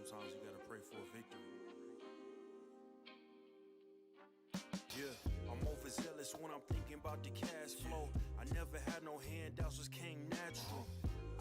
Sometimes you gotta pray for a victory. Yeah, I'm overzealous when I'm thinking about the cash flow. I never had no handouts, just came natural.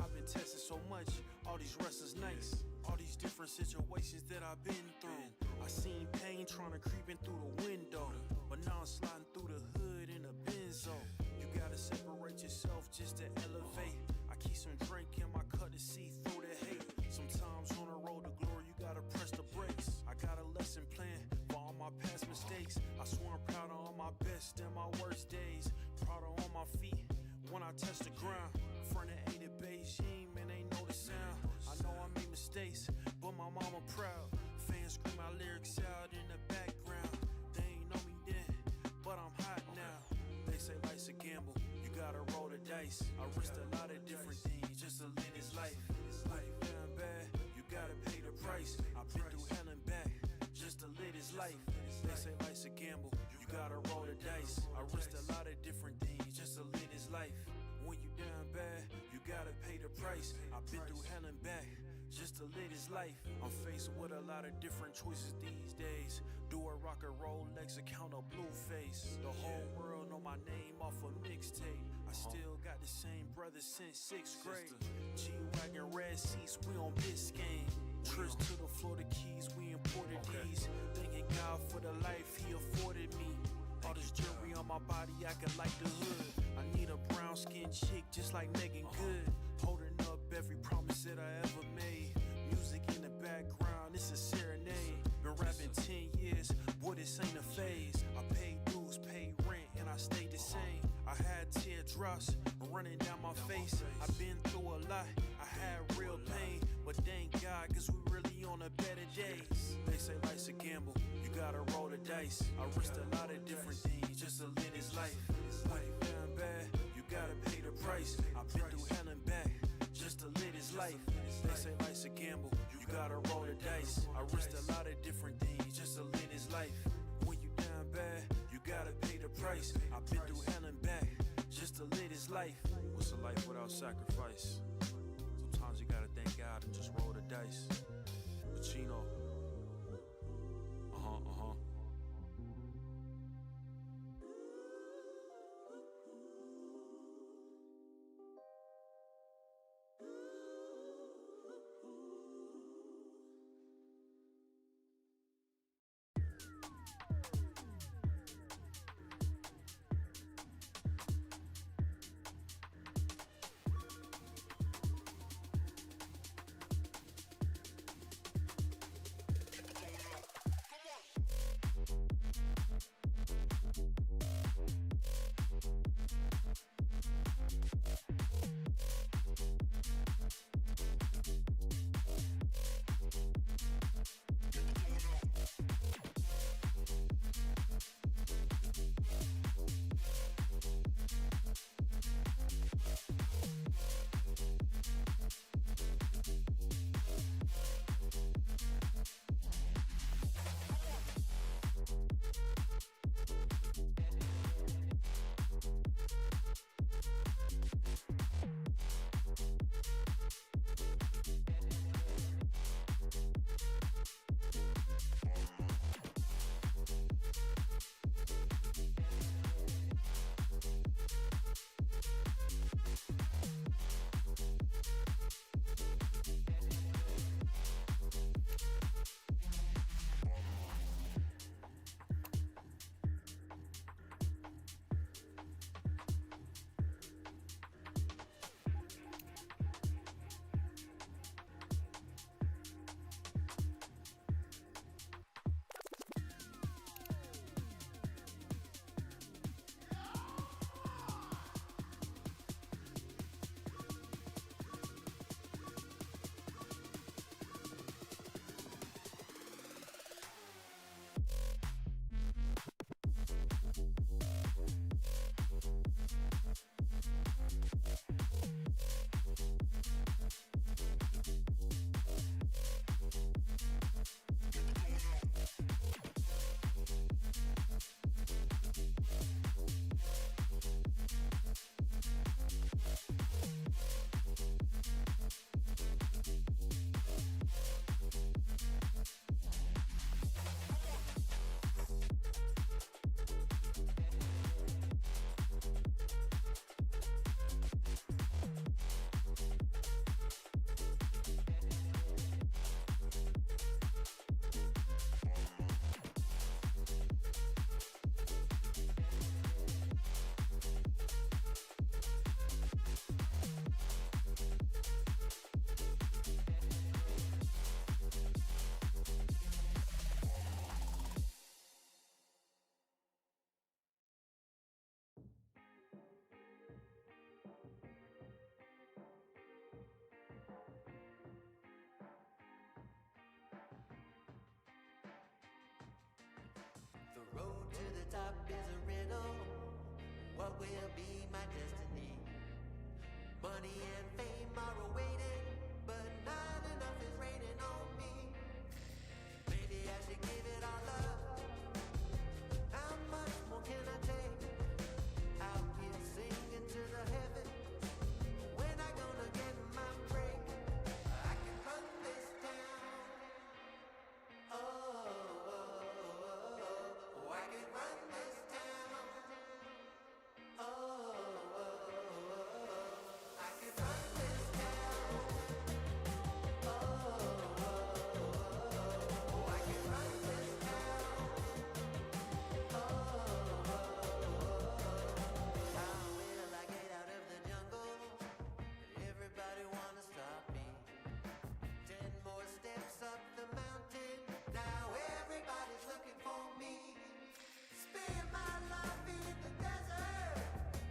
I've been testing so much, all these restless nights, all these different situations that I've been through. I seen pain trying to creep in through the window, but now I'm sliding through the hood in a benzo. You gotta separate yourself just to elevate. I keep some drink in my cup to see through the hate. Sometimes on the road to glory, you gotta press the brakes. I got a lesson plan for all my past mistakes. I swear I'm proud of all my best and my worst days. Proud of all my feet when I touch the ground. Front of ain't it Beijing, man, ain't know the sound. I know I made mistakes, but my mama proud. Fans scream my lyrics out in the background. They ain't know me then, but I'm hot now. They say life's a gamble, you gotta roll the dice. I risked a lot of different things just to live this life. Life down bad, you gotta pay the price. I've been through hell and back just to live this life. They say life's a gamble, you gotta roll the dice. I risked a lot of different things just to live this life. When you down bad, you gotta pay the price. I've been through hell and back just to live this life. I'm faced with a lot of different choices these days. Do a rock and roll Lex account of Blueface. The whole world know my name off a mixtape. I still got the same brother since 6th grade. G-Wagon, red seats, we on Biscayne. Trips to the Florida Keys, we imported these. Thanking God for the life he afforded me. All this jewelry on my body, acting like the hood. I need a brown skinned chick just like Megan Good. Holding up every promise that I ever made. Music in the background, it's a serenade. Been rapping 10 years, boy, this ain't a phase. I paid dues, paid rent, and I stayed the same. I had teardrops running down my face. I've been through a lot, I had real pain. But thank God, cause we really on the better days. They say life's a gamble, you gotta roll the dice. I risked a lot of different things just to live this life. Life down bad, you gotta pay the price. I've been through hell and back just to live this life. They say life's a gamble, you gotta roll the dice. I risked a lot of different things just to live this life. When you down bad, you gotta pay the price. I've been through hell and back just to live this life. What's a life without sacrifice? Sometimes you gotta thank God and just roll the dice. Pacino. top is a riddle. What will be my destiny? Money and fame are awaiting, but not enough is raining on me. Maybe I should give it all up. How much more can I take? Out here singing to the heavens. When I gonna get my break? I can run this town. Oh, I can run this town. Oh, I can run this town. Oh, I can run this town. How will I get out of the jungle? Everybody wanna stop me. 10 more steps up the mountain. Now everybody's looking for me. Spend my life in the desert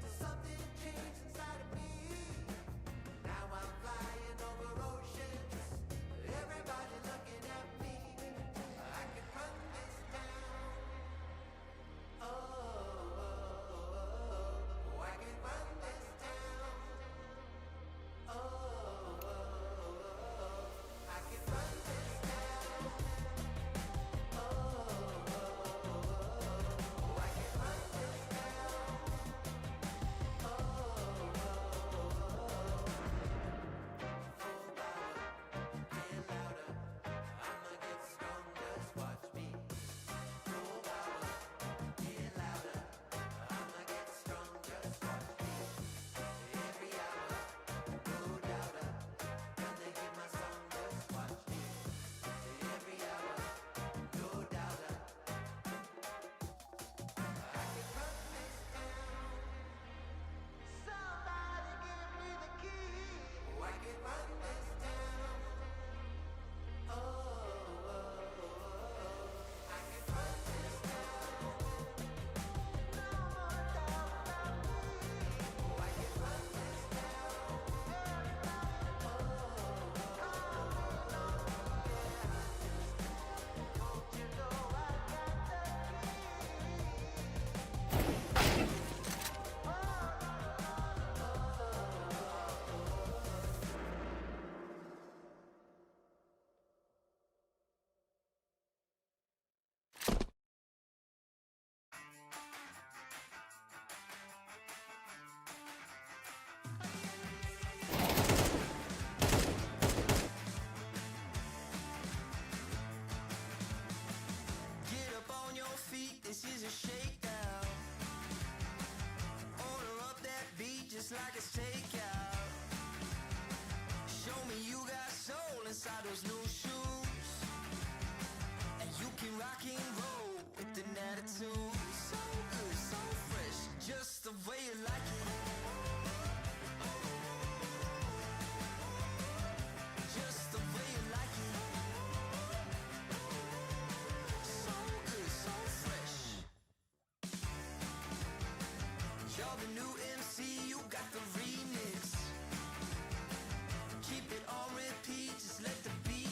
till something changed inside of me. Now I'm flying over oceans. Everybody looking at me. I can run this town. Oh, I can run this town. Oh, I can run this town. Oh, I can run this town. Oh, full power, get louder. I'ma get stronger, just watch me. Full power, get louder. I'ma get stronger, just watch me. Every hour, no doubter. Gonna hear my song, just watch me. Every hour, no doubter. I can run this town. Somebody give me the key. I can run this town. Oh, I can run this town. No more doubt about me. I can run this town. Don't you know I got the Get up on your feet, this is a shakedown. Order up that beat just like it's takeout. Show me you got soul inside those new shoes. And you can rock and roll with an attitude. So good, so fresh, just the way you like it. Just the way you like it. So good, so fresh. You're the new MC, you got the remix. Keep it on repeat, just let the beat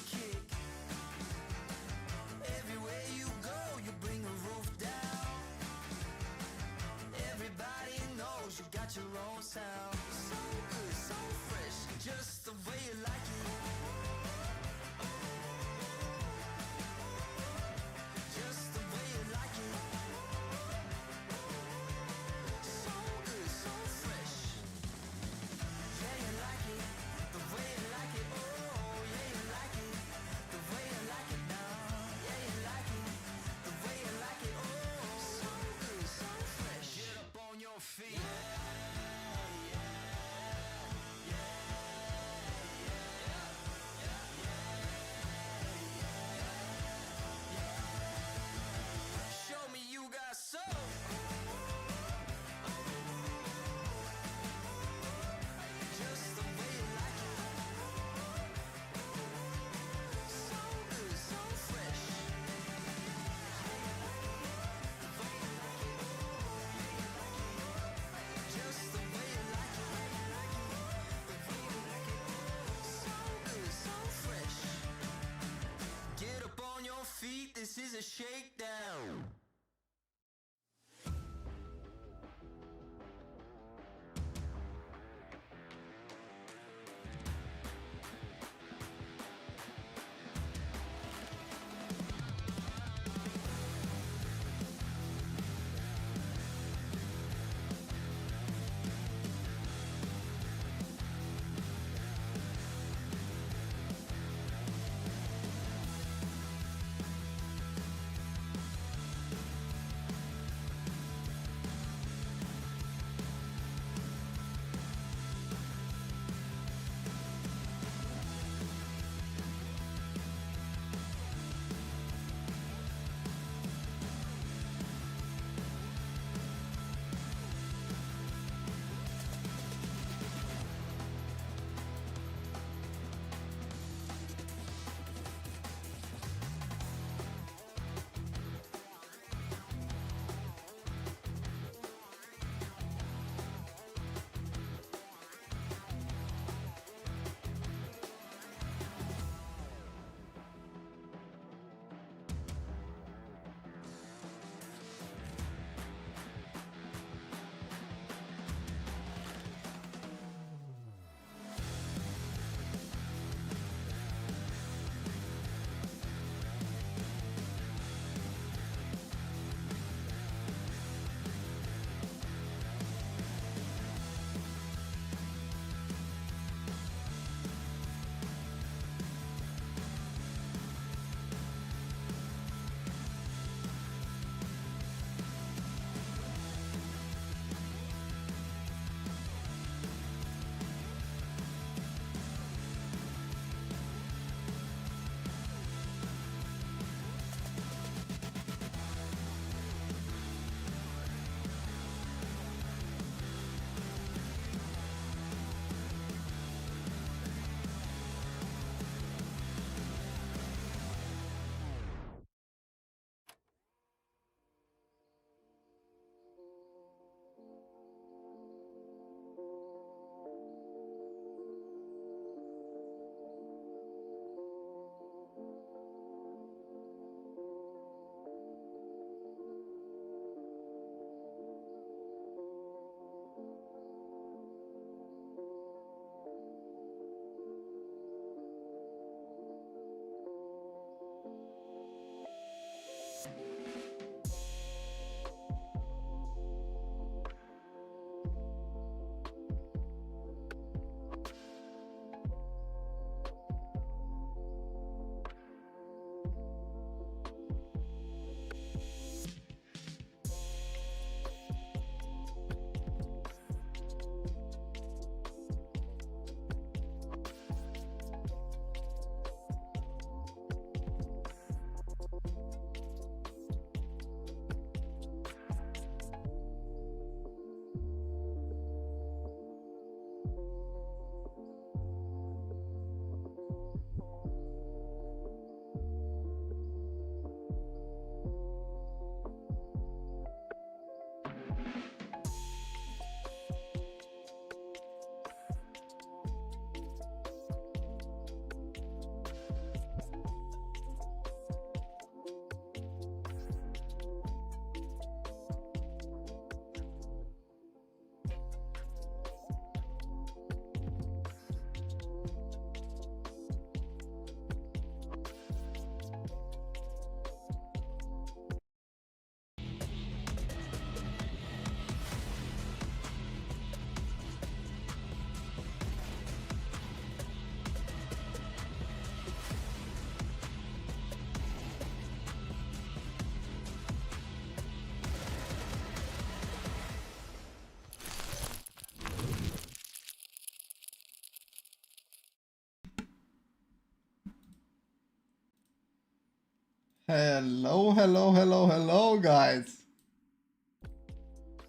Hello, hello, hello, hello, guys.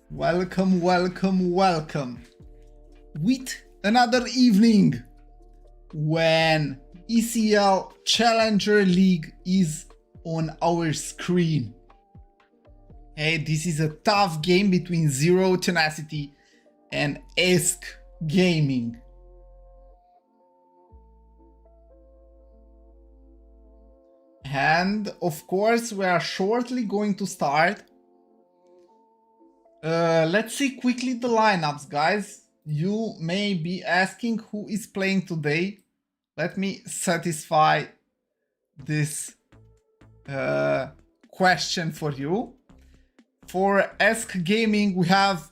Welcome, welcome, welcome. With another evening when ESL Challenger League is on our screen. Hey, this is a tough game between Zero Tenacity and ESC Gaming. And of course, we are shortly going to start. Let's see quickly the lineups, guys. You may be asking who is playing today. Let me satisfy this question for you. For ESC Gaming, we have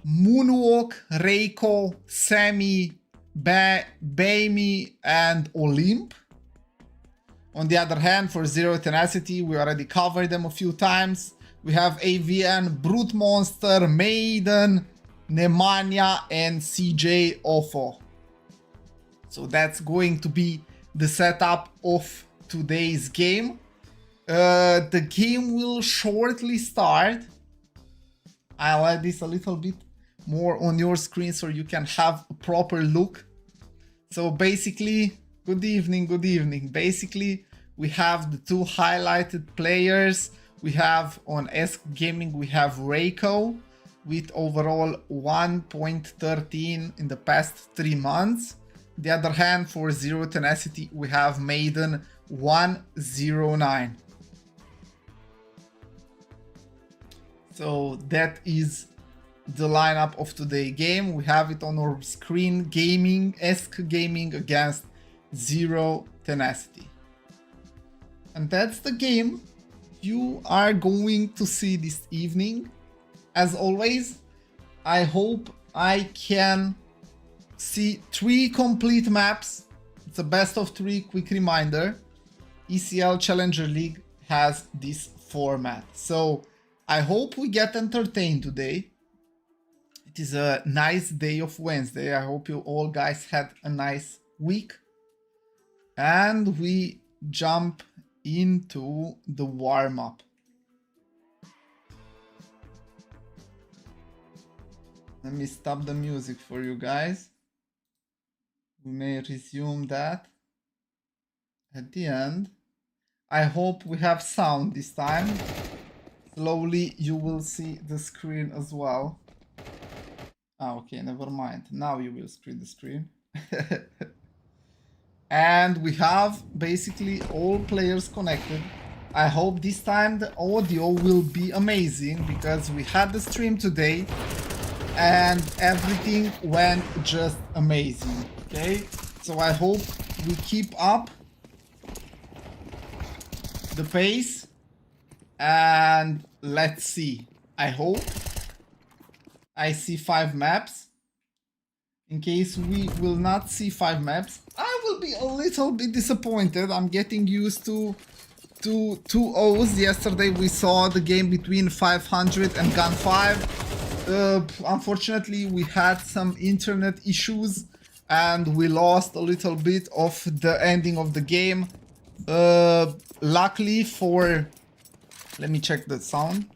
Moonwalk, Reiko, Sammy, Baimi, and Olymp. On the other hand, for Zero Tenacity, we already covered them a few times. We have AVN, Brute Monster, Maiden, Nemanja, and CJ Ofo. So that's going to be the setup of today's game. The game will shortly start. I'll add this a little bit more on your screen so you can have a proper look. So basically, good evening, good evening. Basically, we have the two highlighted players. We have on ESC Gaming, we have Reiko with overall 1.13 in the past 3 months. The other hand, for Zero Tenacity, we have Maiden 109. So that is the lineup of today's game. We have it on our screen. Gaming, ESC Gaming against Zero Tenacity. And that's the game you are going to see this evening. As always, I hope I can see 3 complete maps. It's a best of 3. Quick reminder, ESL Challenger League has this format. So I hope we get entertained today. It is a nice day of Wednesday. I hope you all guys had a nice week. And we jump into the warm-up. Let me stop the music for you guys. We may resume that at the end. I hope we have sound this time. Slowly you will see the screen as well. Ah, okay, never mind. Now you will see the screen. And we have basically all players connected. I hope this time the audio will be amazing because we had the stream today and everything went just amazing. Okay, so I hope we keep up the pace and let's see. I hope I see 5 maps. In case we will not see 5 maps, I will be a little bit disappointed. I'm getting used to 2 O's. Yesterday we saw the game between 500 and Gun 5. Unfortunately, we had some internet issues and we lost a little bit of the ending of the game. Luckily for... Let me check the sound.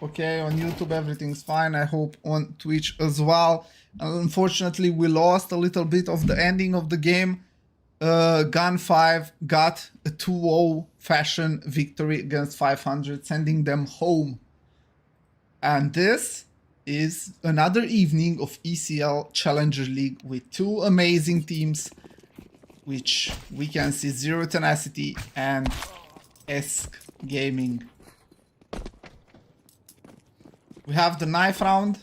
Okay, on YouTube everything's fine. I hope on Twitch as well. Unfortunately, we lost a little bit of the ending of the game. Gun 5 got a 2-0 fashion victory against 500, sending them home. And this is another evening of ESL Challenger League with 2 amazing teams, which we can see Zero Tenacity and ESC Gaming. We have the knife round.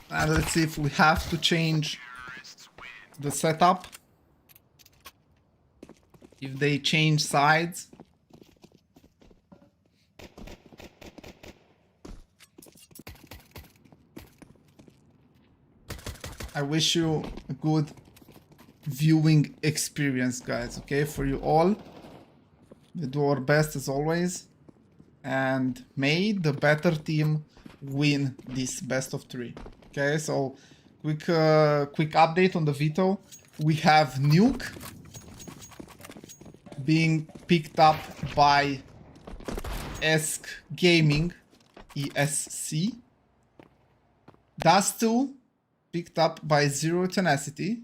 And let's see if we have to change the setup. If they change sides. I wish you a good viewing experience, guys, okay, for you all. We do our best as always. And may the better team win this best of 3. Okay, so quick update on the veto. We have Nuke being picked up by ESC Gaming, ESC. Dust 2 picked up by Zero Tenacity.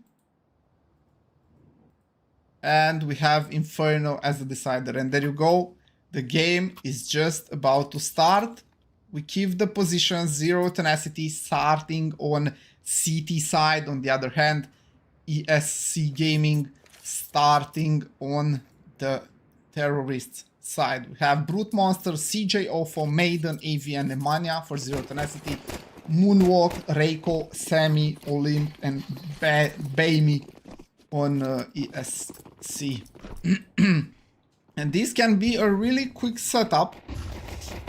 And we have Inferno as the decider. And there you go. The game is just about to start. We keep the position. Zero Tenacity starting on CT side. On the other hand, ESC Gaming starting on the terrorist side. We have Brute Monster, CJ for Maiden, AV, and Nemanja for Zero Tenacity. Moonwalk, Reiko, Sammy, Olymp, and Baimi on ESC. And this can be a really quick setup.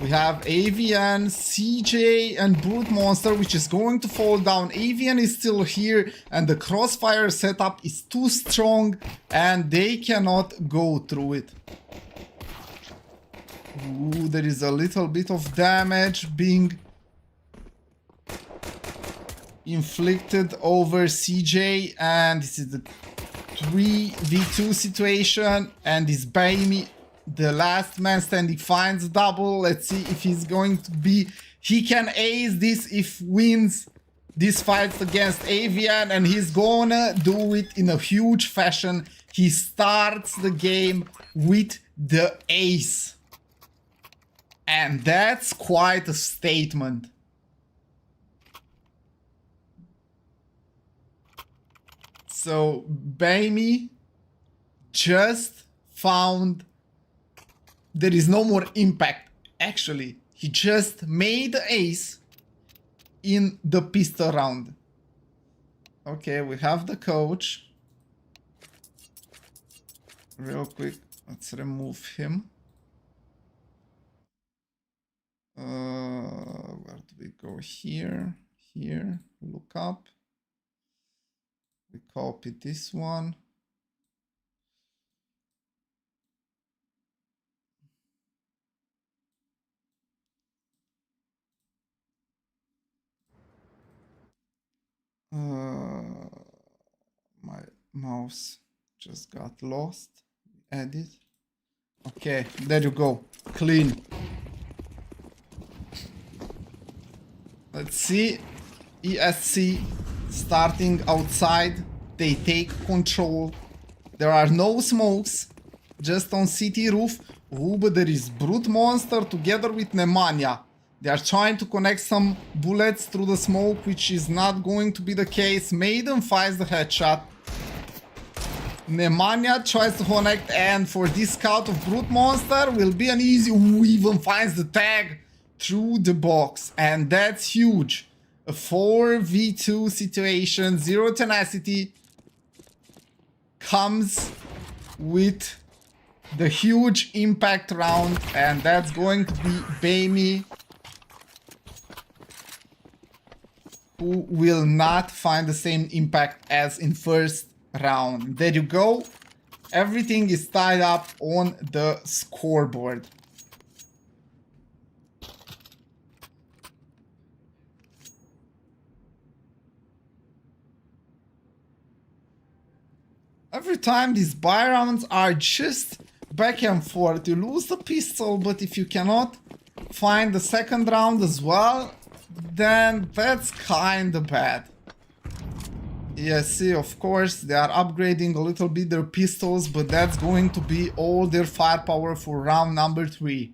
We have AVN, CJ, and Brute Monster, which is going to fall down. AVN is still here, and the crossfire setup is too strong, and they cannot go through it. Ooh, there is a little bit of damage being inflicted over CJ, and this is the 3v2 situation, and this Baimi, the last man standing, finds double. Let's see if he's going to be... He can ace this if wins this fight against AVN, and he's gonna do it in a huge fashion. He starts the game with the ace. And that's quite a statement. So Baimi just found there is no more impact. Actually, he just made the ace in the pistol round. Okay, we have the coach. Real quick, let's remove him. Where do we go? Here, here, look up. We copy this one. My mouse just got lost. Edit. Okay, there you go. Clean. Let's see. ESC starting outside. They take control. There are no smokes. Just on city roof. Ooh, but there is Brute Monster together with Nemanja. They are trying to connect some bullets through the smoke, which is not going to be the case. Maiden finds the headshot. Nemanja tries to connect, and for this scout of Brute Monster will be an easy... Ooh, even finds the tag through the box. And that's huge. A 4v2 situation. Zero Tenacity comes with the huge impact round, and that's going to be Baimi, who will not find the same impact as in first round. There you go. Everything is tied up on the scoreboard. Every time these buy rounds are just back and forth. You lose the pistol, but if you cannot find the second round as well, then that's kinda bad. ESC, of course, they are upgrading a little bit their pistols, but that's going to be all their firepower for round number 3.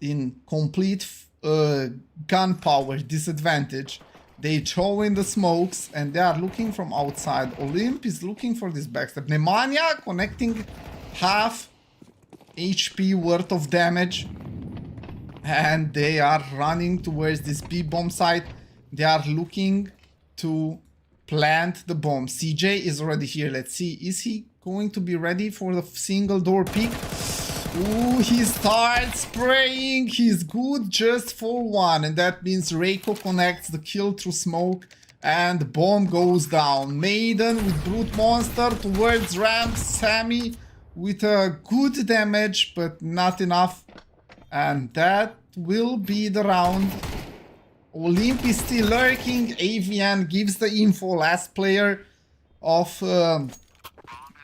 In complete gunpower disadvantage. They throw in the smokes, and they are looking from outside. Olymp is looking for this backstep. Nemanja connecting half HP worth of damage. And they are running towards this B-bomb site. They are looking to plant the bomb. CJ is already here. Let's see. Is he going to be ready for the single door peek? Ooh, he starts spraying. He's good just for one. And that means Reiko connects the kill through smoke. And the bomb goes down. Maiden with Brute Monster towards ramp. Sammy with a good damage, but not enough. And that will be the round. Olymp is still lurking. AVN gives the info. Last player of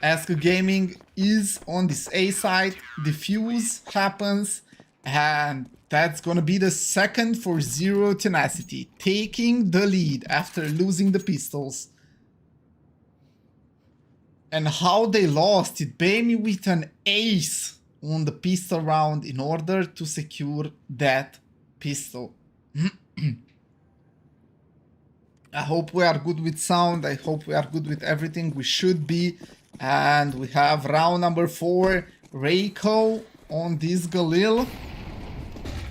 ESC Gaming is on this A side, defuse happens, and that's gonna be the second for Zero Tenacity, taking the lead after losing the pistols. And how they lost it, Bamey with an ace on the pistol round in order to secure that pistol. I hope we are good with sound, I hope we are good with everything, we should be. And we have round number 4, Reiko on this Galil.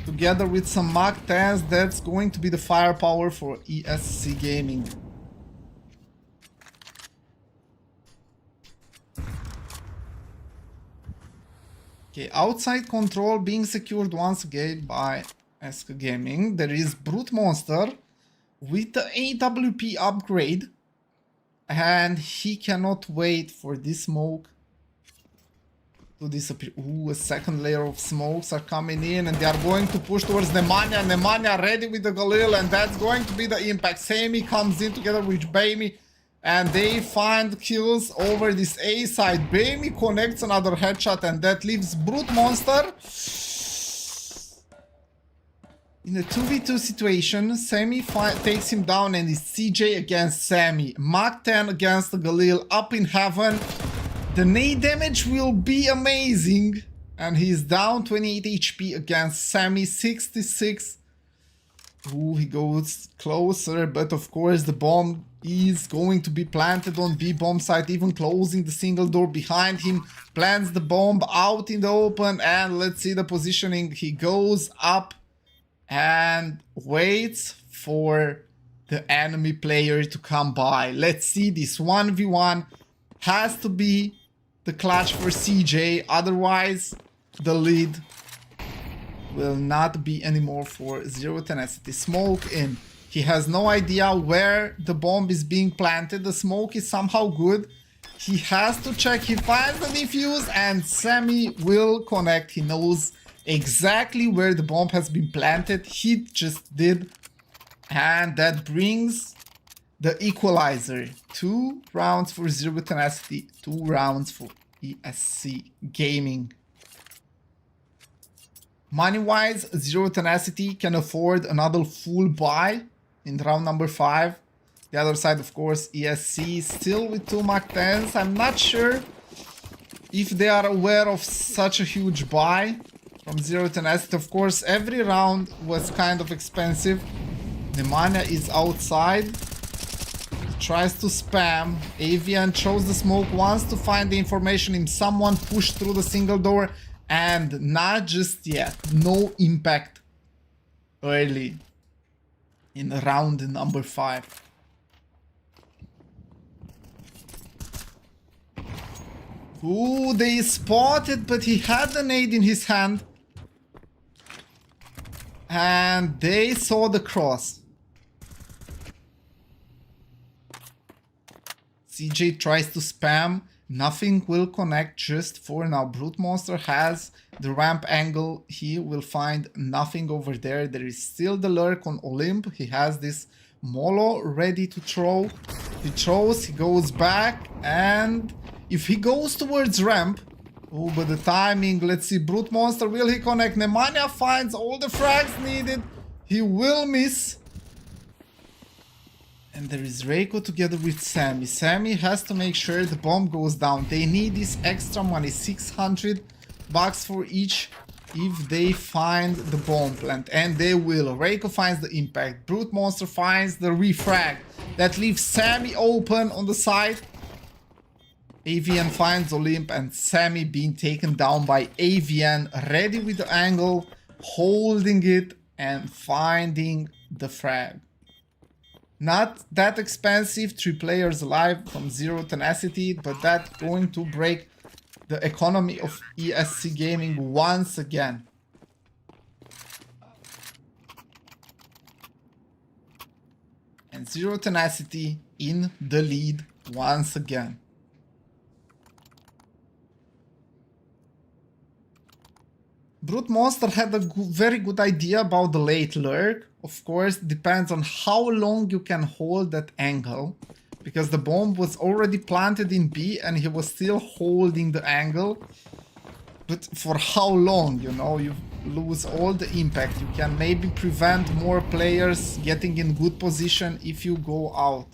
Together with some Mach 10s, that's going to be the firepower for ESC Gaming. Okay, outside control being secured once again by ESC Gaming. There is Brute Monster with the AWP upgrade. And he cannot wait for this smoke to disappear. Ooh, a second layer of smokes are coming in and they are going to push towards Nemanja. Nemanja ready with the Galil, and that's going to be the impact. Sami comes in together with Bamey and they find kills over this A side. Bamey connects another headshot and that leaves Brute Monster in a 2v2 situation. Sami takes him down and it's CJ against Sami. Mach 10 against the Galil up in heaven. The nade damage will be amazing. And he's down 28 HP against Sami, 66. Ooh, he goes closer, but of course the bomb is going to be planted on B bomb site, even closing the single door behind him. Plants the bomb out in the open, and let's see the positioning. He goes up and waits for the enemy player to come by. Let's see, this 1v1 has to be the clutch for CJ, otherwise the lead will not be anymore for Zero Tenacity. Smoke in. He has no idea where the bomb is being planted. The smoke is somehow good. He has to check. He finds the defuse and Sami will connect. He knows exactly where the bomb has been planted. He just did. And that brings the equalizer. 2 rounds for Zero Tenacity, 2 rounds for ESC Gaming. Money-wise, Zero Tenacity can afford another full buy in round number 5. The other side, of course, ESC still with 2 Mach 10s. I'm not sure if they are aware of such a huge buy from Zero Tenacity. Of course, every round was kind of expensive. Nemanja is outside. Tries to spam. Avian chose the smoke, wants to find the information if someone pushed through the single door, and not just yet. No impact early in round number 5. Ooh, they spotted, but he had the nade in his hand. And they saw the cross. CJ tries to spam. Nothing will connect just for now. Brute Monster has the ramp angle. He will find nothing over there. There is still the lurk on Olymp. He has this Molo ready to throw. He throws, he goes back, and if he goes towards ramp, oh, but the timing, let's see, Brute Monster, will he connect? Nemanja finds all the frags needed. He will miss. And there is Reiko together with Sami. Sami has to make sure the bomb goes down. They need this extra money, $600 for each, if they find the bomb plant. And they will. Reiko finds the impact. Brute Monster finds the refrag. That leaves Sami open on the side. Avian finds Olymp and Sami being taken down by Avian. Ready with the angle, holding it and finding the frag. Not that expensive, 3 players alive from Zero Tenacity, but that's going to break the economy of ESC Gaming once again. And Zero Tenacity in the lead once again. Brute Monster had a very good idea about the late lurk. Of course, depends on how long you can hold that angle. because the bomb was already planted in B and he was still holding the angle. But for how long, you know, you lose all the impact. You can maybe prevent more players getting in good position if you go out.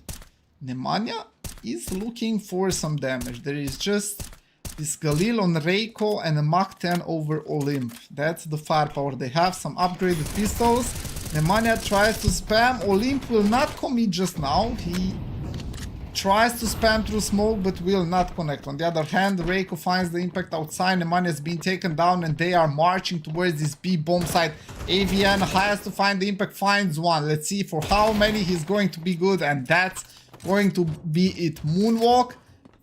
Nemanja is looking for some damage. There is just this Galil on Reiko and a Mach 10 over Olymp. That's the firepower. They have some upgraded pistols. Nemanja tries to spam. Olymp will not commit just now. He tries to spam through smoke but will not connect. On the other hand, Reiko finds the impact outside. Nemanja has been taken down and they are marching towards this B bomb site. AVN has to find the impact, finds one. Let's see for how many he's going to be good, and that's going to be it. Moonwalk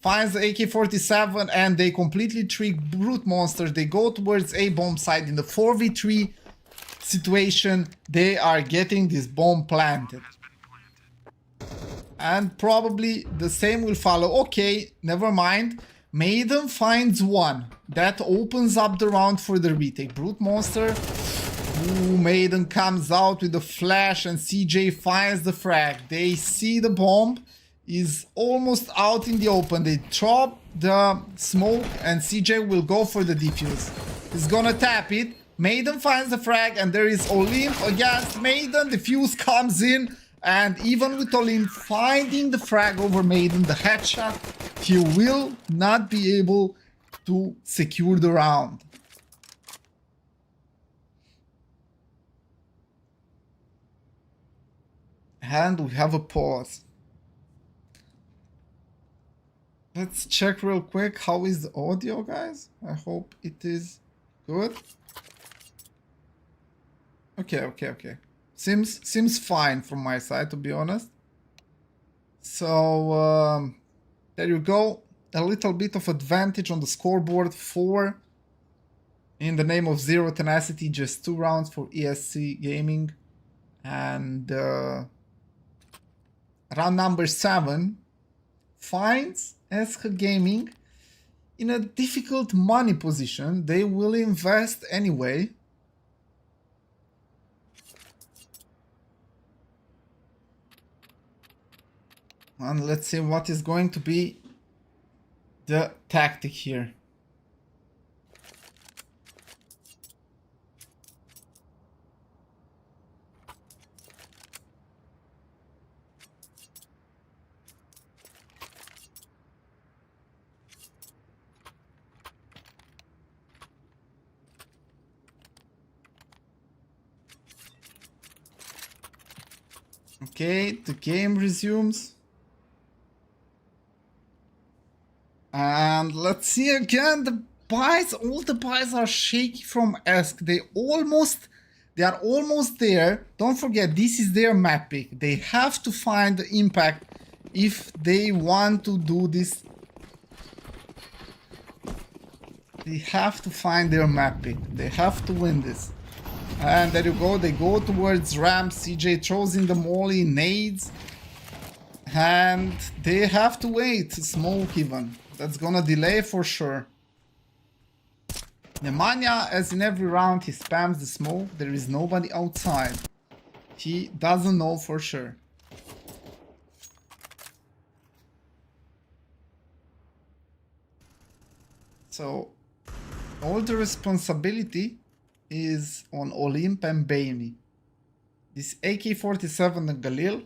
finds the AK-47 and they completely trick Brute Monsters. They go towards A bomb site. In the 4v3 situation, they are getting this bomb planted. And probably the same will follow. Okay, never mind. Maiden finds one. That opens up the round for the retake. Brute Monster. Ooh, Maiden comes out with a flash and CJ finds the frag. They see the bomb is almost out in the open. They drop the smoke and CJ will go for the defuse. He's gonna tap it. Maiden finds the frag and there is Olymp against Maiden. The fuse comes in. And even with Olymp finding the frag over Maiden, the headshot, he will not be able to secure the round. And we have a pause. Let's check real quick. How is the audio, guys? I hope it is good. Okay. Seems fine from my side, to be honest. So there you go. A little bit of advantage on the scoreboard. 4 in the name of 0 Tenacity. Just 2 rounds for ESC Gaming. And round number 7 finds ESC Gaming in a difficult money position. They will invest anyway. And let's see what is going to be the tactic here. Okay, the game resumes. And let's see again, the buys, all the buys are shaky from ESC. They are almost there. Don't forget, this is their map pick. They have to find the impact if they want to do this. They have to find their map pick. They have to win this. And there you go, they go towards ramp. CJ throws in the molly, nades. And they have to wait, smoke even. That's gonna delay for sure. Nemanja, as in every round, he spams the smoke. There is nobody outside. He doesn't know for sure. So, all the responsibility is on Olymp and Baimi. This AK-47 and Galil.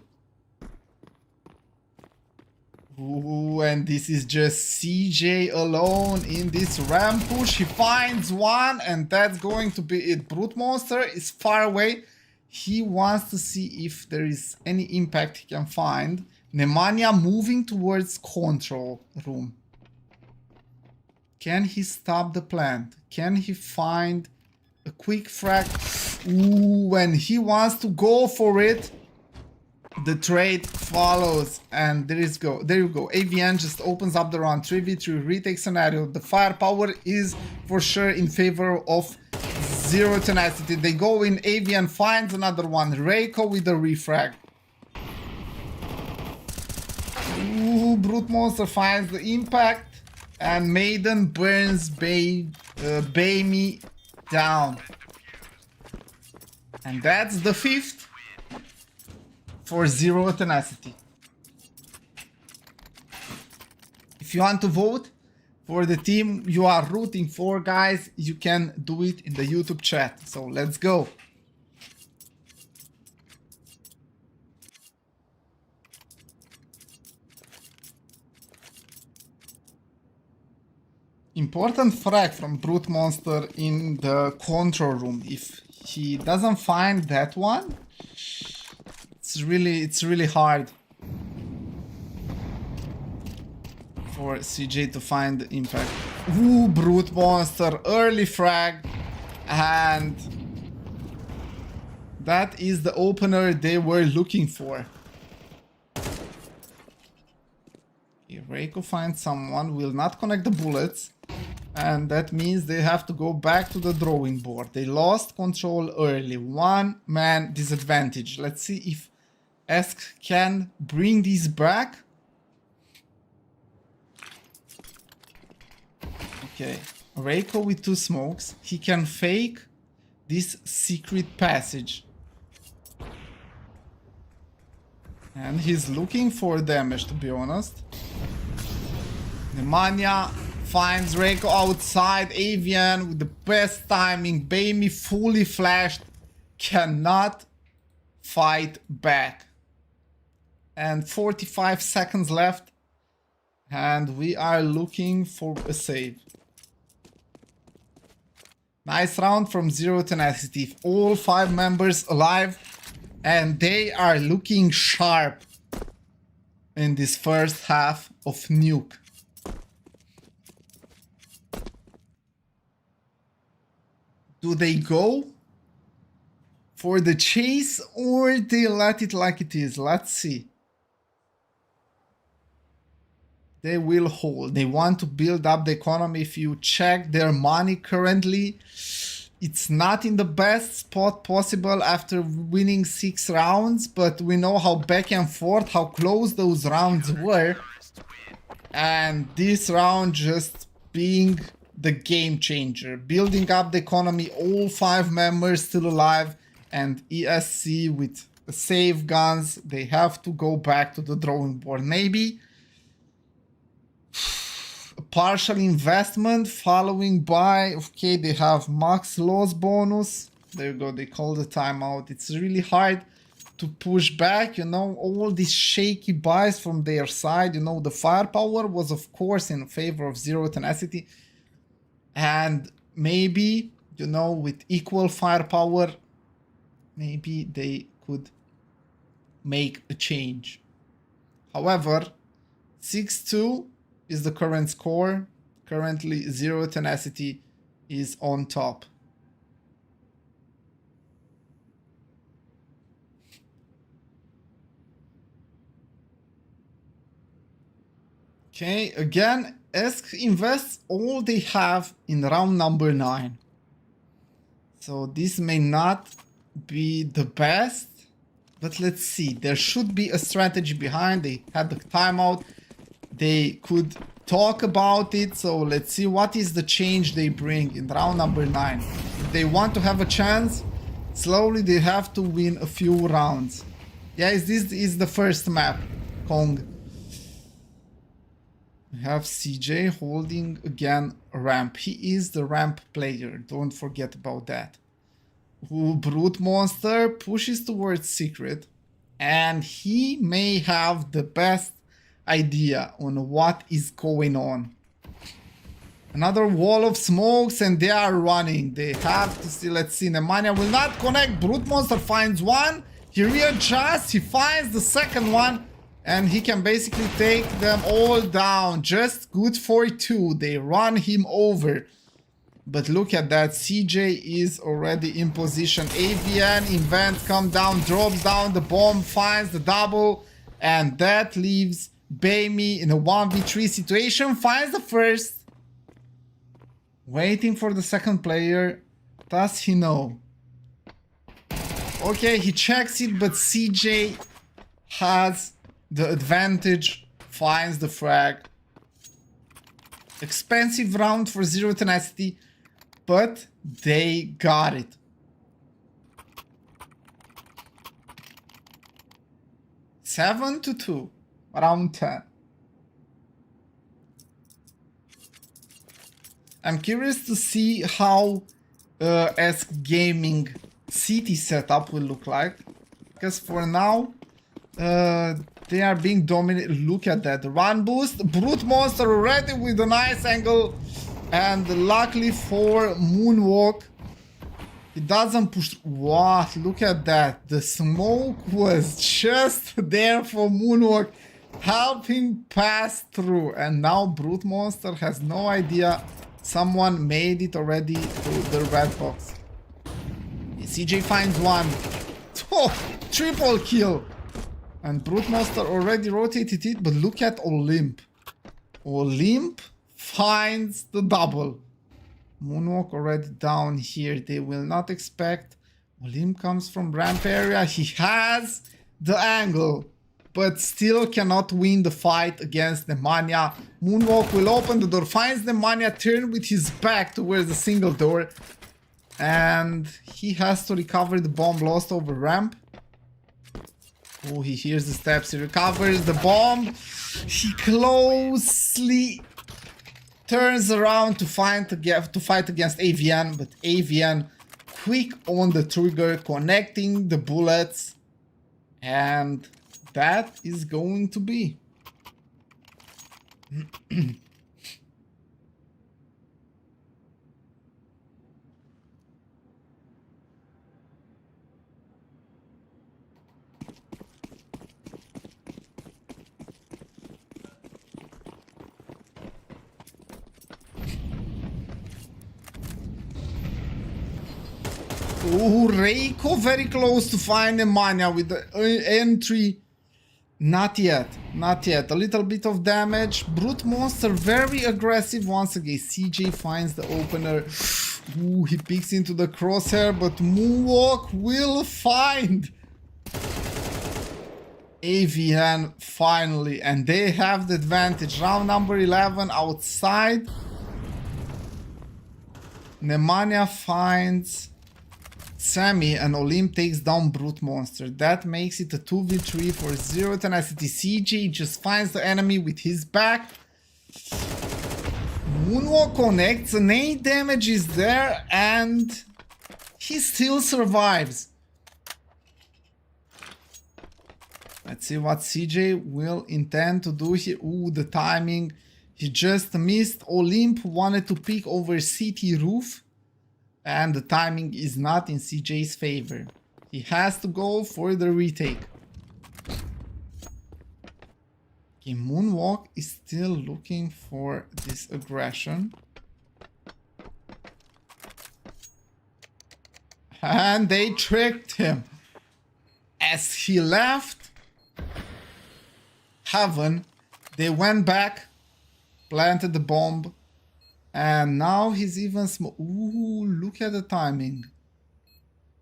Ooh, and this is just CJ alone in this ramp push. He finds one, and that's going to be it. Brute Monster is far away. He wants to see if there is any impact he can find. Nemanja moving towards control room. Can he stop the plant? Can he find a quick frag? Ooh, and he wants to go for it. The trade follows, and there you go. AVN just opens up the round. 3v3 retake scenario. The firepower is for sure in favor of 0 Tenacity. They go in. AVN finds another one. Reiko with the refrag. Ooh, Brute Monster finds the impact, and Maiden burns Baimi down. And that's the 5th for 0 Tenacity. If you want to vote for the team you are rooting for, guys, you can do it in the YouTube chat. So let's go. Important frag from Brute Monster in the control room. If he doesn't find that one, it's really hard for CJ to find the impact. Ooh, Brute Monster, early frag, and that is the opener they were looking for. Reiko finds someone, will not connect the bullets, and that means they have to go back to the drawing board. They lost control early, 1 man disadvantage. Let's see if ESC can bring this back. Okay, Reiko with 2 smokes, he can fake this secret passage. And he's looking for damage, to be honest. Nemanja finds Reiko outside. Avian with the best timing. Baimi fully flashed. Cannot fight back. And 45 seconds left. And we are looking for a save. Nice round from Zero Tenacity. All 5 members alive. And they are looking sharp in this first half of Nuke. Do they go for the chase or they let it like it is? Let's see. They will hold. They want to build up the economy. If you check their money currently, it's not in the best spot possible after winning 6 rounds, but we know how back and forth, how close those rounds were. And this round just being the game changer, building up the economy, all 5 members still alive, and ESC with save guns, they have to go back to the drawing board. Maybe a partial investment following by, okay, they have max loss bonus. There you go, they call the timeout. It's really hard to push back, you know, all these shaky buys from their side. You know, the firepower was of course in favor of Zero Tenacity. And maybe, you know, with equal firepower, maybe they could make a change. However, 6-2 is the current score. Currently, Zero Tenacity is on top. Okay, again, ESC invests all they have in round number 9. So this may not be the best, but let's see. There should be a strategy behind. They had the timeout. They could talk about it. So let's see what is the change they bring in round number 9. If they want to have a chance, slowly they have to win a few rounds. Yeah, this is the first map, Kong. We have CJ holding again a ramp. He is the ramp player. Don't forget about that. Who Brute Monster pushes towards Secret. And he may have the best idea on what is going on. Another wall of smokes and they are running. They have to see. Let's see. Nemanja will not connect. Brute Monster finds one. He readjusts. He finds the second one. And he can basically take them all down. Just good for 2. They run him over. But look at that. CJ is already in position. Avian, Invent, come down, drops down the bomb, finds the double. And that leaves Baimi in a 1v3 situation. Finds the first. Waiting for the second player. Does he know? Okay, he checks it, but CJ has the advantage, finds the frag. Expensive round for Zero Tenacity, but they got it. Seven to 2, round 10. I'm curious to see how ESC Gaming city setup will look like. Because for now, they are being dominated. Look at that. Run boost. Brute Monster already with a nice angle. And luckily for Moonwalk, he doesn't push. What? Look at that. The smoke was just there for Moonwalk, helping pass through. And now Brute Monster has no idea someone made it already to the red box. CJ finds one. Oh, triple kill. And Brute Monster already rotated it, but look at Olymp. Olymp finds the double. Moonwalk already down here. They will not expect. Olymp comes from ramp area. He has the angle, but still cannot win the fight against Nemanja. Moonwalk will open the door, finds Nemanja, turn with his back towards the single door. And he has to recover the bomb lost over ramp. Oh, he hears the steps. He recovers the bomb. He closely turns around to fight against AVN, but AVN quick on the trigger, connecting the bullets, and that is going to be. Oh, Reiko very close to find Nemanja with the entry. Not yet, not yet. A little bit of damage. Brute Monster very aggressive once again. CJ finds the opener. Ooh, he peeks into the crosshair, but Moonwalk will find AVN finally, and they have the advantage. Round number 11 outside. Nemanja finds Sammy, and Olymp takes down Brute Monster. That makes it a 2v3 for 0 Tenacity. CJ just finds the enemy with his back. Moonwalk connects, and 8 damage is there, and he still survives. Let's see what CJ will intend to do here. Ooh, the timing. He just missed. Olymp wanted to peek over city roof. And the timing is not in CJ's favor. He has to go for the retake. Okay, Moonwalk is still looking for this aggression. And they tricked him. As he left Heaven, they went back, planted the bomb. And now he's even Ooh, look at the timing.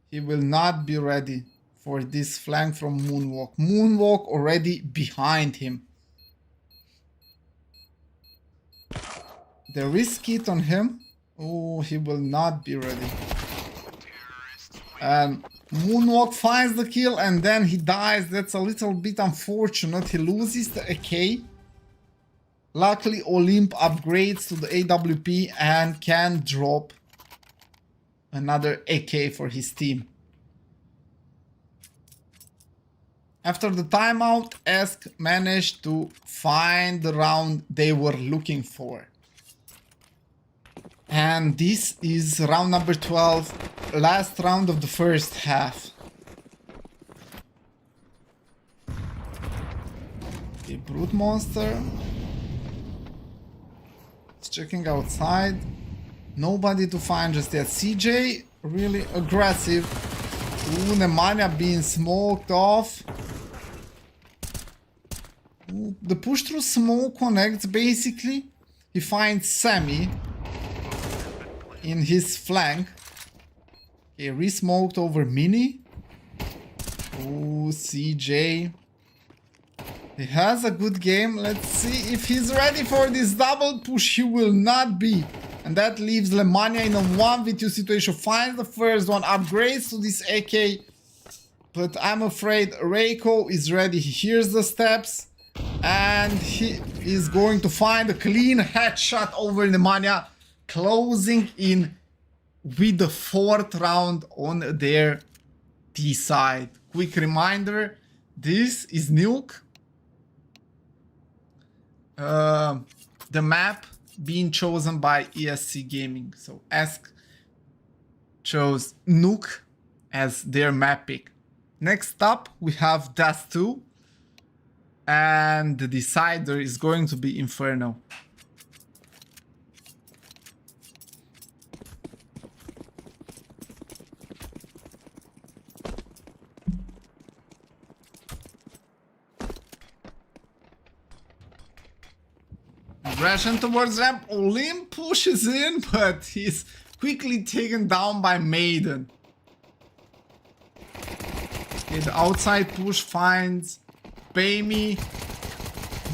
He will not be ready for this flank from Moonwalk. Moonwalk already behind him. There is kit on him. Oh, he will not be ready. And Moonwalk finds the kill and then he dies. That's a little bit unfortunate. He loses the AK. Luckily, Olymp upgrades to the AWP and can drop another AK for his team. After the timeout, ESC managed to find the round they were looking for. And this is round number 12, last round of the first half. The Brute Monster. Checking outside. Nobody to find just yet. CJ really aggressive. Ooh, Nemanja being smoked off. Ooh, the push through smoke connects basically. He finds Sammy in his flank. Okay, re-smoked over Mini. Ooh, CJ. He has a good game. Let's see if he's ready for this double push. He will not be. And that leaves Nemanja in a 1v2 situation. Finds the first one, upgrades to this AK. But I'm afraid Reiko is ready. He hears the steps. And he is going to find a clean headshot over Nemanja. closing in with the 4th round on their T side. Quick reminder, this is Nuke. The map being chosen by ESC Gaming. So ESC chose Nuke as their map pick. Next up, we have Dust 2. And the decider is going to be Inferno. Aggression towards ramp. Olymp pushes in, but he's quickly taken down by Maiden. Okay, the outside push finds Baimi.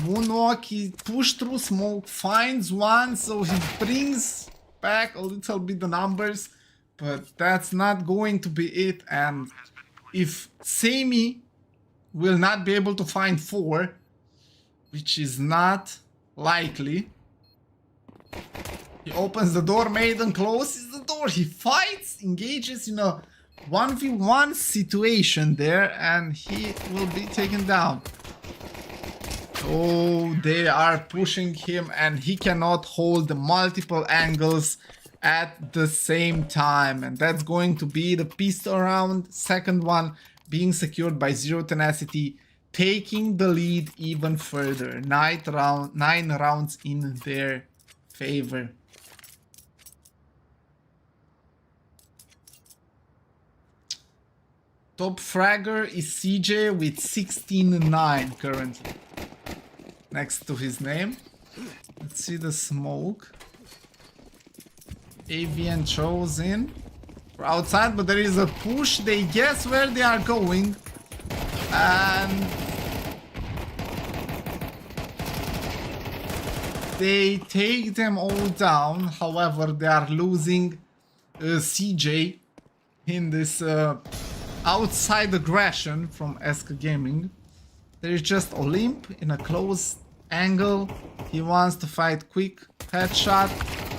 Moonwalk, he pushed through smoke, finds one, so he brings back a little bit the numbers, but that's not going to be it. And if Sami will not be able to find 4, which is not likely, he opens the door, Maiden closes the door, he fights, engages in a 1v1 situation there, and he will be taken down. Oh, they are pushing him and he cannot hold the multiple angles at the same time, and that's going to be the pistol round. Second one being secured by Zero Tenacity, taking the lead even further. 9 rounds in their favor. Top fragger is CJ with 16-9 currently. Next to his name. Let's see the smoke. AVN chose in. We're outside, but there is a push. They guess where they are going. And they take them all down. However, they are losing CJ in this outside aggression from ESC Gaming. There is just Olymp in a close angle. He wants to fight quick headshot,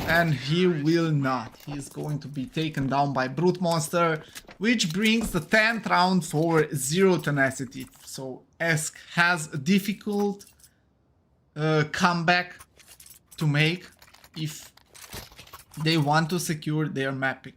and he will not. He is going to be taken down by Brute Monster, which brings the 10th round for Zero Tenacity. So ESC has a difficult comeback to make if they want to secure their map pick.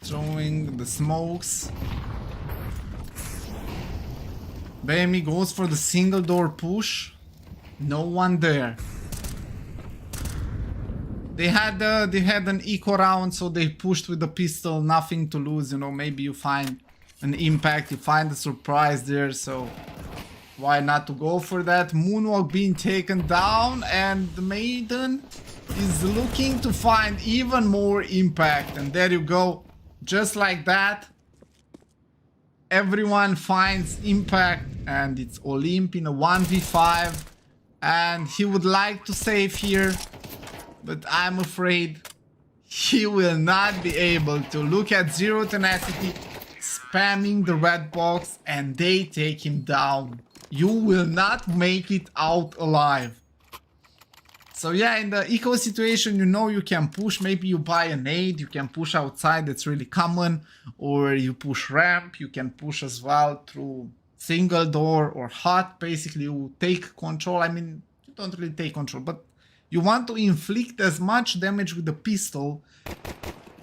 Throwing the smokes. Baimi goes for the single door push. No one there. They had an eco round, so they pushed with the pistol. Nothing to lose, you know. Maybe you find an impact, you find a surprise there. So why not to go for that? Moonwalk being taken down, and the Maiden is looking to find even more impact. And there you go. Just like that, everyone finds impact, and it's Olymp in a 1v5, and he would like to save here, but I'm afraid he will not be able to. Look at Zero Tenacity spamming the red box, and they take him down. You will not make it out alive. So yeah, in the eco situation, you know, you can push. Maybe you buy a nade, you can push outside, that's really common. Or you push ramp, you can push as well through single door or hot. Basically, you take control. I mean, you don't really take control, but you want to inflict as much damage with the pistol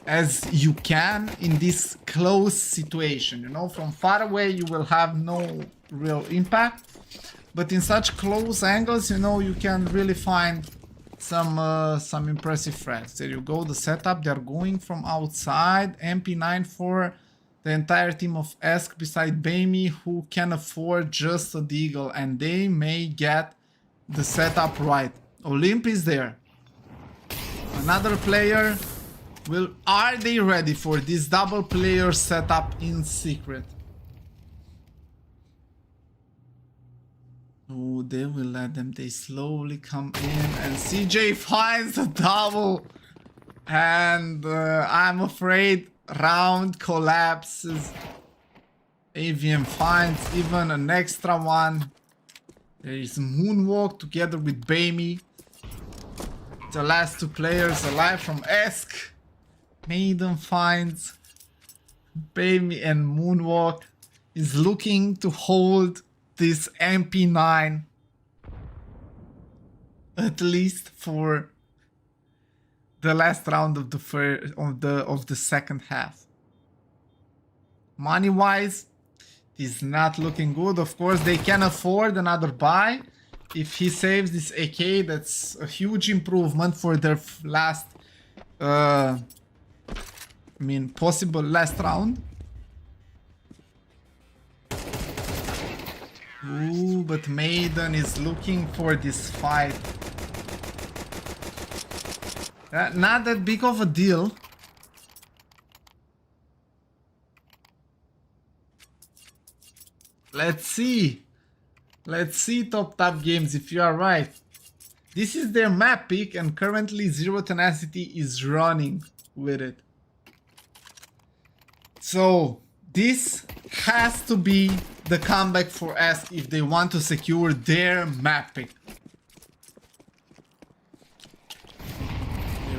as you can in this close situation. You know, from far away, you will have no real impact. But in such close angles, you know, you can really find some impressive frags. There you go, the setup. They're going from outside. MP9 for the entire team of ESC beside Baimi, who can afford just a deagle, and they may get the setup right. Olymp is there. Another player. Are they ready for this double player setup in secret? Oh, they will let them. They slowly come in, and CJ finds a double. And I'm afraid round collapses. AVM finds even an extra one. There is Moonwalk together with Bamey. The last two players alive from ESC. Maiden finds Bamey, and Moonwalk is looking to hold this MP9 at least for the last round of the second half. Money wise, it's not looking good. Of course, they can afford another buy. If he saves this AK, that's a huge improvement for their last possible last round. Ooh, but Maiden is looking for this fight. Not that big of a deal. Let's see. Let's see, Top Games, if you are right. This is their map pick, and currently Zero Tenacity is running with it. So this has to be the comeback for ESC if they want to secure their map pick.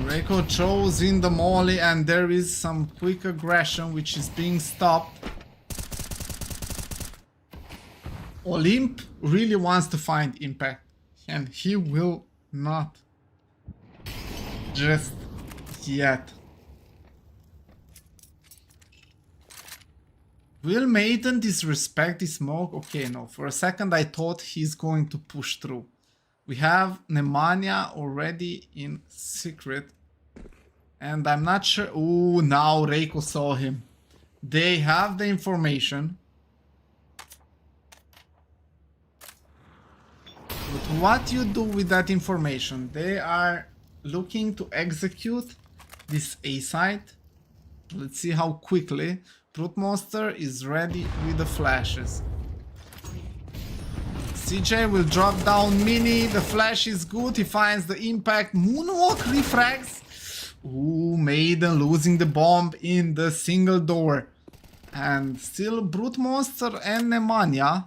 Reiko throws in the molly, and there is some quick aggression which is being stopped. Olymp really wants to find impact, and he will not just yet. Will Maiden disrespect the smoke? Okay, no. For a second I thought he's going to push through. We have Nemanja already in secret. And I'm not sure. Ooh, now Reiko saw him. They have the information. But what you do with that information? They are looking to execute this A site. Let's see how quickly. Brute Monster is ready with the flashes. CJ will drop down Mini. The flash is good. He finds the impact. Moonwalk refrags. Ooh, Maiden losing the bomb in the single door. And still Brute Monster and Nemanja.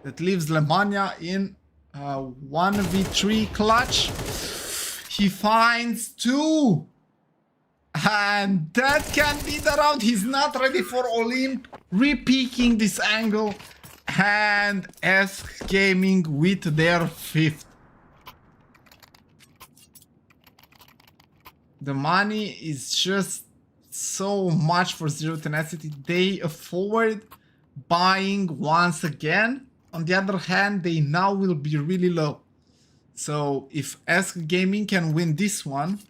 That leaves Nemanja in 1v3 clutch. He finds two. And that can be the round. He's not ready for Olymp. Re-peaking this angle. And ESC Gaming with their fifth. The money is just so much for Zero Tenacity. They afford buying once again. On the other hand, they now will be really low. So if ESC Gaming can win this one,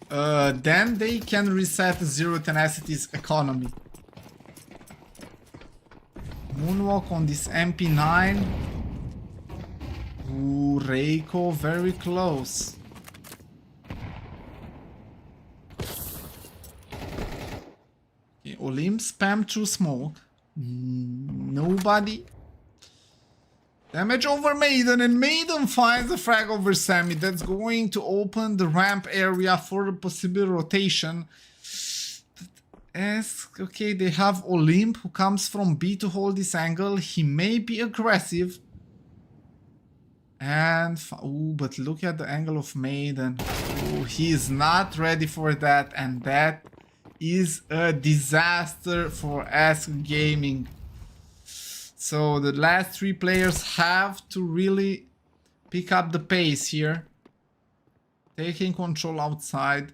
then they can reset Zero Tenacity's economy. Moonwalk on this MP9. Ooh, Reiko very close. Okay, Olymp spam through smoke. Nobody. Damage over Maiden, and Maiden finds a frag over Sammy. That's going to open the ramp area for a possible rotation. Okay, they have Olymp who comes from B to hold this angle. He may be aggressive. And, ooh, but look at the angle of Maiden. Ooh, he is not ready for that, and that is a disaster for ESC Gaming. So the last three players have to really pick up the pace here. Taking control outside.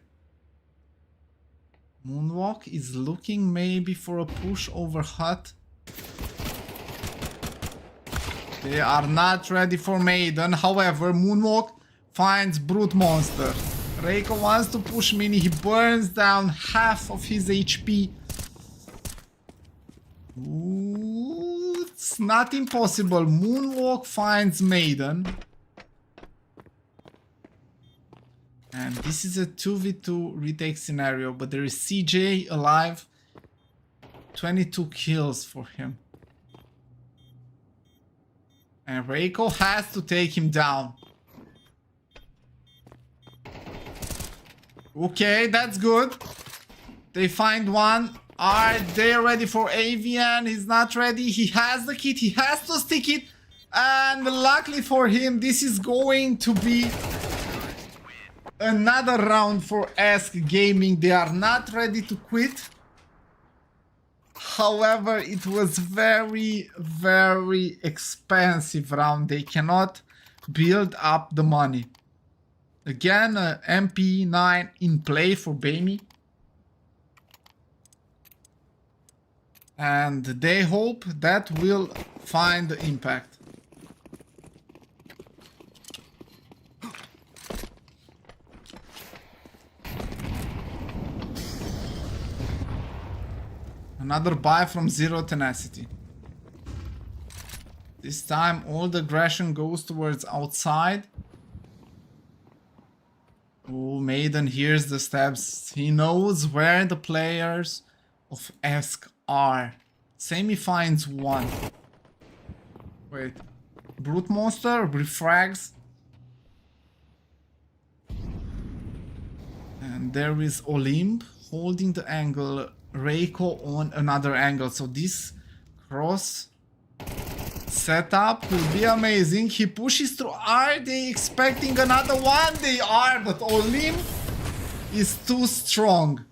Moonwalk is looking maybe for a push over Hut. They are not ready for Maiden. However, Moonwalk finds Brute Monster. Reiko wants to push Mini. He burns down half of his HP. Ooh, it's not impossible. Moonwalk finds Maiden. And this is a 2v2 retake scenario, but there is CJ alive. 22 kills for him. And Reiko has to take him down. Okay, that's good. They find one. Are they ready for AVN? He's not ready. He has the kit. He has to stick it. And luckily for him, this is going to be another round for ESC Gaming. They are not ready to quit. However, it was very, very expensive round. They cannot build up the money. Again, MP9 in play for Bamey. And they hope that will find the impact. Another buy from Zero Tenacity. This time all the aggression goes towards outside. Oh, Maiden hears the steps. He knows where the players of ESC are. Sammy finds one. Wait. Brute Monster refrags. And there is Olymp holding the angle. Reiko on another angle. So this cross setup will be amazing. He pushes through. Are they expecting another one? They are, but Olymp is too strong.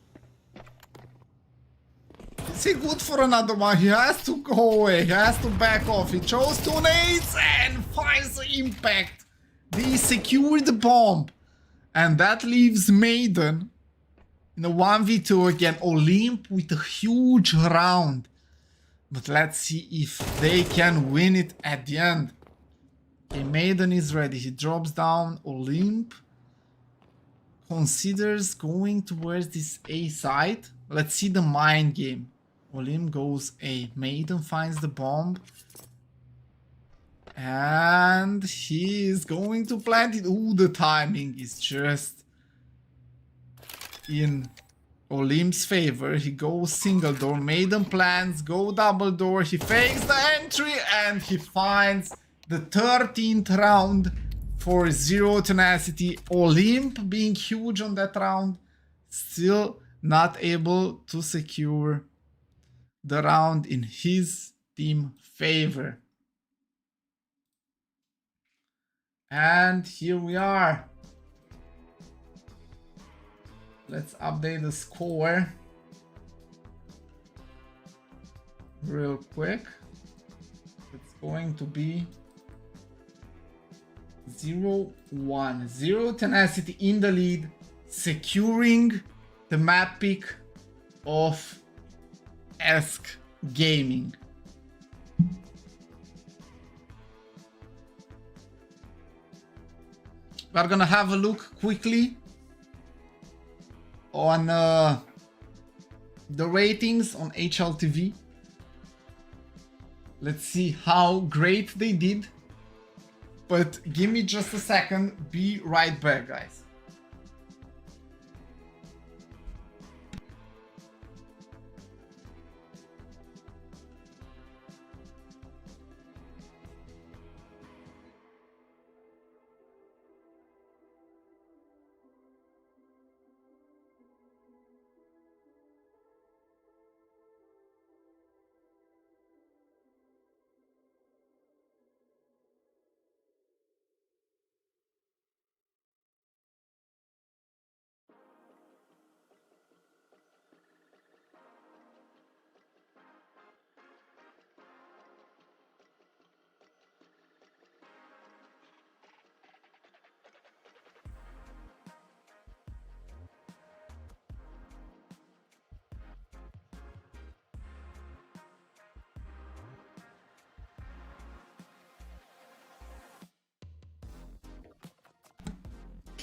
Is he good for another one? He has to go away. He has to back off. He chose 2 nades and finds the impact. They secure the bomb. And that leaves Maiden in a 1v2 again. Olymp with a huge round. But let's see if they can win it at the end. Okay, Maiden is ready. He drops down. Olymp considers going towards this A side. Let's see the mind game. Olymp goes A. Maiden finds the bomb. And he is going to plant it. Ooh, the timing is just in Olymp's favor. He goes single door. Maiden plans, go double door. He fakes the entry and he finds the 13th round for Zero Tenacity. Olymp being huge on that round, still not able to secure the round in his team favor. And here we are. Let's update the score real quick. It's going to be 0-1. Zero Tenacity in the lead, securing the map pick of ESC Gaming. We're gonna have a look quickly on the ratings on HLTV. Let's see how great they did. But give me just a second. Be right back, guys.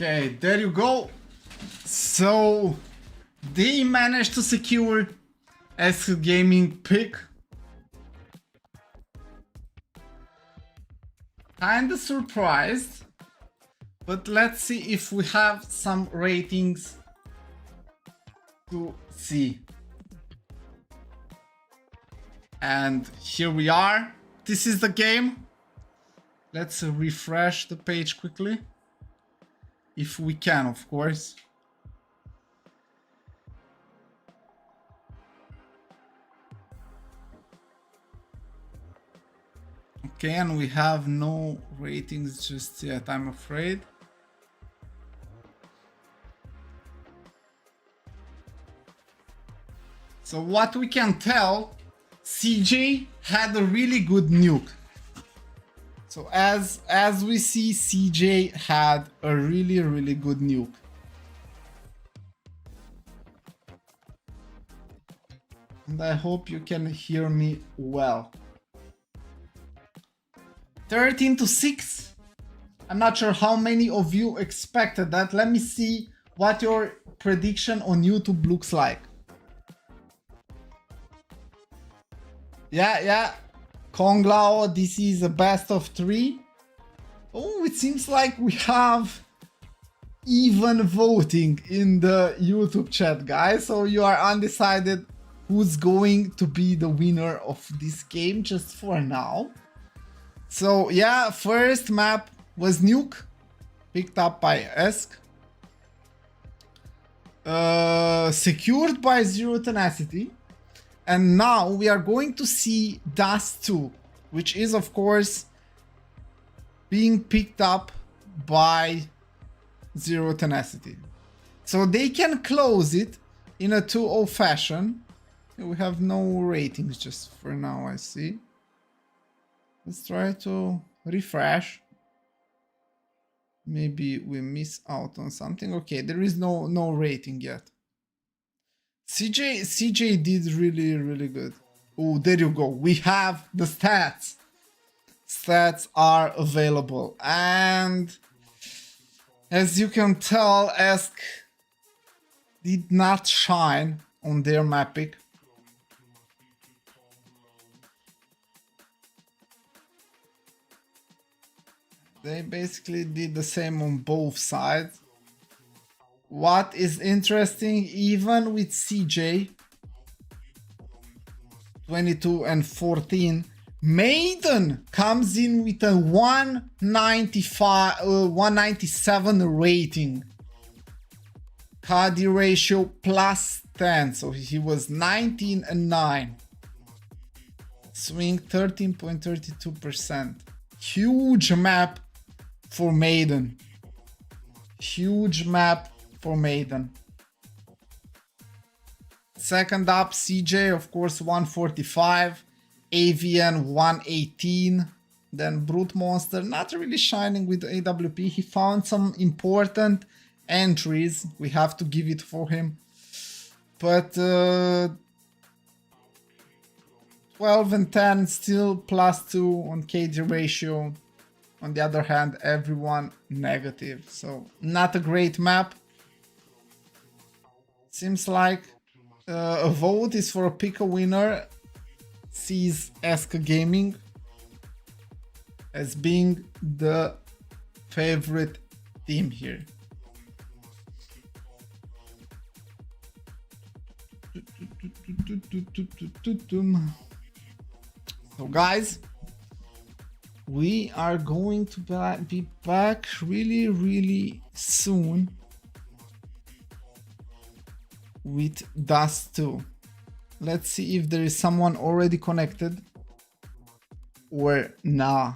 Okay, there you go. So they managed to secure ESC Gaming pick. Kinda surprised, but let's see if we have some ratings to see. And here we are. This is the game. Let's refresh the page quickly. If we can, of course. Okay, and we have no ratings just yet, I'm afraid. So what we can tell, CJ had a really good nuke. So as we see, CJ had a really good nuke. And I hope you can hear me well. 13-6. I'm not sure how many of you expected that. Let me see what your prediction on YouTube looks like. Yeah. Konglao, this is a best of 3. Oh, it seems like we have even voting in the YouTube chat, guys. So you are undecided who's going to be the winner of this game just for now. So yeah, first map was Nuke, picked up by ESC. Secured by Zero Tenacity. And now we are going to see Dust 2, which is of course being picked up by Zero Tenacity. So they can close it in a 2-0 fashion. We have no ratings just for now, I see. Let's try to refresh. Maybe we miss out on something. Okay, there is no rating yet. CJ did really good. Oh, there you go. We have the stats. Stats are available. And as you can tell, ESC did not shine on their map pick. They basically did the same on both sides. What is interesting, even with CJ 22 and 14, Maiden comes in with a 197 rating. KD ratio plus 10, so he was 19 and 9. Swing 13.32%. Huge map for Maiden. Huge map for Maiden. Second up, CJ, of course, 145. AVN 118. Then Brute Monster, not really shining with AWP. He found some important entries. We have to give it for him. But 12 and 10 still plus 2 on KD ratio. On the other hand, everyone negative. So not a great map. Seems like a vote is for a pick a winner. Sees ESC Gaming as being the favorite team here. So guys, we are going to be back really soon with Dust 2. Let's see if there is someone already connected or nah.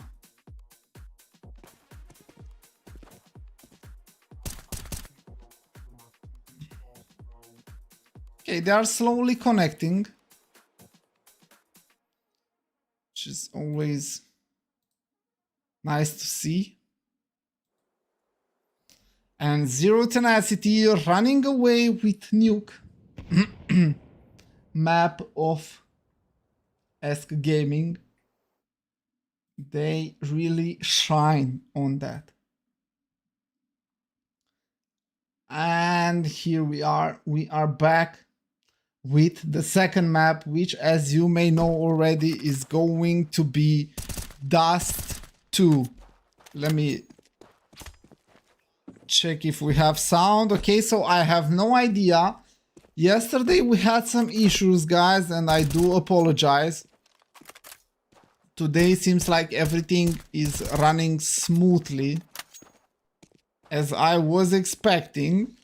Okay, they are slowly connecting, which is always nice to see. And Zero Tenacity running away with Nuke. Map of ESC Gaming. They really shine on that. And here we are back with the second map, which, as you may know already, is going to be Dust 2. Let me check if we have sound. Okay, so I have no idea. Yesterday we had some issues, guys, and I do apologize. today seems like everything is running smoothly as I was expecting.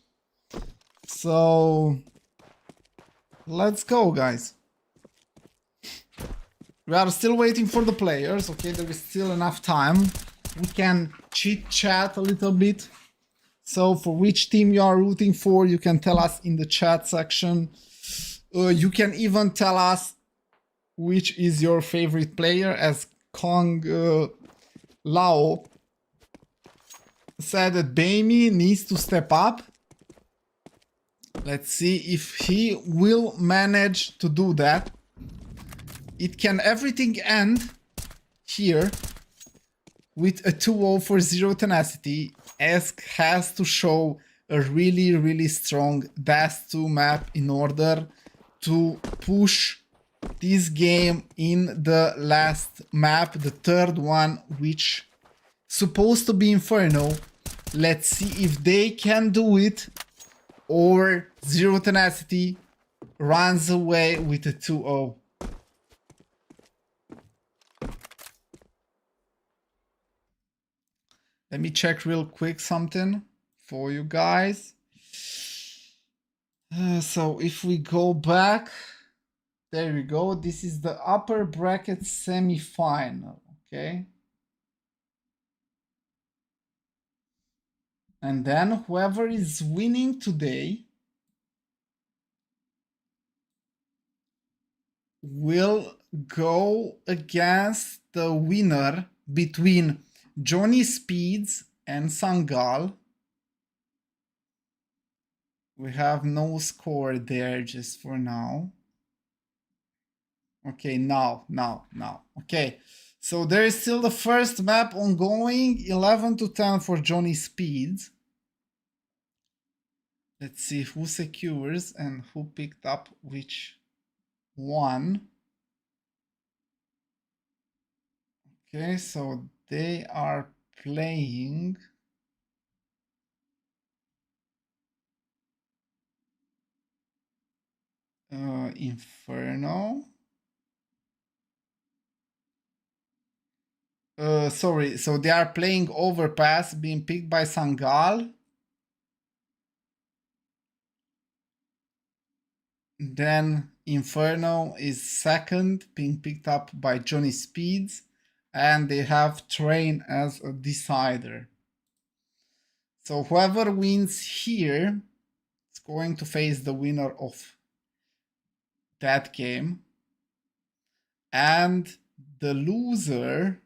So let's go, guys. We are still waiting for the players. Okay, there is still enough time. We can chit chat a little bit. So for which team you are rooting for, you can tell us in the chat section. You can even tell us which is your favorite player, as Kong Lao said that Baimi needs to step up. Let's see if he will manage to do that. It can everything end here with a 2-0 for Zero Tenacity. ESC has to show a really strong DAS2 map in order to push this game in the last map, the third one, which supposed to be Inferno. Let's see if they can do it or Zero Tenacity runs away with a 2-0. Let me check real quick something for you guys. So if we go back, there we go. This is the upper bracket semi-final, okay? And then whoever is winning today will go against the winner between Johnny Speeds and Sangal. We have no score there just for now. Okay, now. Okay, so there is still the first map ongoing, 11-10 for Johnny Speeds. Let's see who secures and who picked up which one. Okay, so they are playing Inferno. Sorry, so they are playing Overpass, being picked by Sangal. Then Inferno is second, being picked up by Johnny Speeds. And they have Train as a decider. So whoever wins here is going to face the winner of that game. And the loser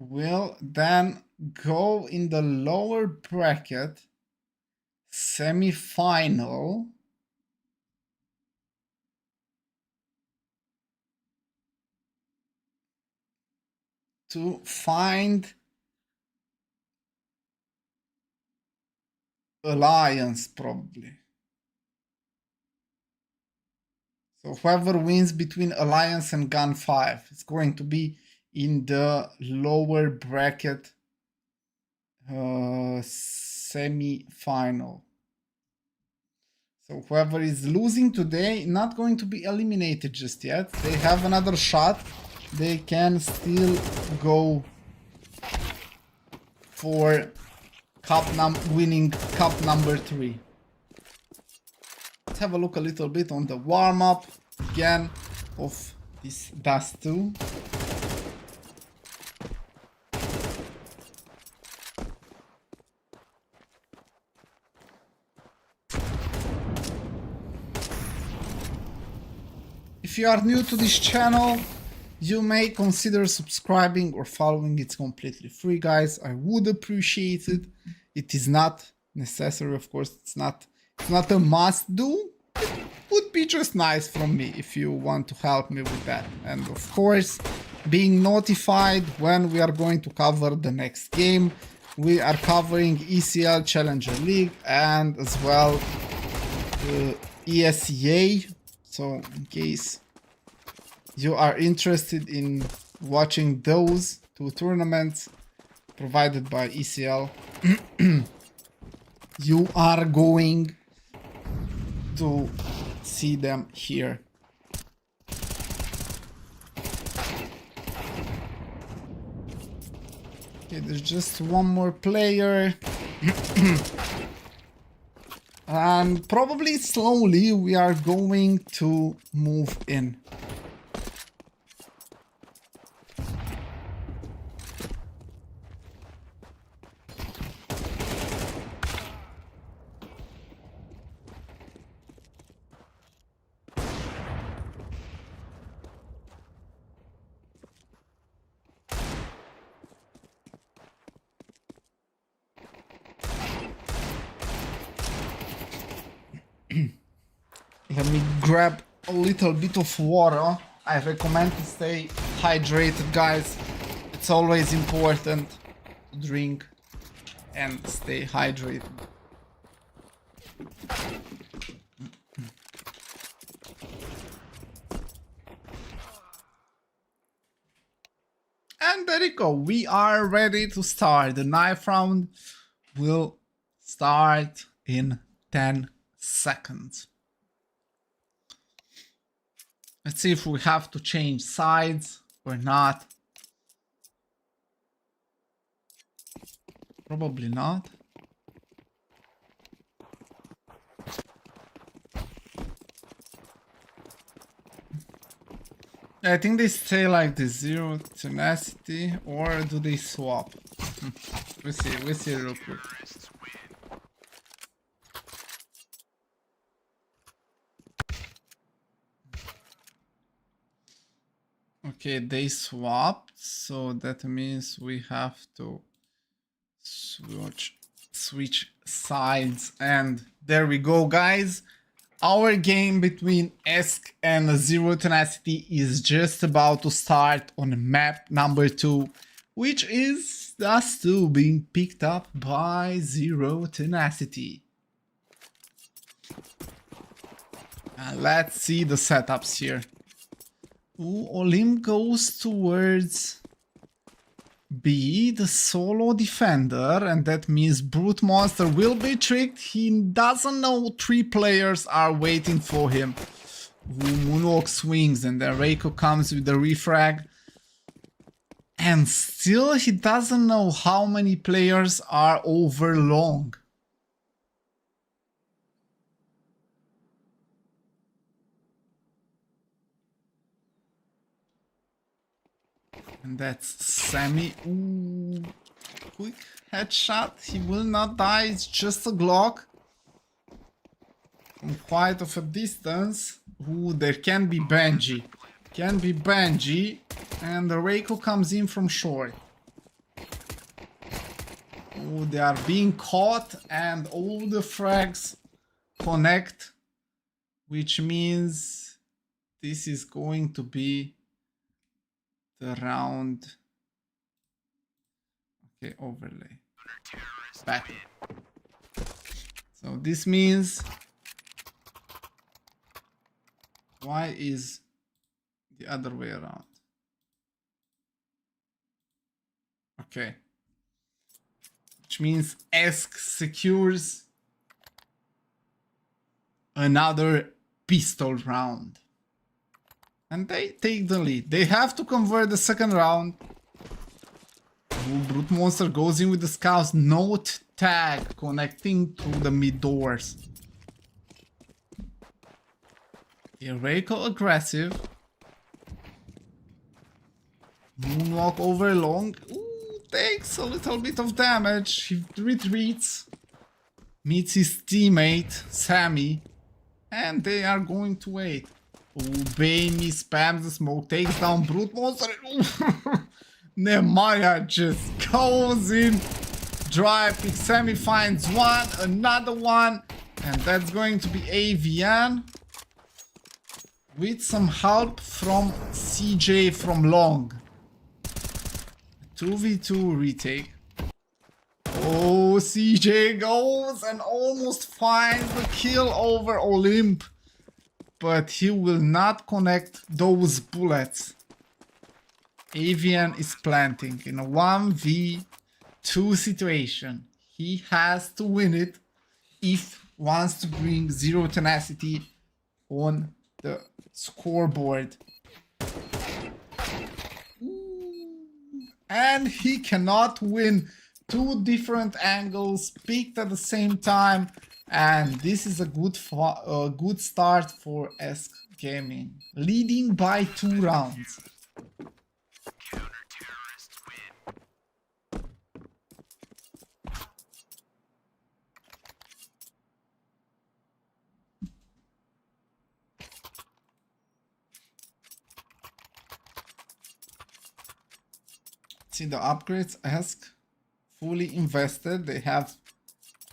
will then go in the lower bracket semi-final to find Alliance, probably. So whoever wins between Alliance and Gun 5 is going to be in the lower bracket semi-final. So whoever is losing today, not going to be eliminated just yet. They have another shot. They can still go for winning cup number 3. Let's have a look a little bit on the warm-up again of this Dust 2. If you are new to this channel, you may consider subscribing or following. It's completely free, guys. I would appreciate it. It is not necessary, of course. It's not a must do. It would be just nice from me if you want to help me with that. And of course, being notified when we are going to cover the next game. We are covering ESL Challenger League and as well ESCA. So in case you are interested in watching those two tournaments, provided by ECL. You are going to see them here. Okay, there's just one more player. And probably slowly we are going to move in. Let me grab a little bit of water. I recommend to stay hydrated, guys. It's always important to drink and stay hydrated. And there you go. We are ready to start. The 9th round will start in 10 seconds. Let's see if we have to change sides or not. Probably not. I think they stay like the 0 tenacity, or do they swap? we see real quick. Okay, they swapped, so that means we have to switch sides, and there we go, guys. Our game between ESC and Zero Tenacity is just about to start on map number 2, which is thus too being picked up by Zero Tenacity. And let's see the setups here. Ooh, Olim goes towards B, the solo defender, and that means Brute Monster will be tricked. He doesn't know 3 players are waiting for him. Ooh, Moonwalk swings, and then Reiko comes with the refrag. And still he doesn't know how many players are over long. And that's Sammy. Ooh, quick headshot. He will not die. It's just a Glock. From quite of a distance. Ooh, there can be Benji. Can be Benji. And the Reiko comes in from short. Ooh, they are being caught. And all the frags connect. Which means this is going to be the round. Okay, overlay. Back. So this means why is the other way around? Okay. Which means ESC secures another pistol round. And they take the lead. They have to convert the second round. Ooh, Brute Monster goes in with the scouts. Note tag connecting to the mid doors. Reiko aggressive. Moonwalk over long. Ooh, takes a little bit of damage. He retreats. Meets his teammate, Sammy. And they are going to wait. Obey me, spams the smoke, takes down Brute Monster. Nehemiah just goes in. Drive, Sammy finds one, another one. And that's going to be AVN. With some help from CJ from long. 2v2 retake. Oh, CJ goes and almost finds the kill over Olymp. But he will not connect those bullets. Avian is planting in a 1v 2 situation. He has to win it if wants to bring 0 tenacity on the scoreboard. And he cannot win. 2 different angles picked at the same time. And this is a good start for ESC Gaming. Leading by 2 rounds. See the upgrades, ESC fully invested. They have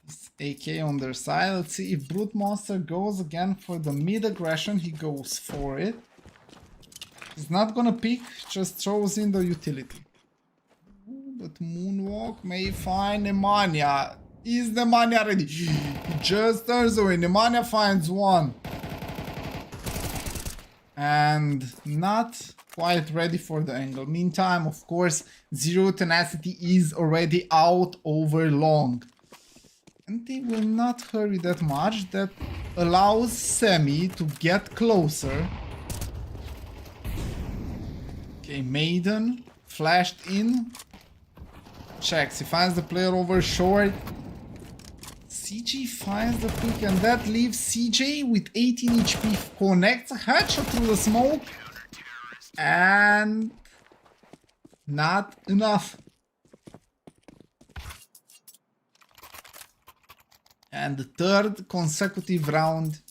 this AK on their side. Let's see if Brute Monster goes again for the mid aggression. He goes for it. He's not gonna pick, just throws in the utility. Ooh, but Moonwalk may find Nemanja. Is Nemanja ready? He just turns away. Nemanja finds one. And not quite ready for the angle. Meantime, of course, 0 tenacity is already out over long. And they will not hurry that much. That allows Semi to get closer. Okay, Maiden flashed in. Checks. He finds the player over short. CJ finds the pick, and that leaves CJ with 18 HP. Connects a headshot through the smoke. And not enough. And the 3rd consecutive round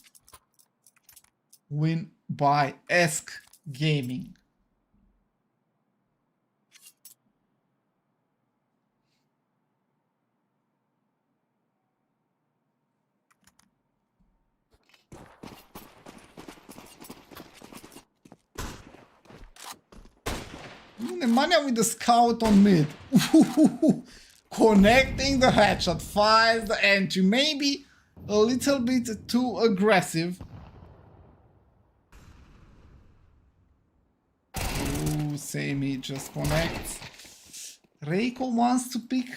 win by ESC Gaming. Nemanja with the scout on mid. Connecting the headshot. Finds the entry. Maybe a little bit too aggressive. Ooh, Semi just connects. Reiko wants to pick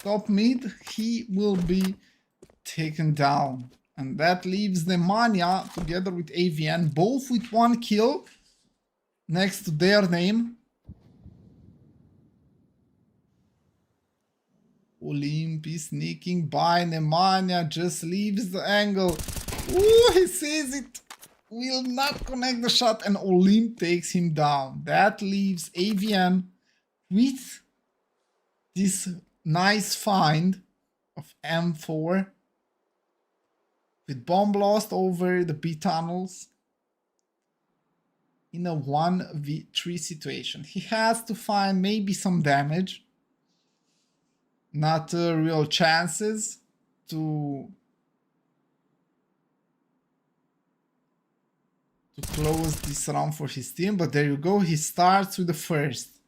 top mid. He will be taken down. And that leaves Nemanja together with AVN. Both with 1 kill. Next to their name. Olymp is sneaking by. Nemanja just leaves the angle. Ooh, he sees it. Will not connect the shot, and Olymp takes him down. That leaves AVN with this nice find of M4. With bomb lost over the B tunnels. In a 1v3 situation. He has to find maybe some damage. Not real chances to close this round for his team. But there you go. He starts with the first.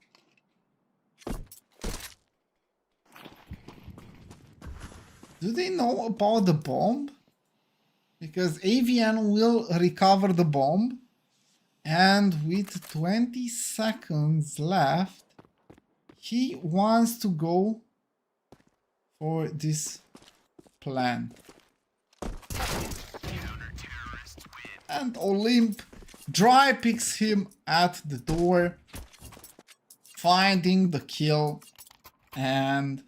Do they know about the bomb? Because AVN will recover the bomb. And with 20 seconds left, he wants to go for this plan. And Olymp dry picks him at the door, finding the kill. And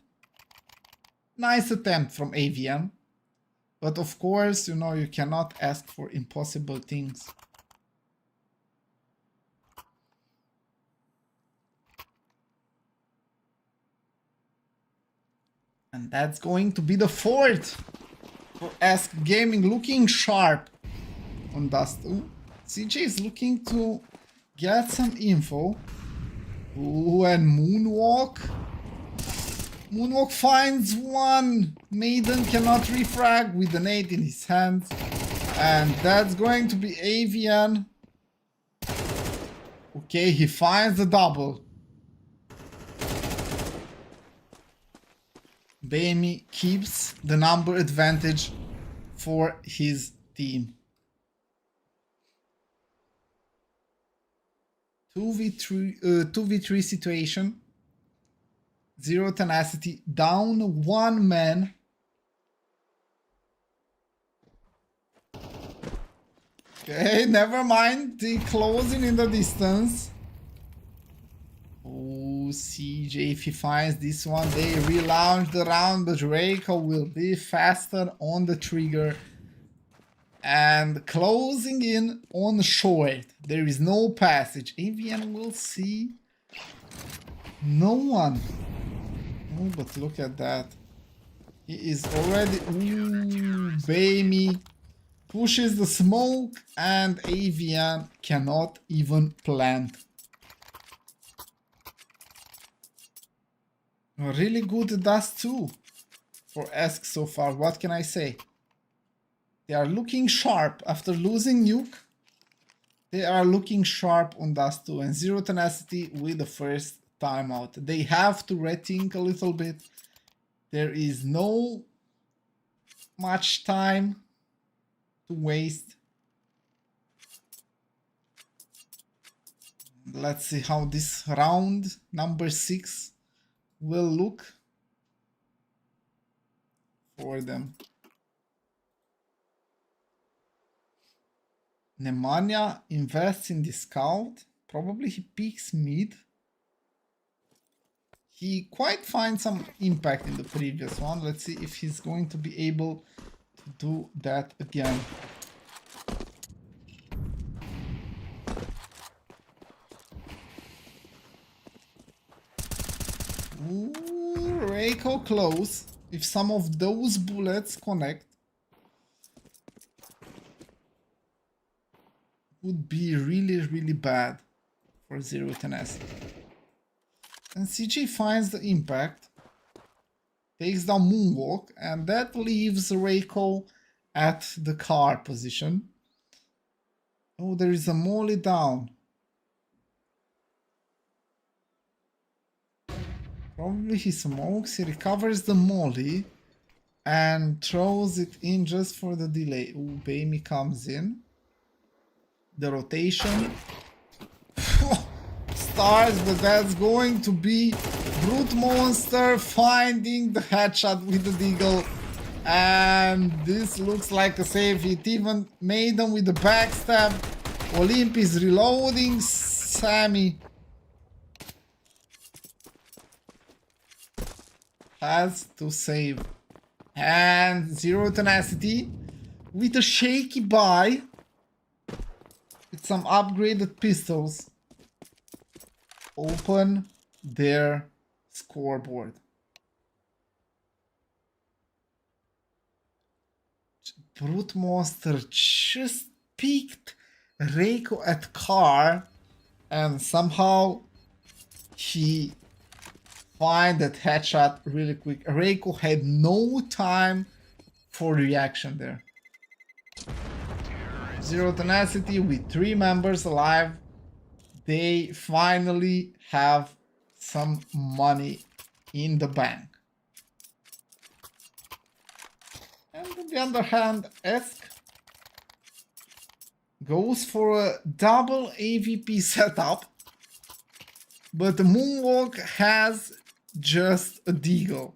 nice attempt from AVN. But of course, you know, you cannot ask for impossible things. And that's going to be the 4th for ESC Gaming, looking sharp on Dust. Ooh, CJ is looking to get some info. Ooh, and Moonwalk. Moonwalk finds one. Maiden cannot refrag with an 8 in his hands. And that's going to be AVN. Okay, he finds the double. Baimi keeps the number advantage for his team. 2v3 situation. Zero Tenacity down one man. Okay, never mind. The closing in the distance. Oh, CJ, if he finds this one, they relaunch the round, but Reiko will be faster on the trigger. And closing in on short. There is no passage. AVN will see no one. Oh, but look at that. He is already... Ooh, Baby pushes the smoke and AVN cannot even plant. Really good dust too for ESC so far. What can I say? They are looking sharp after losing nuke. They are looking sharp on dust too, and Zero Tenacity with the first timeout. They have to rethink a little bit. There is no much time to waste. Let's see how this round number 6 will look for them. Nemanja invests in the scout. Probably he peeks mid. He quite finds some impact in the previous one. Let's see if he's going to be able to do that again. Ooh, Reiko close. If some of those bullets connect, would be really bad for Zero Tenacity. And CJ finds the impact, takes down Moonwalk, and that leaves Reiko at the car position. Oh, there is a molly down. Probably he smokes, he recovers the molly and throws it in just for the delay. Ooh, Baby comes in. The rotation. Stars, but that's going to be Brute Monster finding the headshot with the Deagle. And this looks like a save hit. Even Maiden with the backstab. Olymp is reloading. Sammy has to save. And Zero Tenacity with a shaky buy. With some upgraded pistols. Open their scoreboard. Brute Monster just peeked Reiko at car and somehow he find that headshot really quick. Reiko had no time for reaction there. Zero Tenacity with 3 members alive. They finally have some money in the bank. And on the other hand, ESC goes for a double AVP setup, but the Moonwalk has just a Deagle.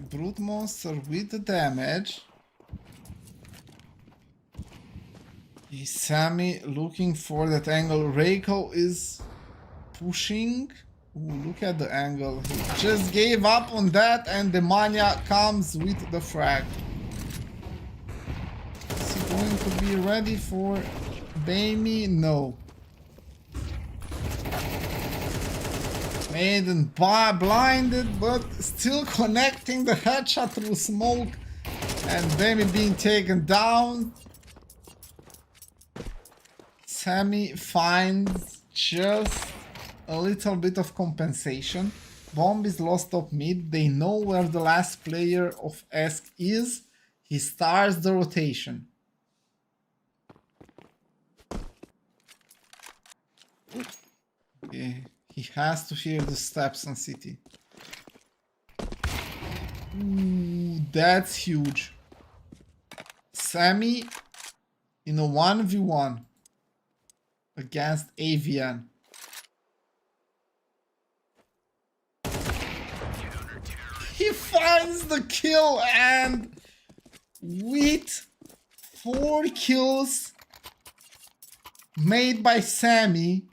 Brute Monster with the damage. Is Sammy looking for that angle? Reiko is pushing. Ooh, look at the angle. He just gave up on that and the Mania comes with the frag. Is he going to be ready for Baby? No. Maiden blinded, but still connecting the headshot through smoke. And Baby being taken down. Sammy finds just a little bit of compensation. Bomb is lost up mid. They know where the last player of ESC is. He starts the rotation. Okay. He has to hear the steps on City. Ooh, that's huge. Sammy in a 1v1 against AVN. He finds the kill, and with 4 kills made by Sammy,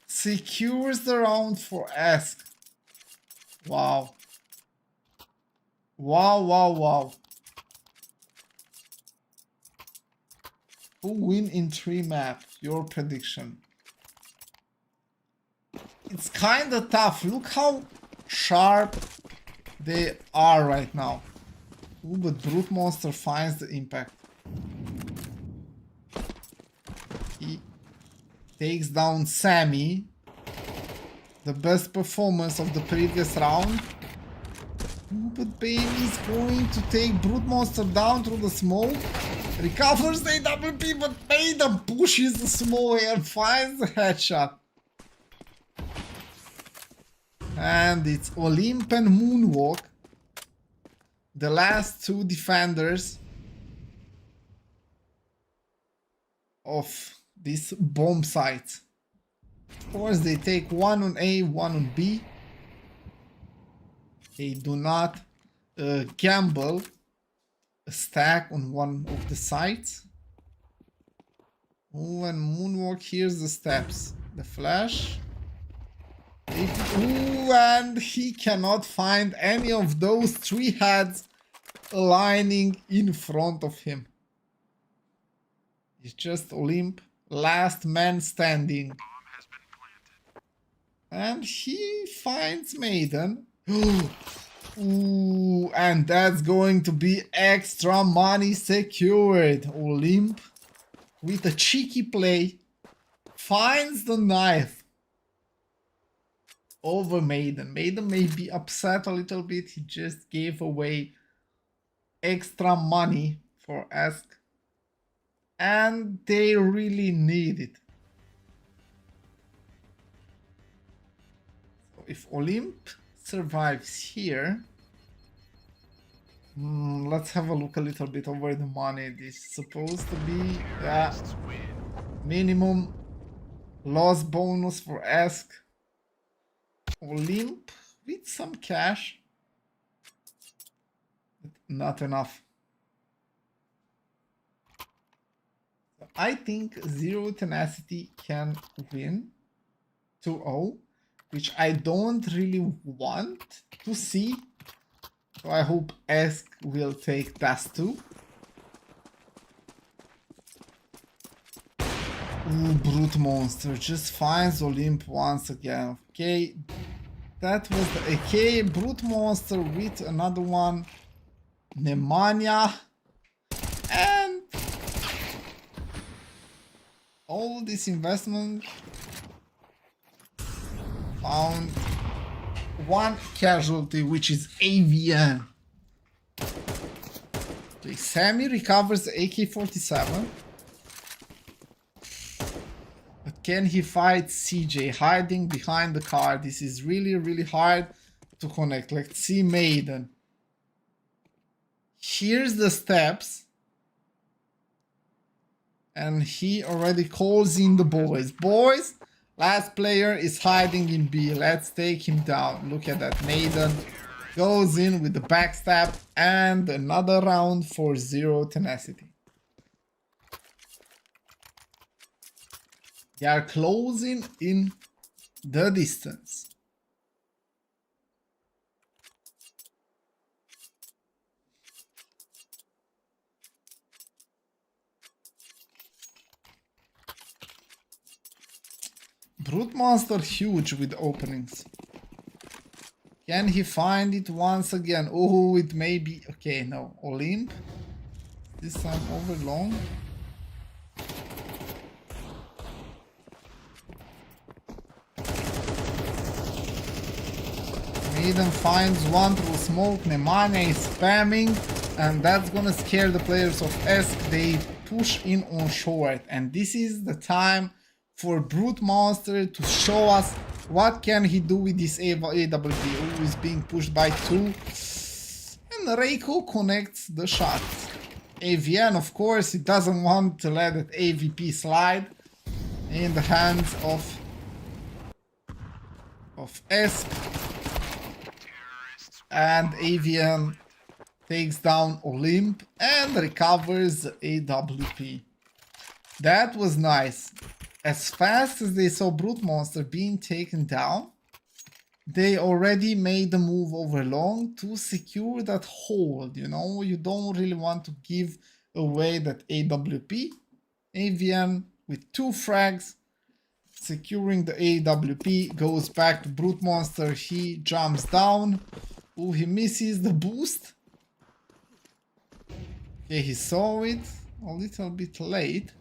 secures the round for ESC. Wow. Wow, wow, wow. Who win in 3 maps? Your prediction. It's kinda tough. Look how sharp they are right now. Ooh, but Brute Monster finds the impact. He takes down Sammy. The best performance of the previous round. Ooh, but Baby's going to take Brute Monster down through the smoke. Recovers the AWP, but Maiden pushes the smoke and finds the headshot. And it's Olymp and Moonwalk, the last 2 defenders of this bomb site. Of course, they take 1 on A, 1 on B. They do not gamble a stack on one of the sites. Oh, and Moonwalk hears the steps. The flash. Ooh, and he cannot find any of those 3 heads aligning in front of him. It's just Olymp, last man standing. And he finds Maiden. Ooh, and that's going to be extra money secured. Olymp, with a cheeky play, finds the knife over Maiden. Maiden may be upset a little bit. He just gave away extra money for ESC, and they really need it. So if Olymp survives here, let's have a look a little bit over the money. This is supposed to be minimum loss bonus for ESC. Olymp with some cash, but not enough. So I think Zero Tenacity can win 2-0, which I don't really want to see. So I hope ESC will take Task 2. Ooh, Brute Monster just finds Olymp once again. Okay, that was the AK. Brute Monster with another one. Nemanja. And all this investment found one casualty, which is AVN. Okay, Sammy recovers the AK-47. But can he fight CJ hiding behind the car? This is really, really hard to connect. Let's see Maiden. Here's the steps. And he already calls in the boys. Boys, last player is hiding in B. Let's take him down. Look at that. Maiden goes in with the backstab and another round for Zero Tenacity. They are closing in the distance. Brute Monster huge with openings. Can he find it once again? Oh, it may be... Okay, no. Olymp. This time over long. Maiden finds one through smoke. Nemanja is spamming, and that's gonna scare the players of ESC. They push in on short, and this is the time for Brute Monster to show us what can he do with this AWP, who is being pushed by 2, and Reiko connects the shots. AVN, of course, he doesn't want to let that AVP slide in the hands of ESC. And AVN takes down Olymp and recovers the AWP. That was nice. As fast as they saw Brute Monster being taken down, they already made the move over long to secure that hold. You know, you don't really want to give away that AWP. AVN with 2 frags, securing the AWP, goes back to Brute Monster. He jumps down. Oh, he misses the boost. Okay, he saw it a little bit late.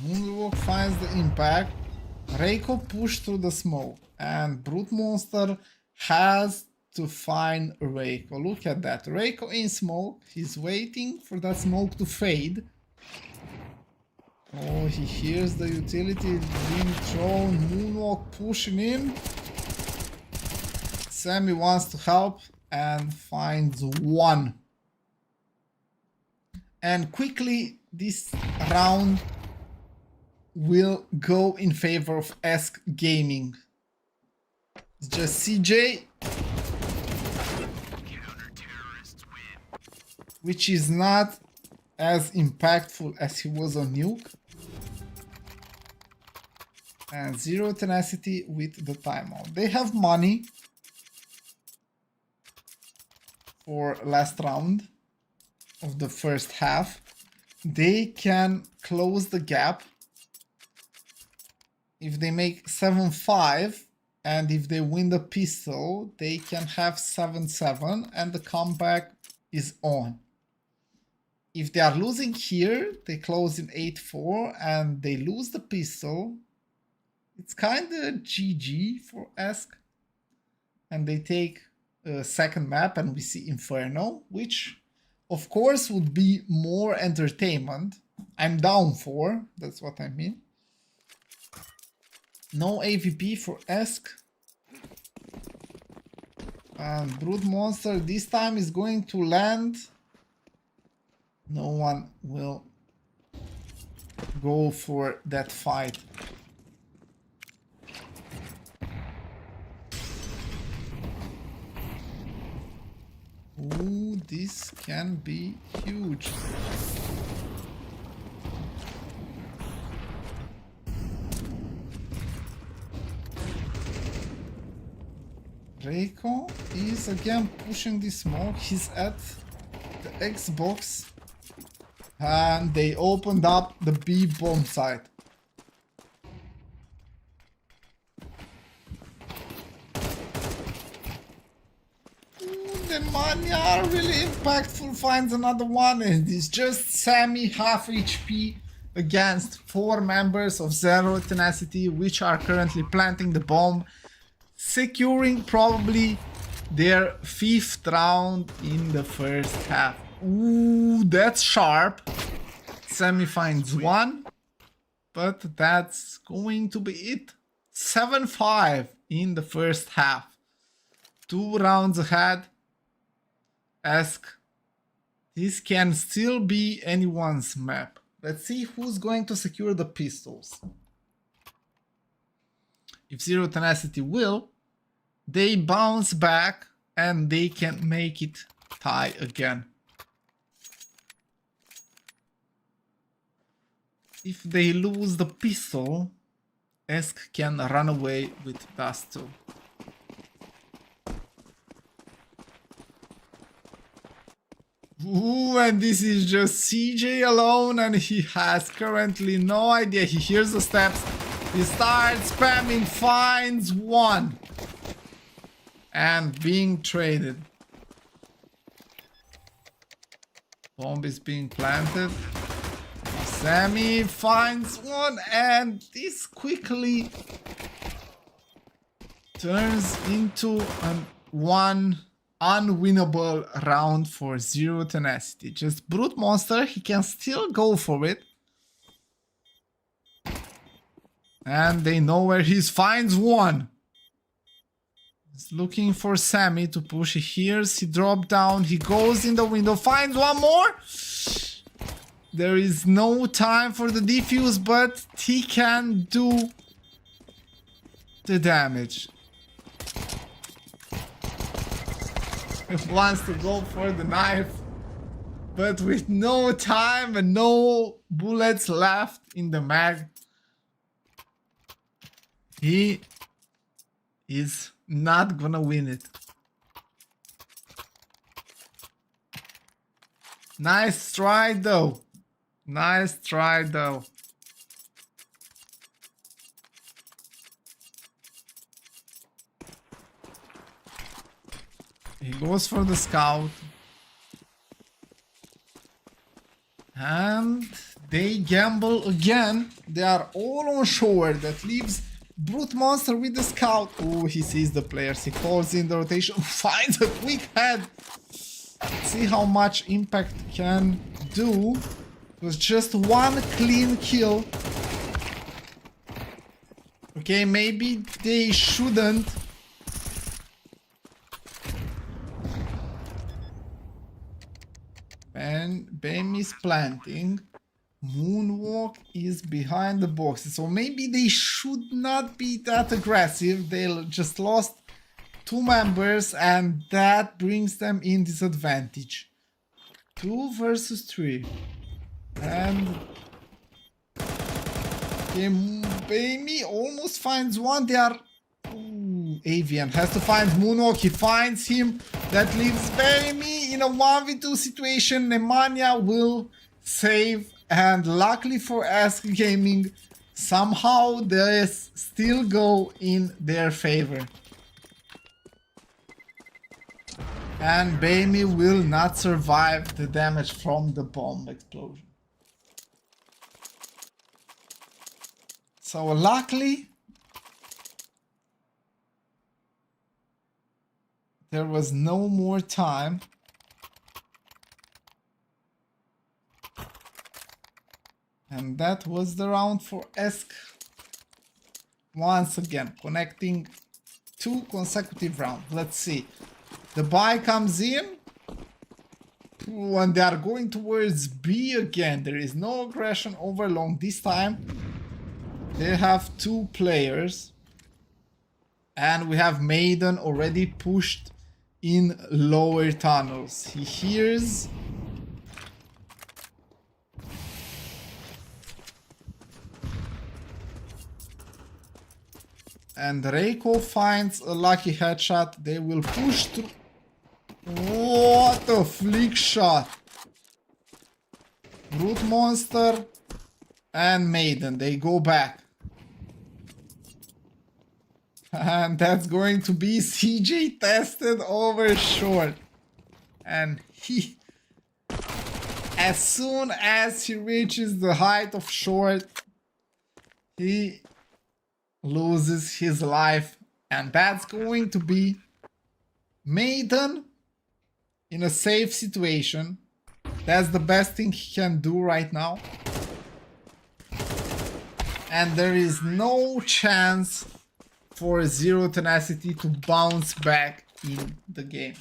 Moonwalk finds the impact. Reiko pushed through the smoke, and Brute Monster has to find Reiko. Look at that. Reiko in smoke. He's waiting for that smoke to fade. Oh, he hears the utility being thrown. Moonwalk pushing in. Sammy wants to help and finds one. And quickly, this round will go in favor of ESC Gaming. It's just CJ, which is not as impactful as he was on Nuke. And Zero Tenacity with the timeout. They have money for last round of the first half. They can close the gap if they make 7-5, and if they win the pistol, they can have 7-7, and the comeback is on. If they are losing here, they close in 8-4, and they lose the pistol. It's kind of GG for ESC. And they take a second map, and we see Inferno, which, of course, would be more entertainment. I'm down for, that's what I mean. No AVP for ESC. And Brute Monster this time is going to land. No one will go for that fight. Ooh, this can be huge. Reiko is again pushing the smoke. He's at the Xbox. And they opened up the B bomb site. The Manya really impactful, finds another one, and it's just Sammy half HP against 4 members of Zero Tenacity, which are currently planting the bomb, securing probably their 5th round in the first half. Ooh, that's sharp. Sammy finds one, but that's going to be it. 7-5 in the first half. 2 rounds ahead. ESC. This can still be anyone's map. Let's see who's going to secure the pistols. If Zero Tenacity will, they bounce back and they can make it tie again. If they lose the pistol, ESC can run away with Dust 2. Ooh, and this is just CJ alone, and he has currently no idea. He hears the steps, he starts spamming, finds one, and being traded. Bomb is being planted. Sammy finds one, and this quickly turns into one unwinnable round for Zero Tenacity. Just Brute Monster, he can still go for it. And they know where he finds one. He's looking for Sammy to push. He hears, he dropped down, he goes in the window, finds one more. There is no time for the defuse, but he can do the damage. He wants to go for the knife, but with no time and no bullets left in the mag, he is not gonna win it. Nice try though. Nice try though. He goes for the scout. And they gamble again. They are all on shore. That leaves Brute Monster with the scout. Oh, he sees the players. He calls in the rotation. Finds a quick head. See how much impact can do. It was just one clean kill. Okay, maybe they shouldn't. And Bam is planting. Moonwalk is behind the boxes. So maybe they should not be that aggressive. They just lost 2 members and that brings them in disadvantage. 2 versus 3. And Bammy almost finds one. They are... Ooh, Avian has to find Moonwalk. He finds him. That leaves Bammy in a 1v2 situation. Nemanja will save. And luckily for ESC Gaming, somehow this still go in their favor. And Bammy will not survive the damage from the bomb explosion. So luckily, there was no more time. And that was the round for ESC. Once again, connecting 2 consecutive rounds. Let's see. The buy comes in. And they are going towards B again. There is no aggression over long this time. They have 2 players. And we have Maiden already pushed in lower tunnels. He hears... And Reiko finds a lucky headshot. They will push through. What a flick shot. Brute Monster and Maiden. They go back. And that's going to be CJ tested over short. And he... As soon as he reaches the height of short, he loses his life, and that's going to be Maiden in a safe situation. That's the best thing he can do right now. And there is no chance for Zero Tenacity to bounce back in the game.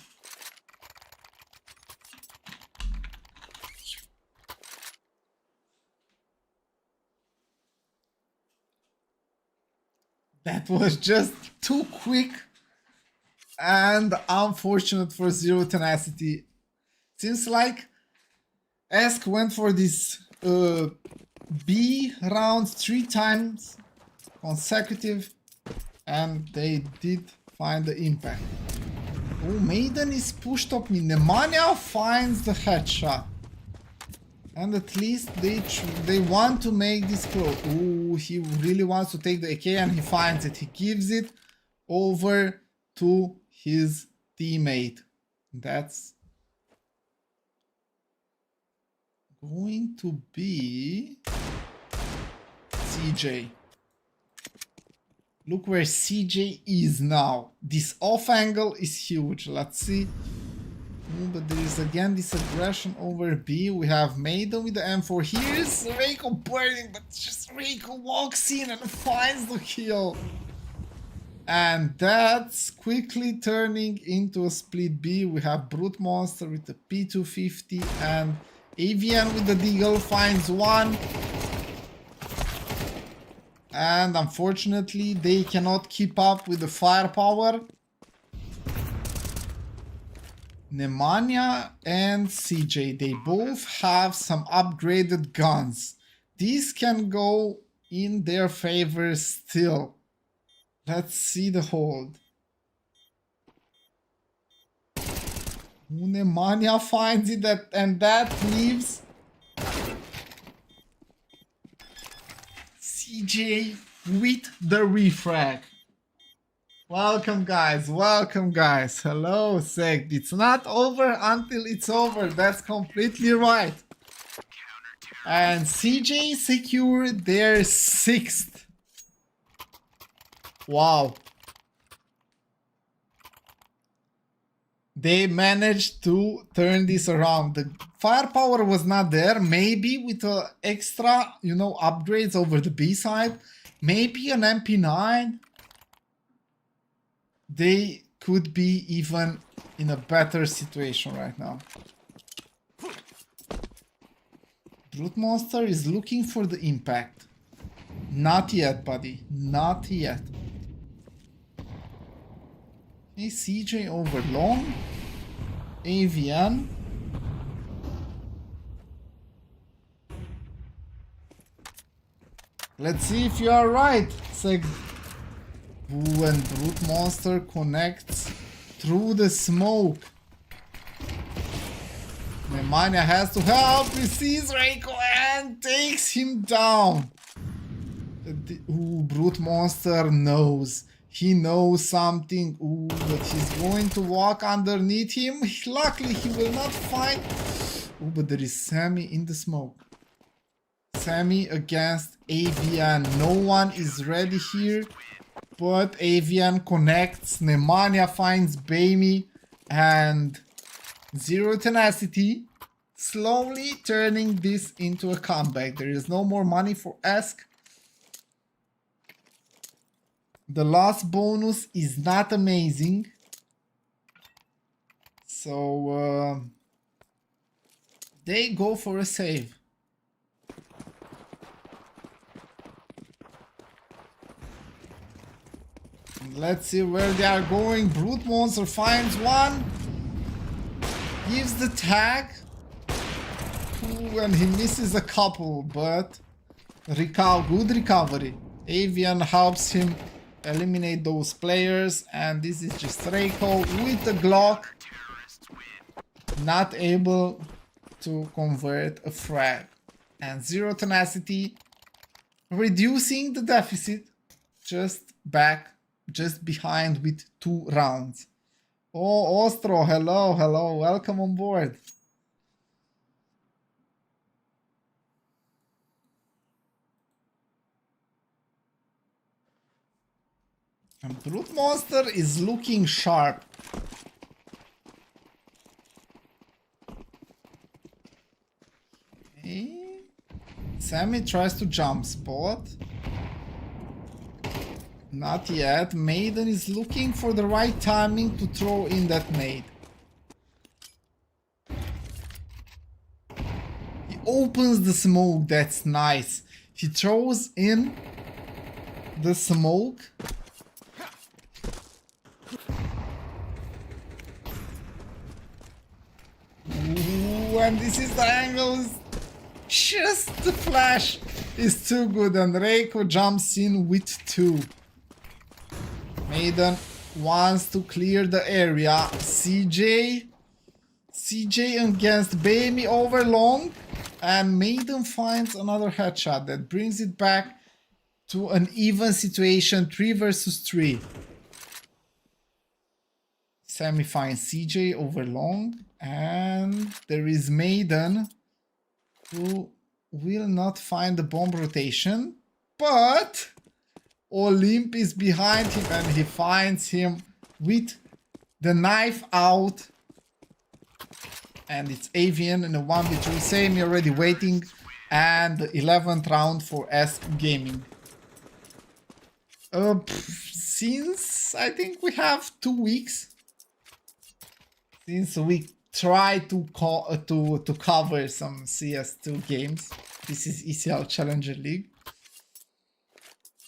That was just too quick and unfortunate for Zero Tenacity. Seems like ESC went for this B round 3 times consecutive and they did find the impact. Oh, Maiden is pushed up. Nemanja finds the headshot. And at least they want to make this close. Ooh, he really wants to take the AK and he finds it. He gives it over to his teammate. That's going to be CJ. Look where CJ is now. This off angle is huge. Let's see But there is again this aggression over B. We have Maiden with the M4. Here's Reiko burning, but just Reiko walks in and finds the kill. And that's quickly turning into a split B. We have Brute Monster with the P250 and AVN with the Deagle finds one. And unfortunately, they cannot keep up with the firepower. Nemanja and CJ, they both have some upgraded guns. These can go in their favor still. Let's see the hold. Nemanja finds it and that leaves CJ with the refrag. Welcome guys, welcome guys. Hello Sect. It's not over until it's over. That's completely right. And CJ secured their 6th. Wow. They managed to turn this around. The firepower was not there. Maybe with extra, upgrades over the B side. Maybe an MP9. They could be even in a better situation right now. Brute Monster is looking for the impact. Not yet, buddy. Not yet. Okay, CJ over long. AVN. Let's see if you are right. When Brute Monster connects through the smoke. Nemanja has to help. He sees Reiko and takes him down. Brute Monster knows. He knows something. But he's going to walk underneath him. Luckily, he will not find. But there is Sammy in the smoke. Sammy against AVN. No one is ready here. But AVN connects. Nemanja finds Baimi. And Zero Tenacity. Slowly turning this into a comeback. There is no more money for ESC. The last bonus is not amazing. So they go for a save. Let's see where they are going. Brute Monster finds one. Gives the tag. And he misses a couple, but good recovery. AVN helps him eliminate those players, and this is just Reiko with the Glock, not able to convert a frag. And Zero Tenacity reducing the deficit, just behind with 2 rounds. Oh, Ostro, hello, welcome on board. And Brute Monster is looking sharp. Okay. Sammy tries to jump spot. Not yet. Maiden is looking for the right timing to throw in that nade. He opens the smoke. That's nice. He throws in the smoke. And this is the angle. Just the flash is too good, and Reiko jumps in with 2. Maiden wants to clear the area. CJ against Baimi over long, and Maiden finds another headshot that brings it back to an even situation, 3 versus 3. Sammy finds CJ over long. And there is Maiden, who will not find the bomb rotation, but Olymp is behind him and he finds him with the knife out. and it's Avian in a 1v2. Same already waiting, and the 11th round for ESC Gaming. Since I think we have 2 weeks since we try to cover some CS2 games. This is ESL Challenger League.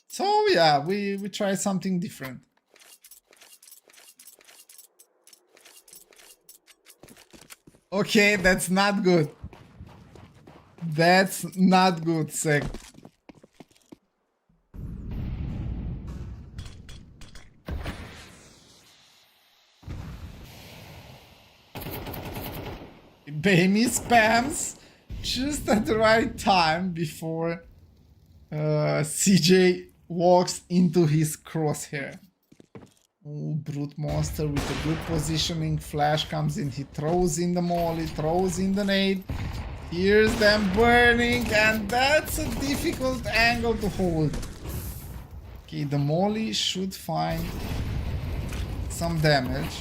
So yeah, we try something different. Okay, that's not good. That's not good, Sec. Baby spams just at the right time before CJ walks into his crosshair. Oh, Brute Monster with a good positioning. Flash comes in, he throws in the molly, throws in the nade. Here's them burning, and that's a difficult angle to hold. Okay, the molly should find some damage.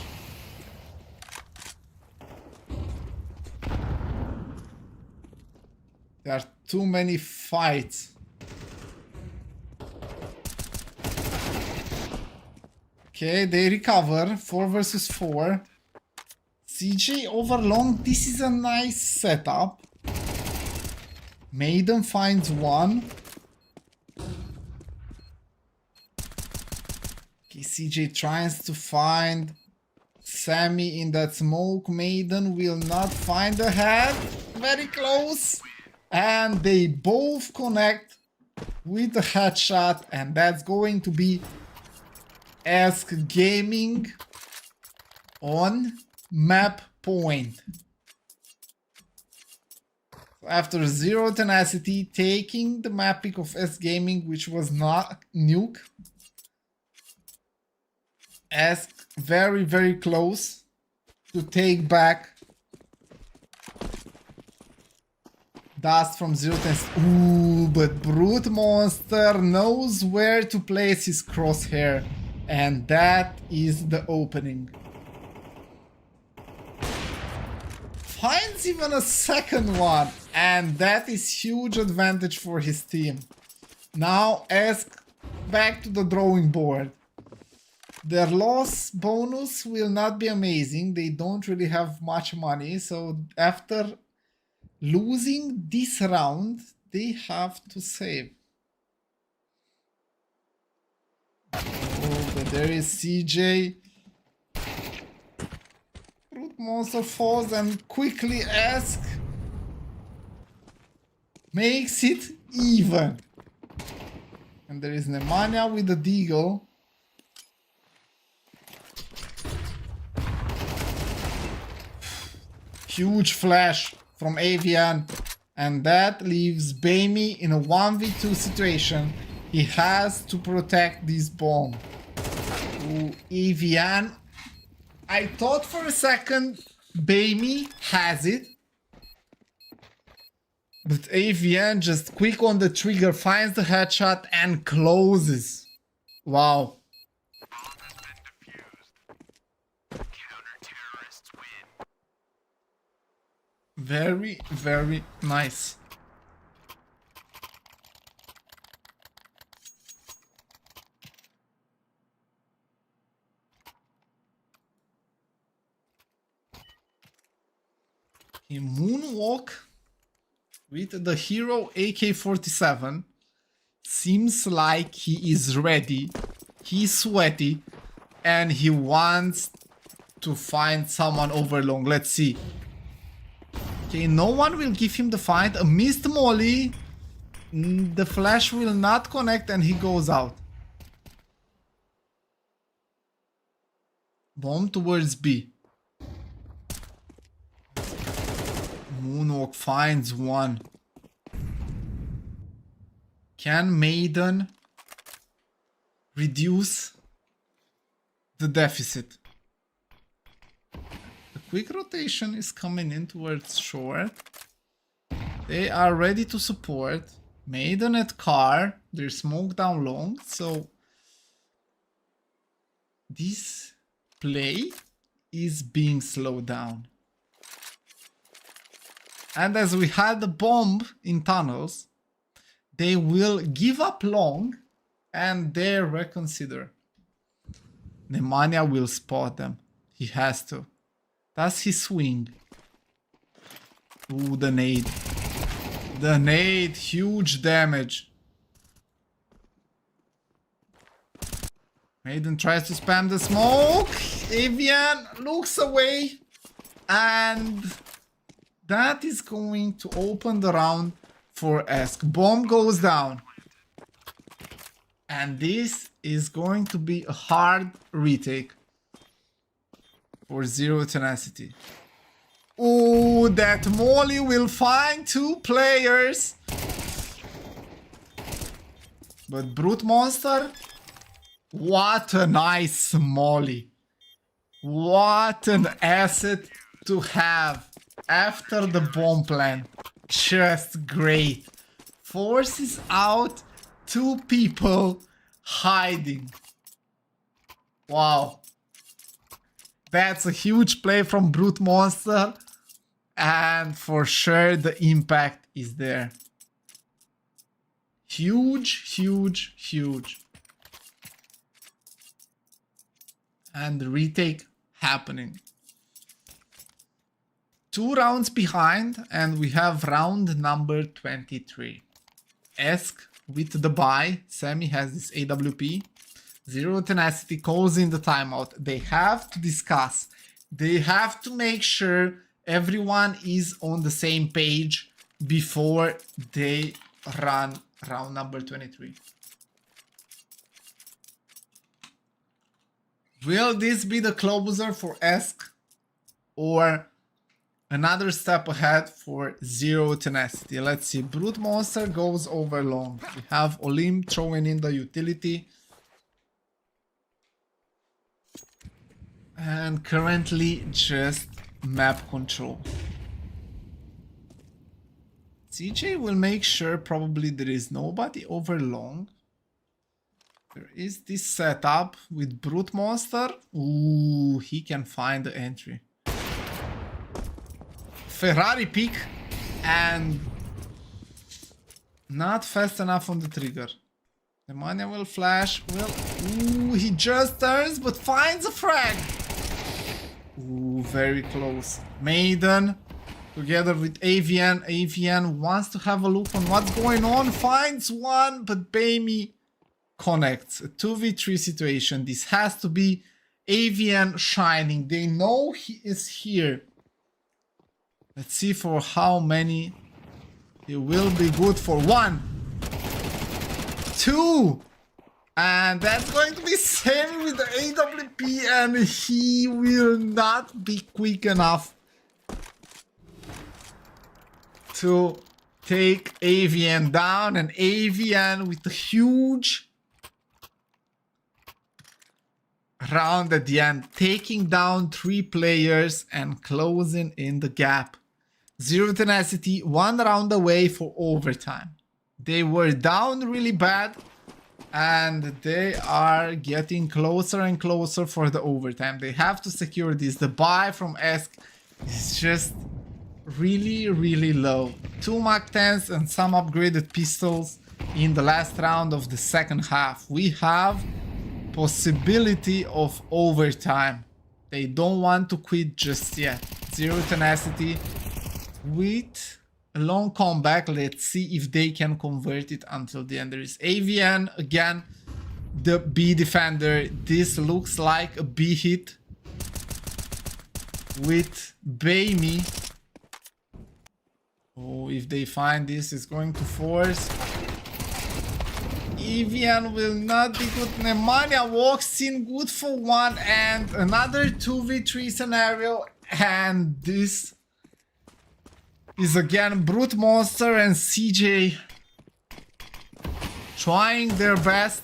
There are too many fights. Okay, they recover. 4 versus 4. CJ over long. This is a nice setup. Maiden finds one. Okay, CJ tries to find Sammy in that smoke. Maiden will not find the head. Very close. And they both connect with a headshot, and that's going to be ESC Gaming on map point. After 0 Tenacity taking the map pick of ESC Gaming, which was not Nuke. ESC very, very close to take back Dust from 0 Tenacity. Ooh, but Brute Monster knows where to place his crosshair. And that is the opening. Finds even a second one. And that is huge advantage for his team. Now ESC back to the drawing board. Their loss bonus will not be amazing. They don't really have much money. So after losing this round, they have to save. Oh, but there is CJ. Brute Monster falls and quickly ESC makes it even. And there is Nemanja with the deagle. Huge flash from Avian, and that leaves Bamey in a 1v2 situation. He has to protect this bomb. Ooh, Avian. I thought for a second Bamey has it, but Avian just quick on the trigger, finds the headshot and closes. Wow. Very, very nice. He moonwalk with the hero AK-47. Seems like he is ready. He's sweaty and he wants to find someone over long. Let's see. Okay, no one will give him the fight. A missed molly. The flash will not connect and he goes out. Bomb towards B. Moonwalk finds one. Can Maiden reduce the deficit? Quick rotation is coming in towards short. They are ready to support. Maiden at car. They're smoked down long. So this play is being slowed down. And as we had the bomb in tunnels, they will give up long and they reconsider. Nemanja will spot them. He has to. That's his swing. Ooh, the nade. The nade, huge damage. Maiden tries to spam the smoke. Avian looks away. And that is going to open the round for ESC. Bomb goes down. And this is going to be a hard retake for Zero Tenacity. Oh, that molly will find 2 players. But Brute Monster, what a nice molly. What an asset to have after the bomb plan. Just great. Forces out 2 people hiding. Wow. That's a huge play from Brute Monster. And for sure the impact is there. Huge, huge, huge. And the retake happening. 2 rounds behind and we have round number 23. ESC with the buy. Sammy has this AWP. Zero Tenacity calls in the timeout. They have to discuss. They have to make sure everyone is on the same page before they run round number 23. Will this be the closer for ESC or another step ahead for Zero Tenacity? Let's see. Brute Monster goes over long. We have Olymp throwing in the utility. And currently just map control. CJ will make sure probably there is nobody over long. There is this setup with Brute Monster. Ooh, he can find the entry. Ferrari pick and not fast enough on the trigger. Nemanja will flash. Ooh, he just turns but finds a frag. Ooh, very close. Maiden together with Avian. Avian wants to have a look on what's going on. Finds one, but Baimi connects. A 2v3 situation. This has to be Avian shining. They know he is here. Let's see for how many. He will be good for 1, 2. And that's going to be Sammy with the AWP and he will not be quick enough to take Avian down. And Avian with a huge round at the end, taking down 3 players and closing in the gap. Zero Tenacity 1 round away for overtime. They were down really bad. And they are getting closer and closer for the overtime. They have to secure this. The buy from ESC is just really, really low. 2 Mach 10s and some upgraded pistols in the last round of the second half. We have possibility of overtime. They don't want to quit just yet. Zero Tenacity with a long comeback. Let's see if they can convert it until the end. There is Avian again, the B defender. This looks like a B hit with Baimi. Oh, if they find this, it's going to force. Avian will not be good. Nemanja walks in good for 1 and another 2v3 scenario. And this is again Brute Monster and CJ trying their best.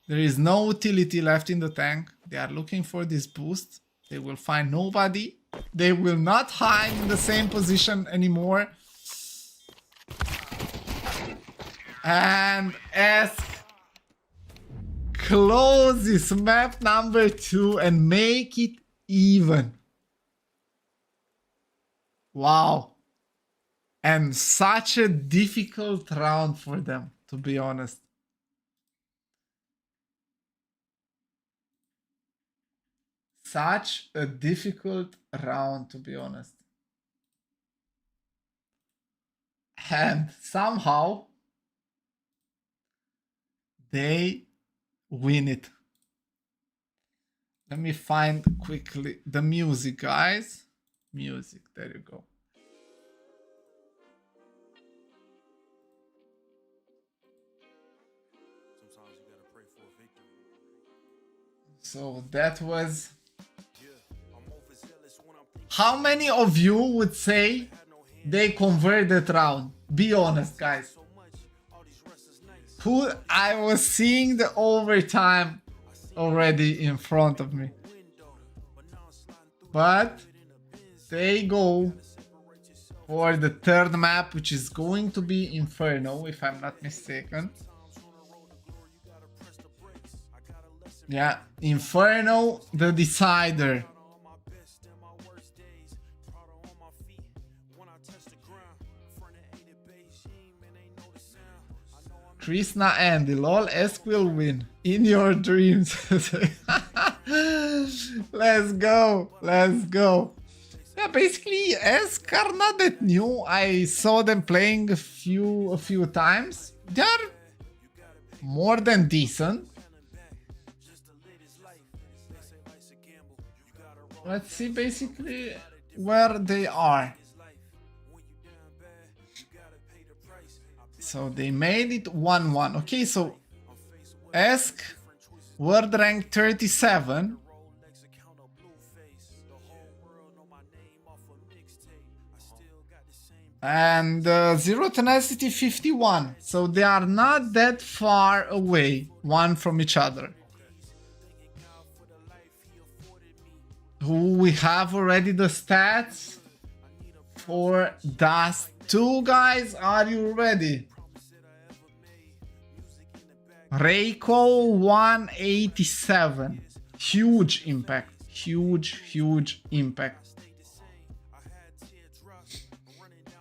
There is no utility left in the tank. They are looking for this boost. They will find nobody. They will not hide in the same position anymore. And ESC closes map number 2 and make it even. Wow. And such a difficult round for them, to be honest. Such a difficult round, to be honest. And somehow they win it. Let me find quickly the music, guys. Music, there you go. Sometimes you gotta pray for a victory. So that was... I'm overzealous when I'm thinking How many of you would say they converted round? Be honest, guys. so much. All these wrestlers nice. Who I was seeing the overtime already in front of me. Window, but now I'm sliding through But it in a Benz. they go Separate yourself. for the third map, which is going to be Inferno, if I'm not mistaken. Times on the road to glory, you gotta press the brakes. I got a lesson Yeah, Inferno, the decider. on my best and my worst days. Prada on my feet when I touch the ground. Front of 80 Beijing, man, they know the sound. I know I'm Krishna Andy, lol, Esk will win. In your dreams. Let's go. Let's go. Yeah, basically, Esk are not that new. I saw them playing a few times. They're more than decent. Let's see basically where they are. So they made it 1-1. Okay, so Esk, world rank 37. Rolex account of blue face. The whole world know my name off a mixtape. I still got the same. And Zero Tenacity 51. So they are not that far away, one from each other. Who we have already the stats for Dust 2, guys. Are you ready? Reiko 187. Huge impact. Huge impact.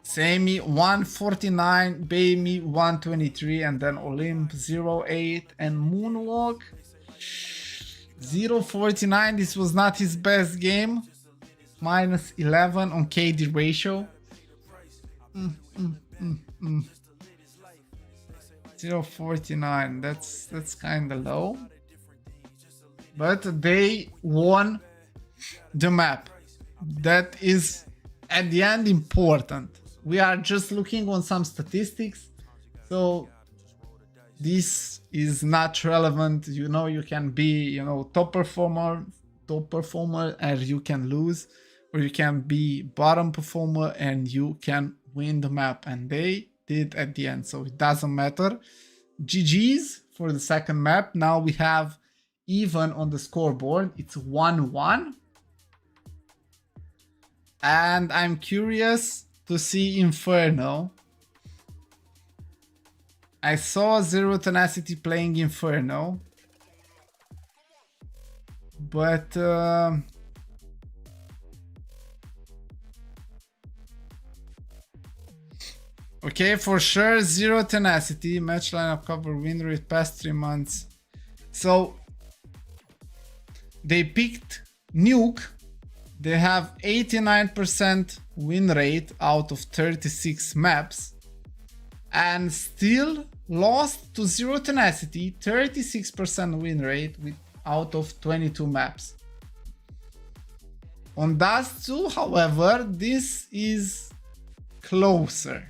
Semi 149, Baby 123, and then Olymp 08 and Moonwalk 049. This was not his best game. Minus 11 on KD ratio. 049. That's kind of low. But they won the map. That is at the end important. We are just looking on some statistics. So this is not relevant. You know, you can be, top performer, and you can lose, or you can be bottom performer and you can win the map. And they did at the end, so it doesn't matter. GG's for the second map. Now we have even on the scoreboard. It's 1-1. And I'm curious to see Inferno. I saw Zero Tenacity playing Inferno, but okay, for sure, Zero Tenacity, match lineup cover, win rate past 3 months. So they picked Nuke. They have 89% win rate out of 36 maps, and still lost to Zero Tenacity, 36% win rate out of 22 maps. On Dust 2, however, this is closer.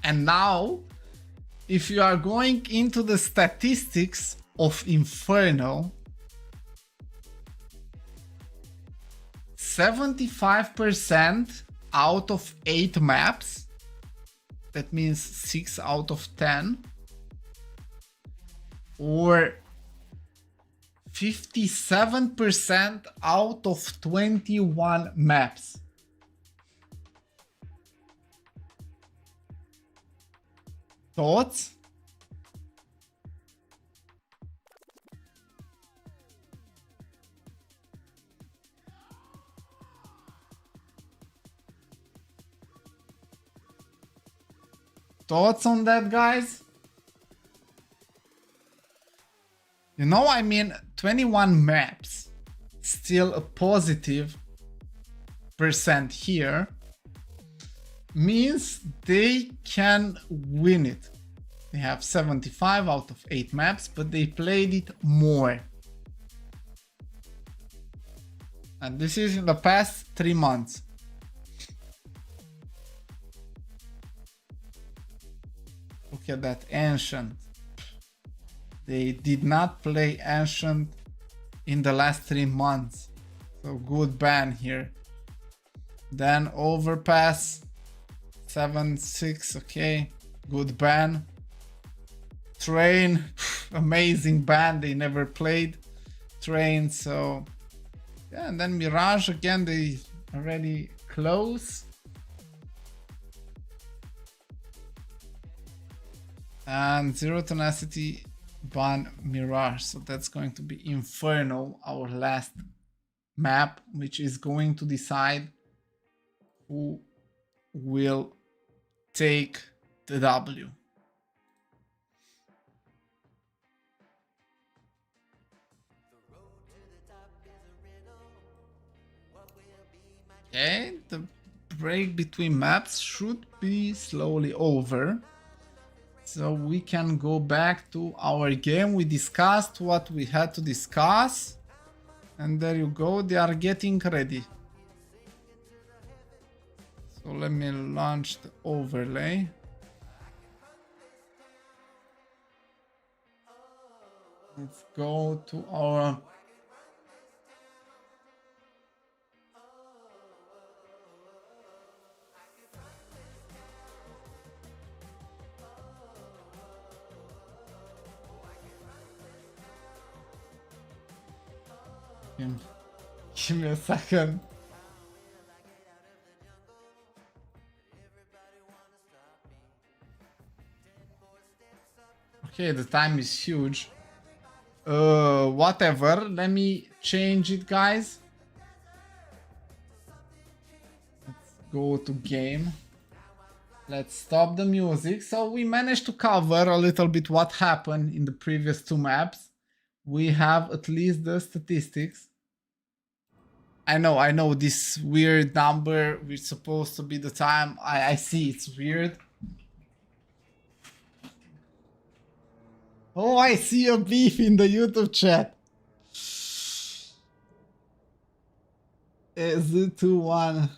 And now, if you are going into the statistics of Inferno, 75% out of 8 maps, that means 6 out of 10, or 57% out of 21 maps. Thoughts? Thoughts on that, guys? You know, I mean, 21 maps, still a positive percent here, means they can win it. They have 75 out of 8 maps, but they played it more. And this is in the past 3 months. Look at that Ancient. They did not play Ancient in the last 3 months. So good ban here. Then Overpass 7-6, okay, good ban. Train, amazing ban, they never played Train, so yeah. And then Mirage again, they already close. And Zero Tenacity ban Mirage, so that's going to be Inferno, our last map, which is going to decide who will take the W. Okay, the break between maps should be slowly over. So we can go back to our game. We discussed what we had to discuss. And there you go, they are getting ready. So let me launch the overlay. Let's go to our give me a second. Okay, the time is huge. Whatever. Let me change it, guys. Let's go to game. Let's stop the music. So we managed to cover a little bit what happened in the previous 2 maps. We have at least the statistics. I know this weird number, which is supposed to be the time. I see it's weird. Oh, I see a beef in the YouTube chat. Is it 2-1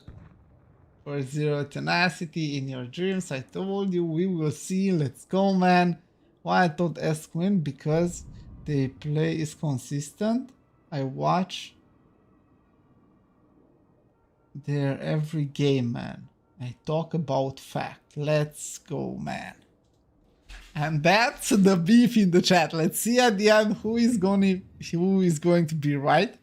for Zero Tenacity in your dreams? I told you we will see. Let's go, man. Why I thought S win? Because the play is consistent. I watch their every game, man. I talk about fact. Let's go, man. And that's the beef in the chat. Let's see at the end who is going to be right.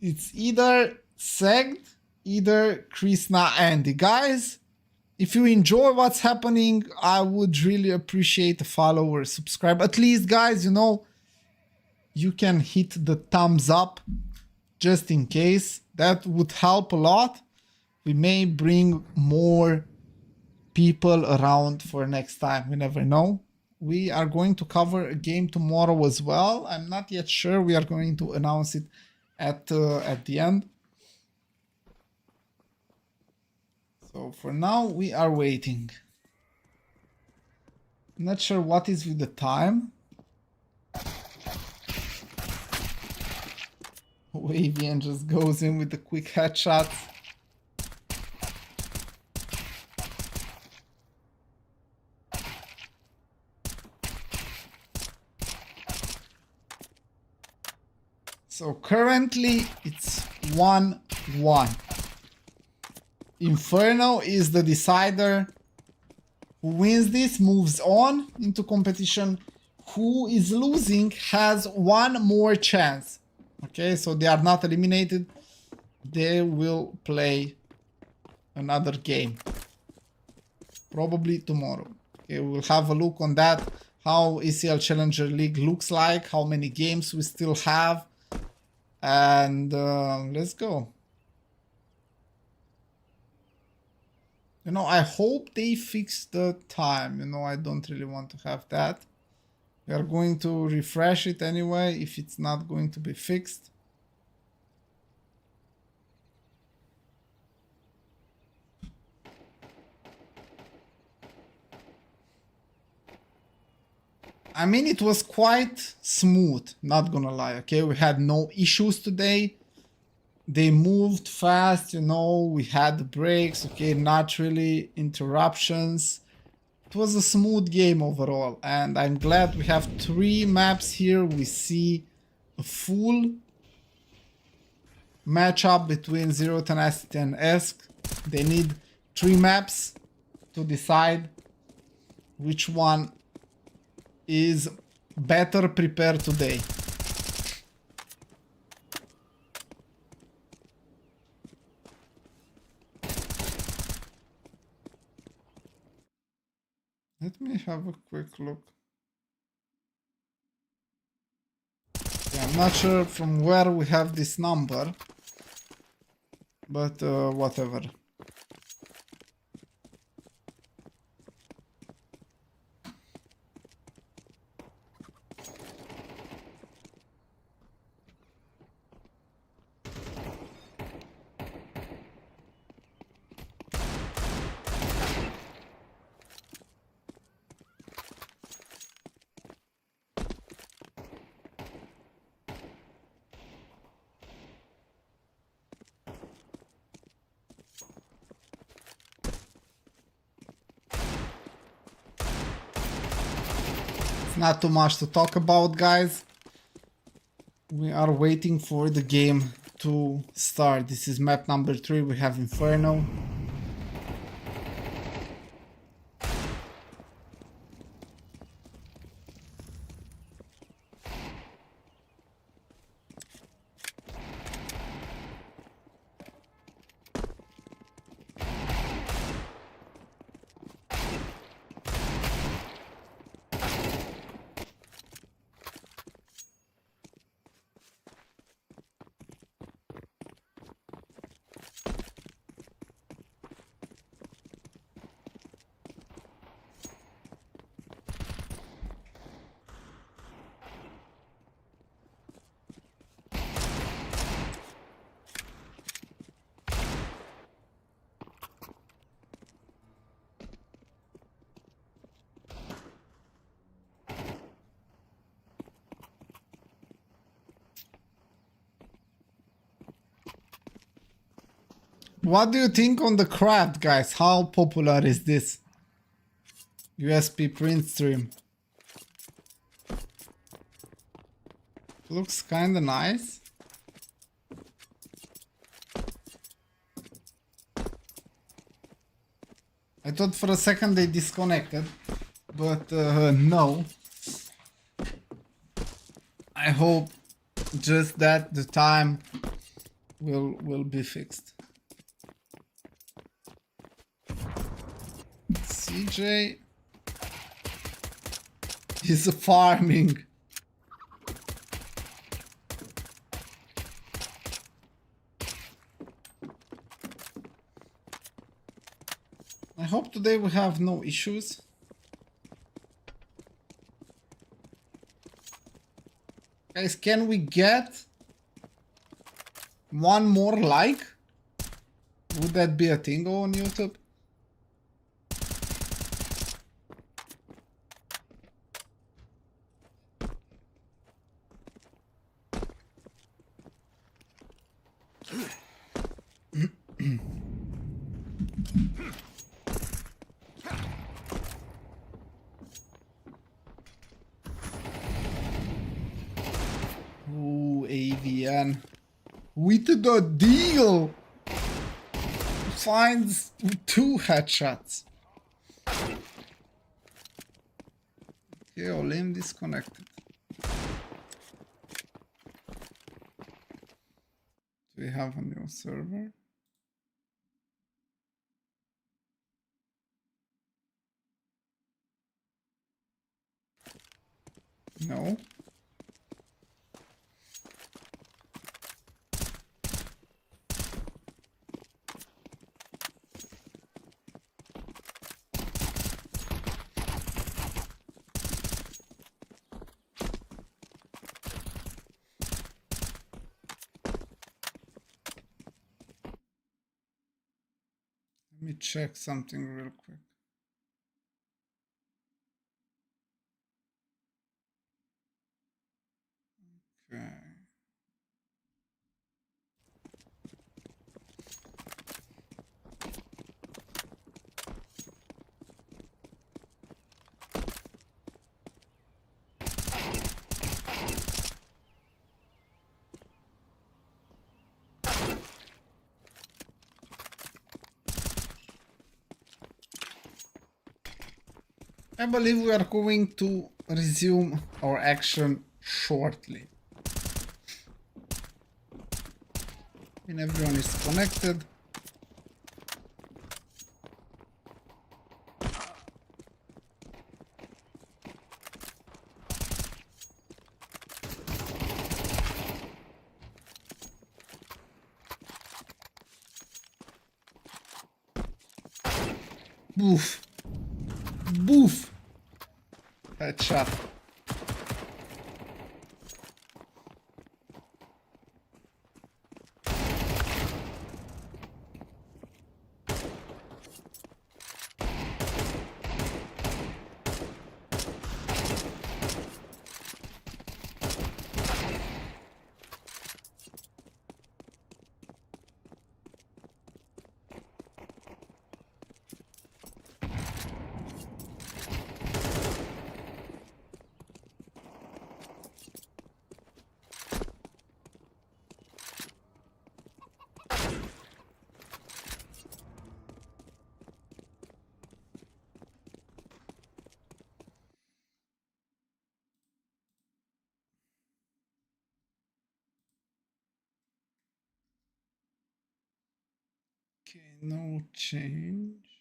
It's either Segt, either Krishna, Andy. Guys, if you enjoy what's happening, I would really appreciate a follow or subscribe. At least, guys, you know, you can hit the thumbs up just in case. That would help a lot. We may bring more people around for next time. We never know. We are going to cover a game tomorrow as well. I'm not yet sure. We are going to announce it at the end. So for now, we are waiting. Not sure what is with the time. Wavian just goes in with the quick headshots. So currently it's 1-1. Inferno is the decider. Who wins this moves on into competition. Who is losing has one more chance. Okay, so they are not eliminated. They will play another game. Probably tomorrow. Okay, we'll have a look on that. How ESL Challenger League looks like. How many games we still have. And let's go. You know, I hope they fix the time. You know, I don't really want to have that. We are going to refresh it anyway if it's not going to be fixed. I mean, it was quite smooth, not gonna lie, okay? We had no issues today. They moved fast, you know, we had breaks, okay, not really interruptions. It was a smooth game overall, and I'm glad we have 3 maps here. We see a full matchup between Zero Tenacity and ESC. They need 3 maps to decide which one is better prepared today. Let me have a quick look. Yeah, I'm not sure from where we have this number, but whatever. Not too much to talk about, guys. We are waiting for the game to start. This is map number 3. We have Inferno. What do you think on the craft, guys? How popular is this USP print stream? Looks kinda nice. I thought for a second they disconnected, but no. I hope just that the time will be fixed. CJ is farming. I hope today we have no issues. Guys, can we get one more like? Would that be a thing on YouTube? Ooh, AVN. With the deal! Finds 2 headshots. Okay, Olim disconnected. Do we have a new server? No. me check something real quick. Okay. I believe we are going to resume our action shortly. And everyone is connected. Boof. Boof. Headshot. Okay, no change.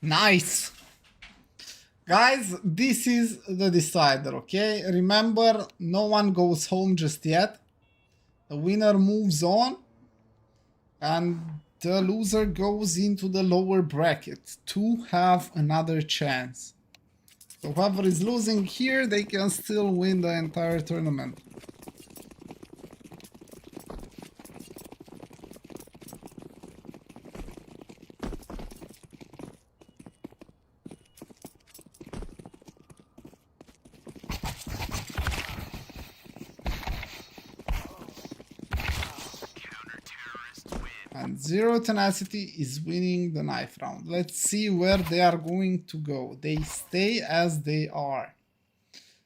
Nice. Guys, this is the decider, okay? Remember, no one goes home just yet. The winner moves on. And the loser goes into the lower bracket to have another chance. So whoever is losing here, they can still win the entire tournament. And Zero Tenacity is winning the knife round. Let's see where they are going to go. They stay as they are.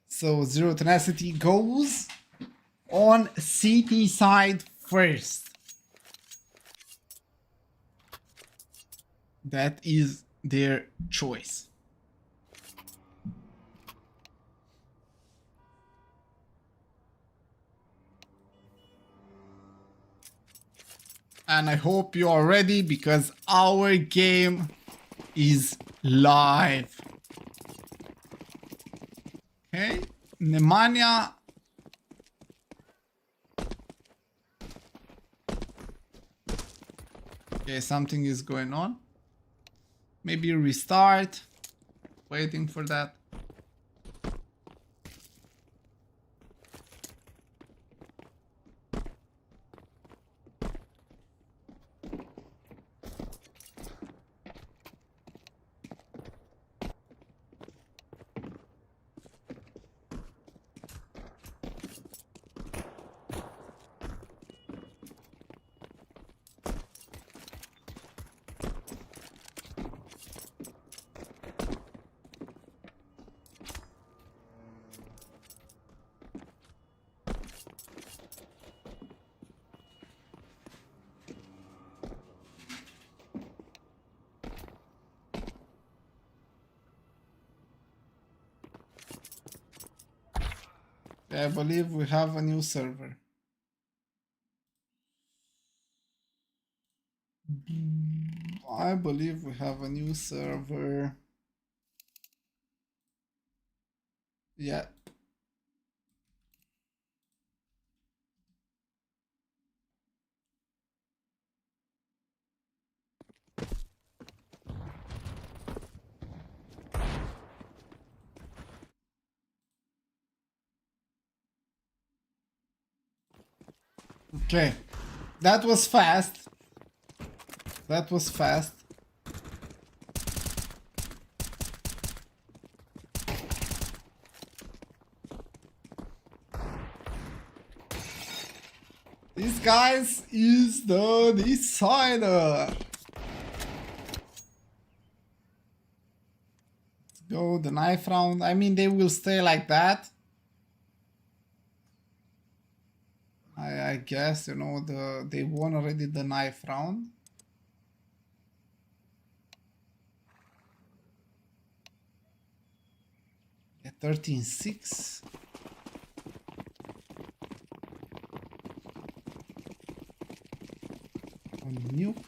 So Zero Tenacity goes on CT side first. That is their choice. And I hope you are ready because our game is live. Okay, Nemanja. Okay, something is going on. Maybe restart. Waiting for that. I believe we have a new server. I believe we have a new server. Yeah. Okay. That was fast. That was fast. This guys is the decider. Let's go the knife round. I mean, they will stay like that. I guess, you know, they won already the knife round. Yeah, 13-6. On nuke.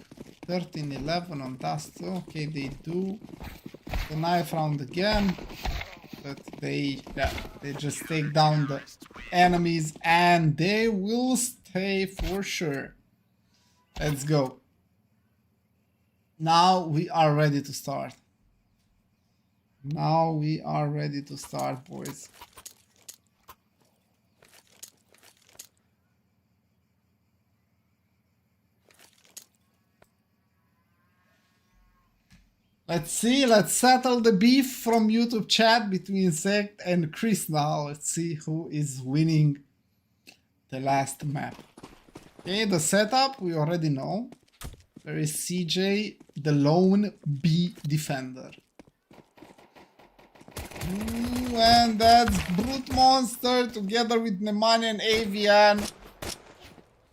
13-11 on dust. Okay, they do the knife round again. But they just take down the enemies and they will stay for sure. Let's go. Now we are ready to start. Now we are ready to start, boys. Let's see, let's settle the beef from YouTube chat between Sect and Chris now. Let's see who is winning the last map. Okay, the setup we already know. There is CJ, the lone B defender. And that's Brute Monster together with Nemanja and Avian.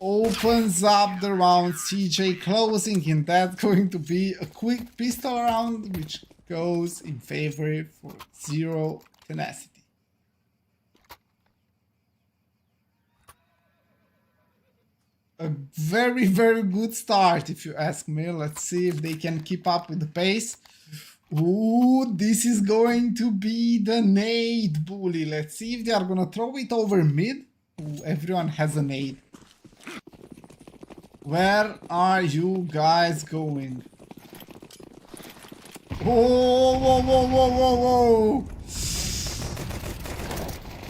Opens up the round, CJ closing, and that's going to be a quick pistol round which goes in favor for Zero Tenacity. A very, very good start if you ask me. Let's see if they can keep up with the pace. Ooh, this is going to be the nade bully. Let's see if they are gonna throw it over mid. Ooh, everyone has a nade. Where are you guys going? Whoa, whoa, whoa, whoa, whoa, whoa.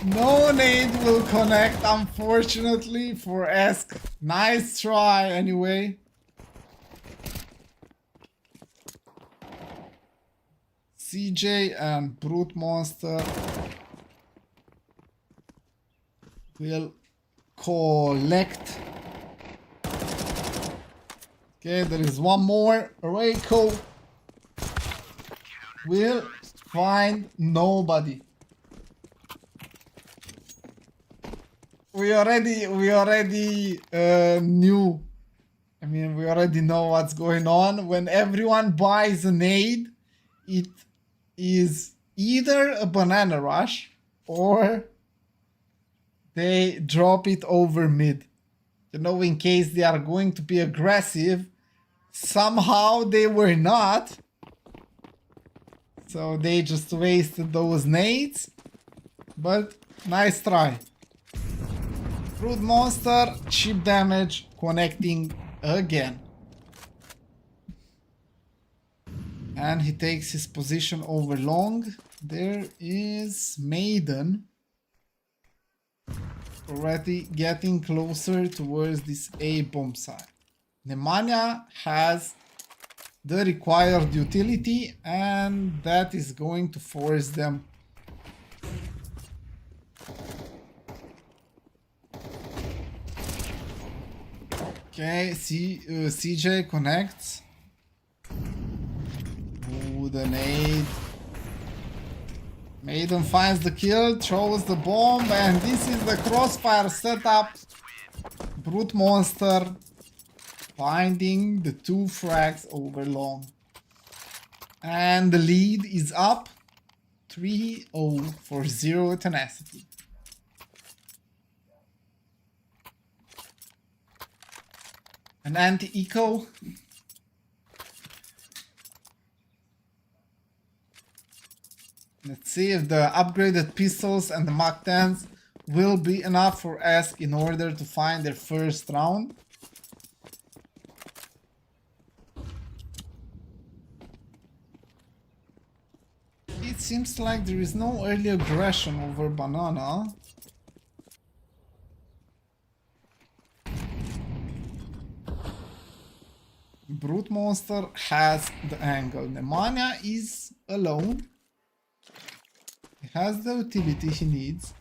No nade will connect, unfortunately, for Esk. Nice try, anyway. CJ and Brute Monster will collect. Okay, there is one more. Reiko will find nobody. We already knew. I mean, we already know what's going on. When everyone buys a nade, it is either a banana rush or they drop it over mid. You know, in case they are going to be aggressive. Somehow they were not. So they just wasted those nades. But nice try. Brute Monster, cheap damage, connecting again. And he takes his position over long. There is Maiden. Already getting closer towards this A bomb side. Nemanja has the required utility and that is going to force them. Okay, CJ connects. Ooh, the nade. Maiden finds the kill, throws the bomb, and this is the crossfire setup. Brute Monster finding the 2 frags over long. And the lead is up 3-0 for Zero Tenacity. An anti-eco See if the upgraded pistols and the Mach 10s will be enough for ESC in order to find their first round. It seems like there is no early aggression over Banana. Brute Monster has the angle. Nemanja is alone. He has the utility he needs.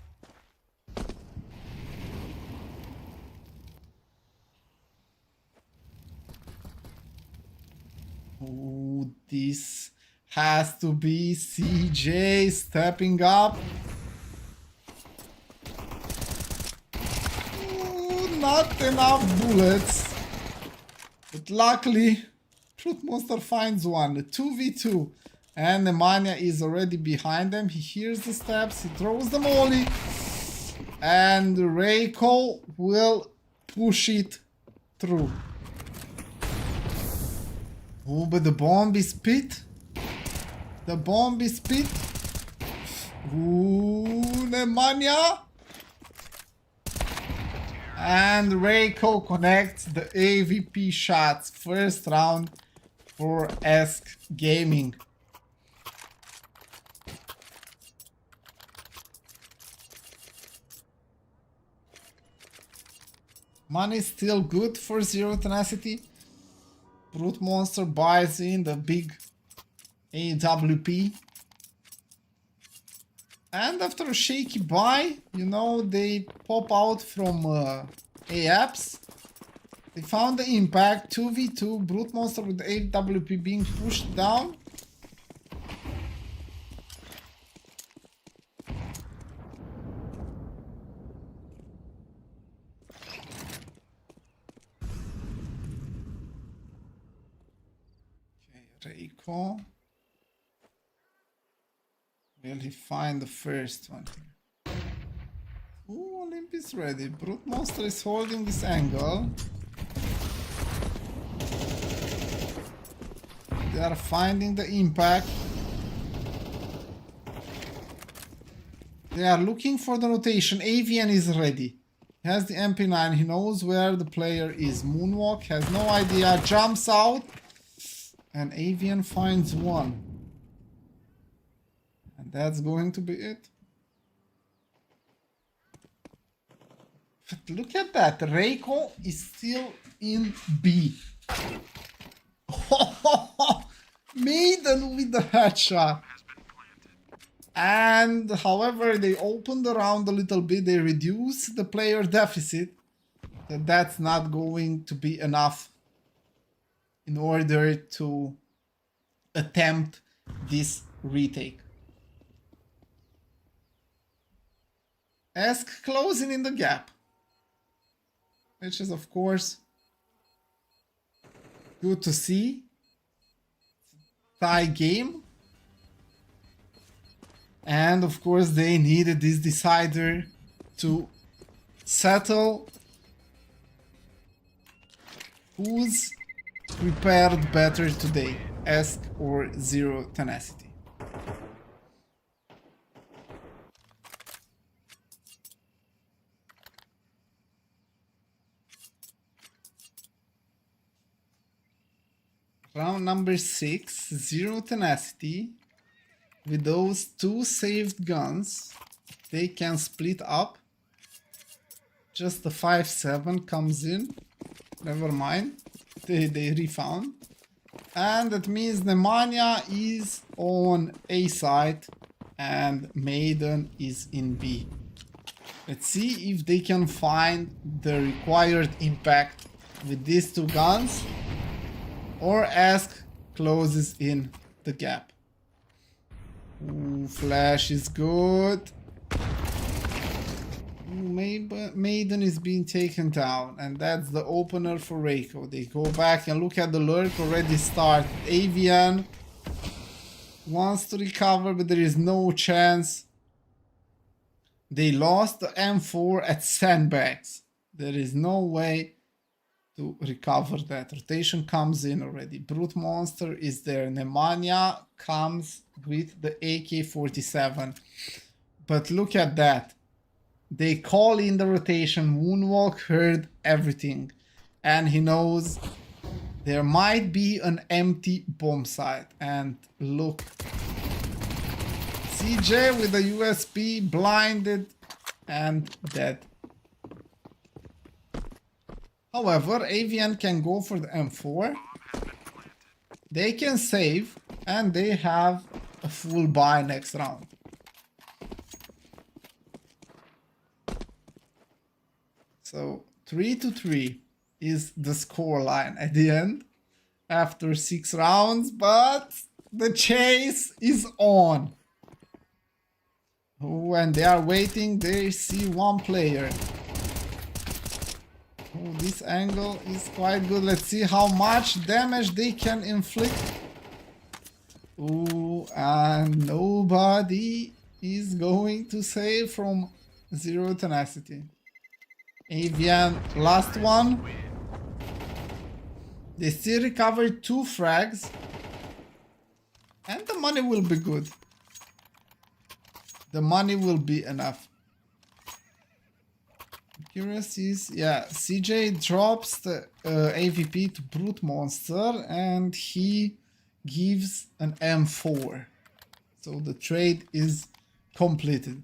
Oh, this has to be CJ stepping up. Ooh, not enough bullets. But luckily, Brute Monster finds one. A 2v2. And Nemanja is already behind them. He hears the steps. He throws the molly. And Reiko will push it through. Oh, but the bomb is pit. The bomb is pit. Ooh, Nemanja. And Reiko connects the AVP shots. First round for ESC Gaming. Money is still good for Zero Tenacity. Brute Monster buys in the big AWP. And after a shaky buy, you know, they pop out from AAPS. They found the impact. 2v2. Brute Monster with the AWP being pushed down. Reiko. Will he find the first one here? Ooh, Olymp is ready. Brute Monster is holding this angle. They are finding the impact. They are looking for the rotation. Avian is ready. He has the MP9. He knows where the player is. Moonwalk has no idea. Jumps out. And Avian finds one. And that's going to be it. But look at that. Reiko is still in B. Maiden with the headshot. And however, they open the round a little bit. They reduce the player deficit. But that's not going to be enough in order to attempt this retake. ESC closing in the gap, which is of course good to see. Tie game. And of course they needed this decider to settle who's prepared better today, ESC or Zero Tenacity. Round number 6, Zero Tenacity. With those two saved guns, they can split up. Just the 5-7 comes in. Never mind. They refound. And that means Nemanja is on A side and Maiden is in B. Let's see if they can find the required impact with these two guns, or ESC closes in the gap. Ooh, flash is good. Maiden is being taken down, and that's the opener for Reiko. They go back and look at the lurk already started. Avian wants to recover, but there is no chance. They lost the M4 at sandbags. There is no way to recover that. Rotation comes in already. Brute Monster is there. Nemanja comes with the AK-47. But look at that. They call in the rotation. Moonwalk heard everything. And he knows there might be an empty bomb site. And look. CJ with the USP, blinded and dead. However, AVN can go for the M4. They can save and they have a full buy next round. So 3-3 is the score line at the end after 6 rounds, but the chase is on. When they are waiting, they see one player. Oh, this angle is quite good. Let's see how much damage they can inflict. Oh, and nobody is going to save from Zero Tenacity. Avian, last one. They still recovered 2 frags. And the money will be good. The money will be enough. Accuracies, yeah. CJ drops the AVP to Brute Monster and he gives an M4. So the trade is completed.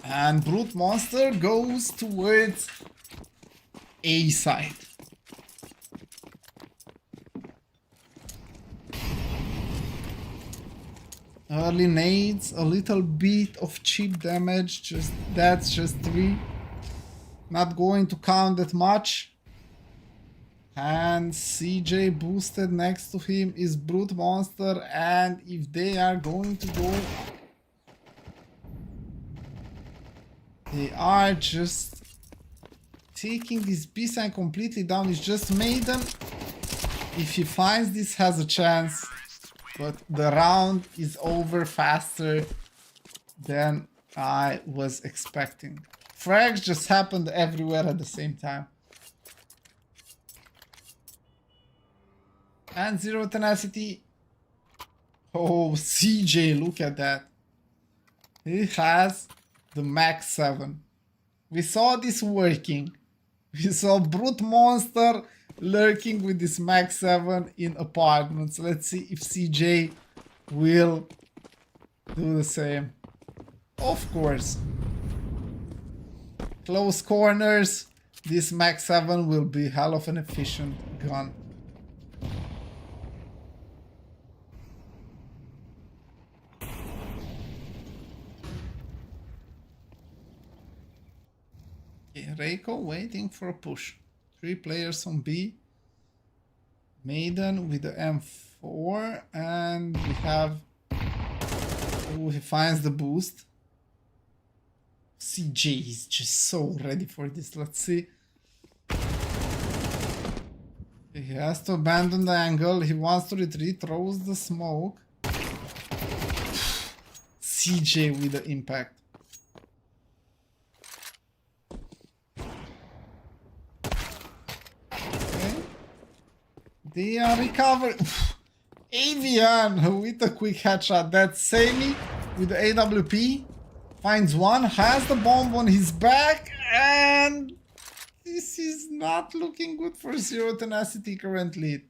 And Brute Monster goes towards A side. Early nades, a little bit of cheap damage, that's just 3. Not going to count that much. And CJ boosted next to him is Brute Monster, and if they are going to go, they are just taking this B-side completely down. It's just Maiden. If he finds this, has a chance. But the round is over faster than I was expecting. Frags just happened everywhere at the same time. And Zero Tenacity. Oh, CJ, look at that. He has the Max 7. We saw this working. We saw Brute Monster lurking with this Max 7 in apartments. Let's see if CJ will do the same. Of course. Close corners. This Max 7 will be hell of an efficient gun. Okay, Reiko waiting for a push. 3 players on B. Maiden with the M4. And we have... Oh, he finds the boost. CJ is just so ready for this. Let's see. He has to abandon the angle. He wants to retreat. Throws the smoke. CJ with the impact. They are recovered. Avian with a quick headshot. That's Sami with the AWP. Finds one. Has the bomb on his back. And this is not looking good for Zero Tenacity currently.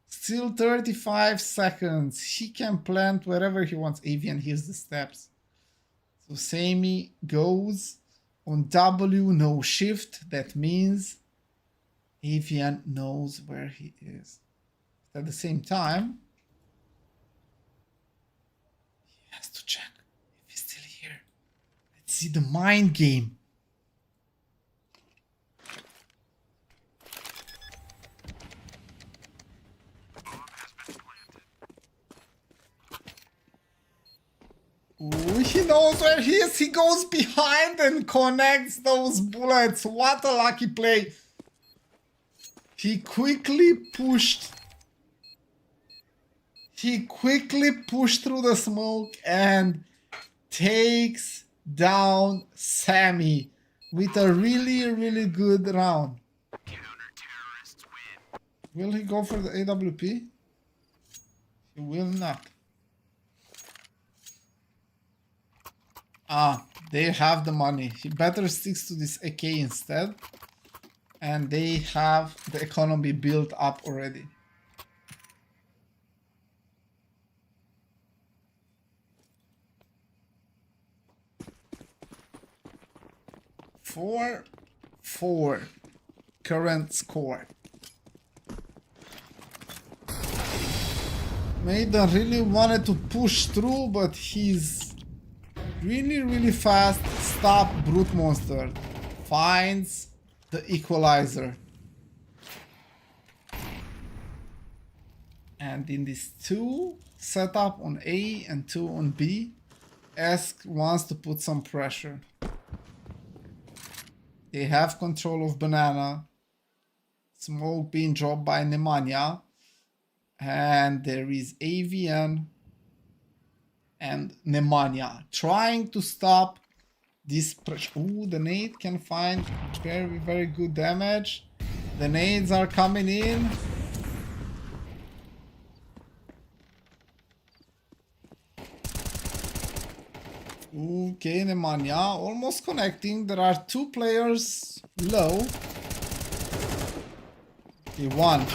Still 35 seconds. He can plant wherever he wants. Avian hears the steps. So Sami goes on W, no shift. That means Avian knows where he is. At the same time, he has to check if he's still here. Let's see the mind game. Ooh, he knows where he is. He goes behind and connects those bullets. What a lucky play. He quickly pushed through the smoke and takes down Sami with a really good round. Will he go for the AWP? He will not. Ah, they have the money. He better sticks to this AK instead. And they have the economy built up already. Four current score. Maiden really wanted to push through, but he's really fast. Stop, Brute Monster. Finds the equalizer. And in this 2 setup on A and 2 on B, ESC wants to put some pressure. They have control of banana. Smoke being dropped by Nemanja. And there is AVN and Nemanja trying to stop this pressure. Ooh, the nade can find very good damage. The nades are coming in. Okay, Nemanja almost connecting. There are 2 players low. Okay, 1.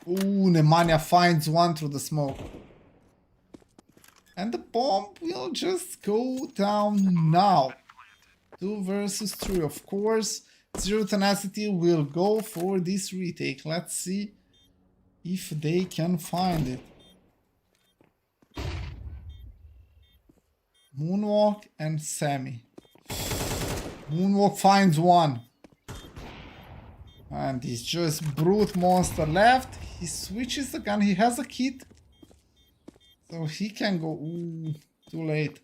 Ooh, Nemanja finds 1 through the smoke. And the bomb will just go down now. 2 versus 3, of course. Zero Tenacity will go for this retake. Let's see if they can find it. Moonwalk and Sammy. Moonwalk finds 1. And he's just Brute Monster left. He switches the gun. He has a kit. So he can go. Ooh, too late.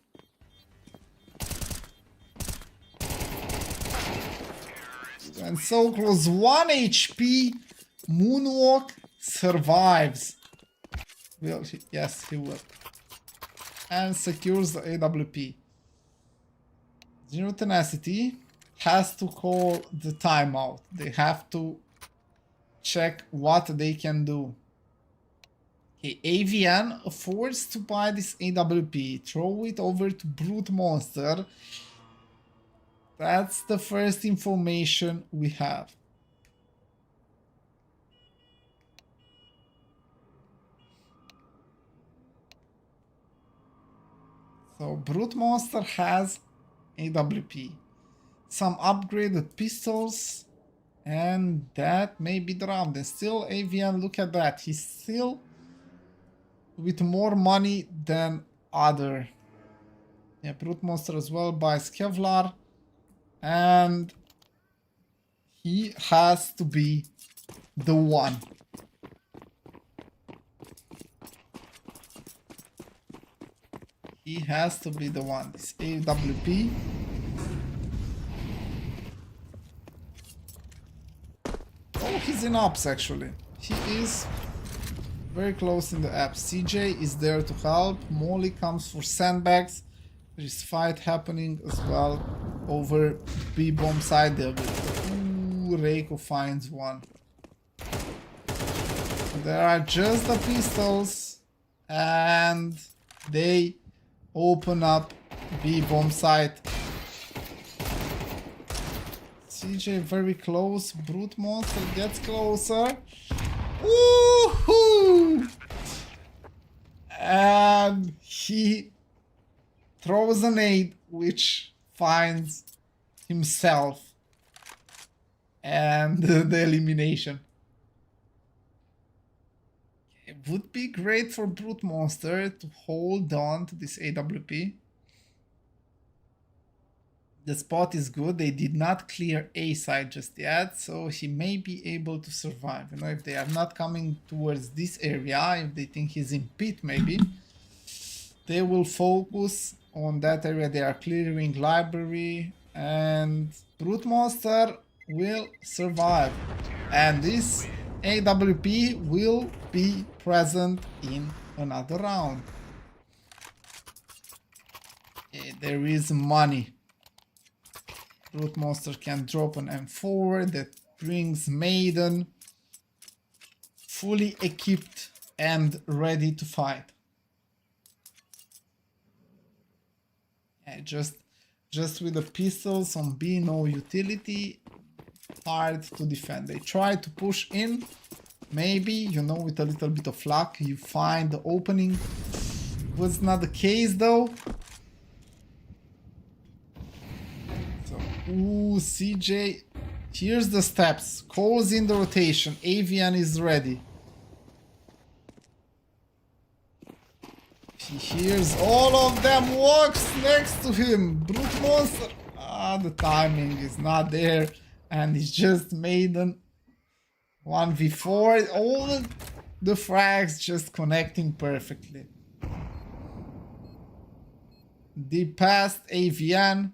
And so close. 1 HP. Moonwalk survives. Will he? Yes, he will. And secures the AWP. Zero Tenacity has to call the timeout. They have to check what they can do. Okay, AVN forced to buy this AWP. Throw it over to Brute Monster. That's the first information we have. So Brute Monster has AWP. Some upgraded pistols. And that may be the round. And still AVN, look at that. He's still with more money than other. Yeah, Brute Monster as well buys Kevlar. And he has to be the one. He has to be the one. This AWP. Oh, he's in ops actually. He is very close in the apps. CJ is there to help. Molly comes for sandbags. There is fight happening as well over B-bomb side there. Ooh, Reiko finds 1. There are just the pistols and they open up B-bomb side. CJ very close. Brute Monster gets closer. Woohoo! And he throws a nade which finds himself and the elimination. It would be great for Brute Monster to hold on to this AWP. The spot is good. They did not clear A side just yet, so he may be able to survive. You know, if they are not coming towards this area, if they think he's in pit maybe, they will focus on that area. They are clearing library and Brute Monster will survive. And this AWP will be present in another round. There is money. Brute Monster can drop an M4 that brings Maiden fully equipped and ready to fight. Yeah, just with the pistols on B, no utility, hard to defend. They try to push in, maybe, you know, with a little bit of luck, you find the opening. Was not the case though. So, ooh, CJ, here's the steps, calls in the rotation, AVN is ready. He hears all of them, walks next to him. Brute Monster. Ah, the timing is not there. And it's just Maiden 1v4. All the frags just connecting perfectly. Deep past AVN.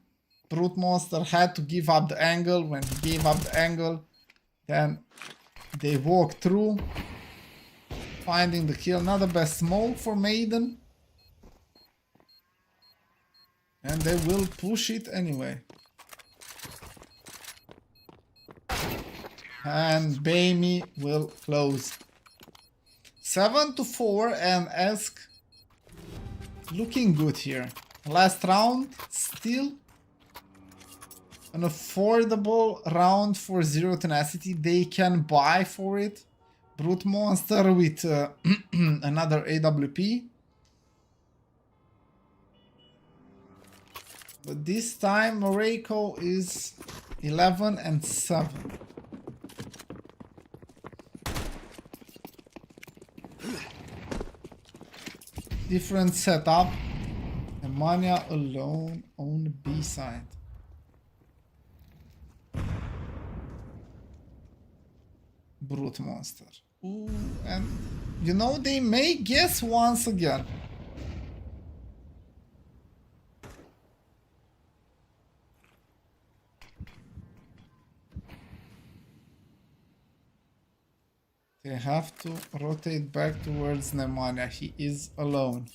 Brute Monster had to give up the angle. When he gave up the angle, then they walk through. Finding the kill. Not the best smoke for Maiden. And they will push it anyway. And Baimi will close. 7-4 and ESC looking good here. Last round, still an affordable round for Zero Tenacity. They can buy for it. Brute Monster with another AWP. But this time Reiko is 11-7. Different setup. Nemanja alone on the B side. Brute Monster. Ooh, and you know, they may guess once again. They have to rotate back towards Nemanja. He is alone.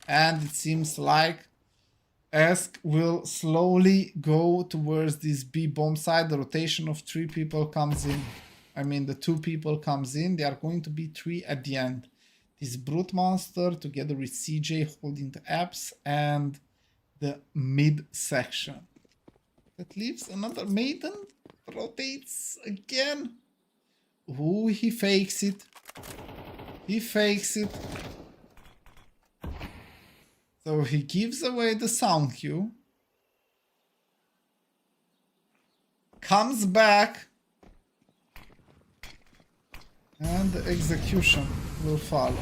And it seems like ESC will slowly go towards this B bomb side. The rotation of 3 people comes in. I mean, the 2 people comes in. They are going to be 3 at the end. This Brute Monster together with CJ holding the apps and the mid section. That leaves another Maiden. Rotates again. Ooh, he fakes it. He fakes it. So he gives away the sound cue. Comes back. And the execution will follow.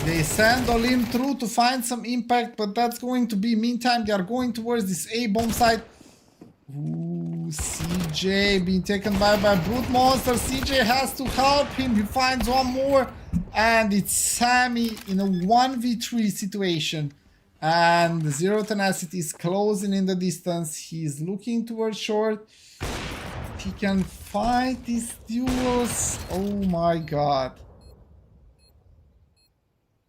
They send Olim through to find some impact, but that's going to be, meantime, they are going towards this A bomb side. Ooh, CJ being taken by Brute Monster. CJ has to help him. He finds one more. And it's Sammy in a 1v3 situation. And Zero Tenacity is closing in the distance. He's looking towards short. He can fight these duels. Oh my god.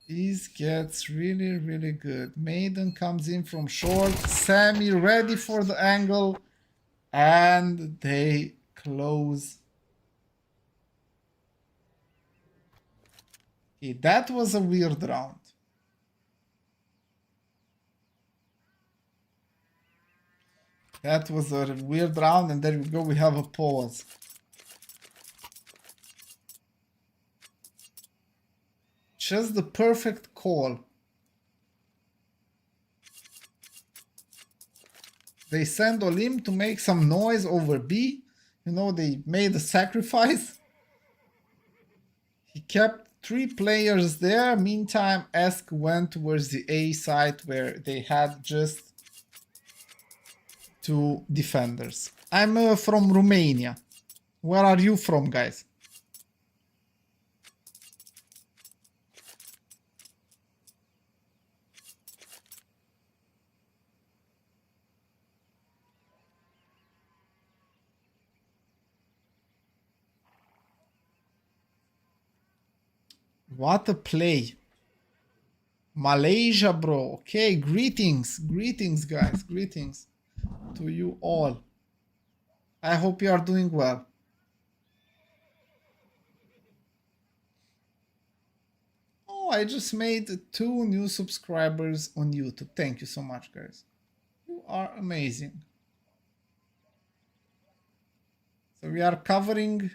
This gets really, really good. Maiden comes in from short. Sammy ready for the angle. And they close. Okay, that was a weird round. That was a weird round, and there we go, we have a pause. Just the perfect call. They send Olim to make some noise over B. You know, they made a sacrifice. He kept 3 players there. Meantime, ESC went towards the A side where they had just 2 defenders. I'm from Romania. Where are you from, guys? What a play. Malaysia, bro. Okay, greetings. Greetings, guys. Greetings to you all. I hope you are doing well. Oh, I just made 2 new subscribers on YouTube. Thank you so much, guys. You are amazing. So we are covering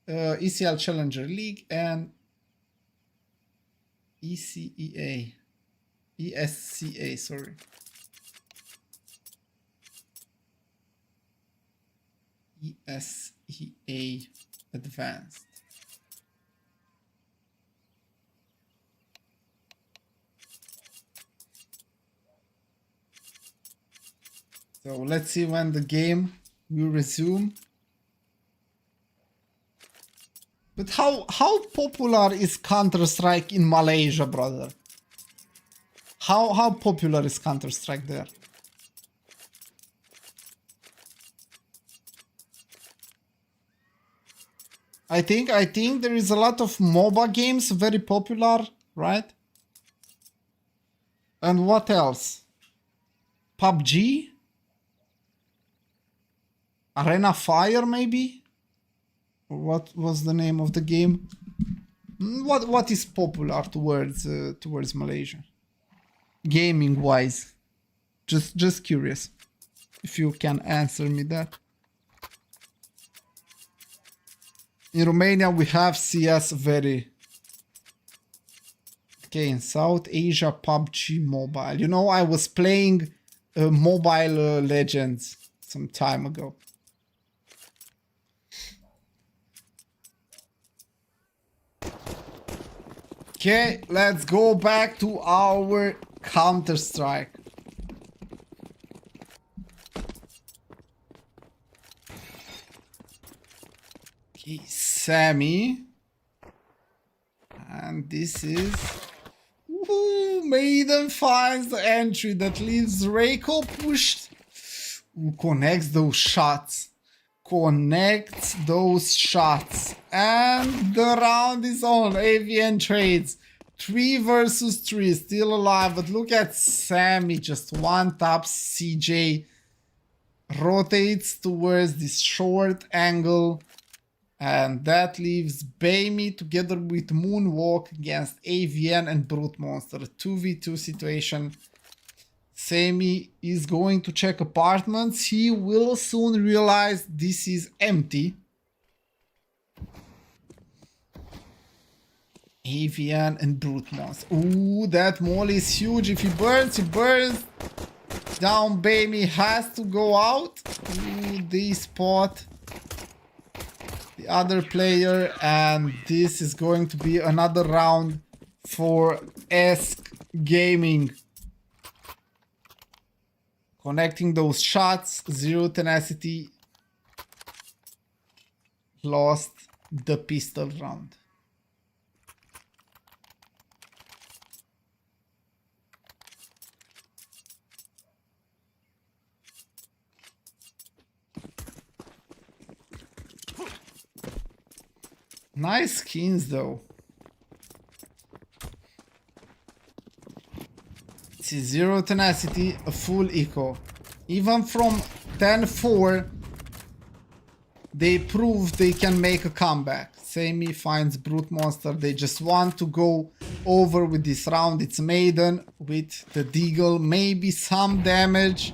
ECL Challenger League and ESCA, sorry. ESEA Advanced. So let's see when the game will resume. But how popular is Counter-Strike in Malaysia, brother? How popular is Counter-Strike there? I think there is a lot of MOBA games very popular, right? And what else? PUBG? Arena Fire, maybe? Or what was the name of the game? What is popular towards Malaysia, gaming wise? Just curious if you can answer me that. In Romania we have CS very. Okay, in South Asia PUBG Mobile. You know, I was playing Mobile Legends some time ago. Okay, let's go back to our Counter-Strike. Okay, Sammy. And this is... Ooh, Maiden finds the entry that leaves Reiko pushed. Ooh, connects those shots. Connects those shots. And the round is on. AVN trades. 3 versus 3. Still alive. But look at Sammy. Just one taps CJ. Rotates towards this short angle. And that leaves Baimi together with Moonwalk against AVN and Brute Monster. 2v2 situation. Sammy is going to check apartments. He will soon realize this is empty. AVN and Brute Monster. Ooh, that molly is huge. If he burns down. Baimi has to go out. Ooh, they spot the other player, and this is going to be another round for ESC Gaming. Connecting those shots. Zero Tenacity lost the pistol round. Nice skins though. See, Zero Tenacity, a full eco. Even from 10-4, they prove they can make a comeback. Sammy finds Brute Monster. They just want to go over with this round. It's Maiden with the Deagle. Maybe some damage.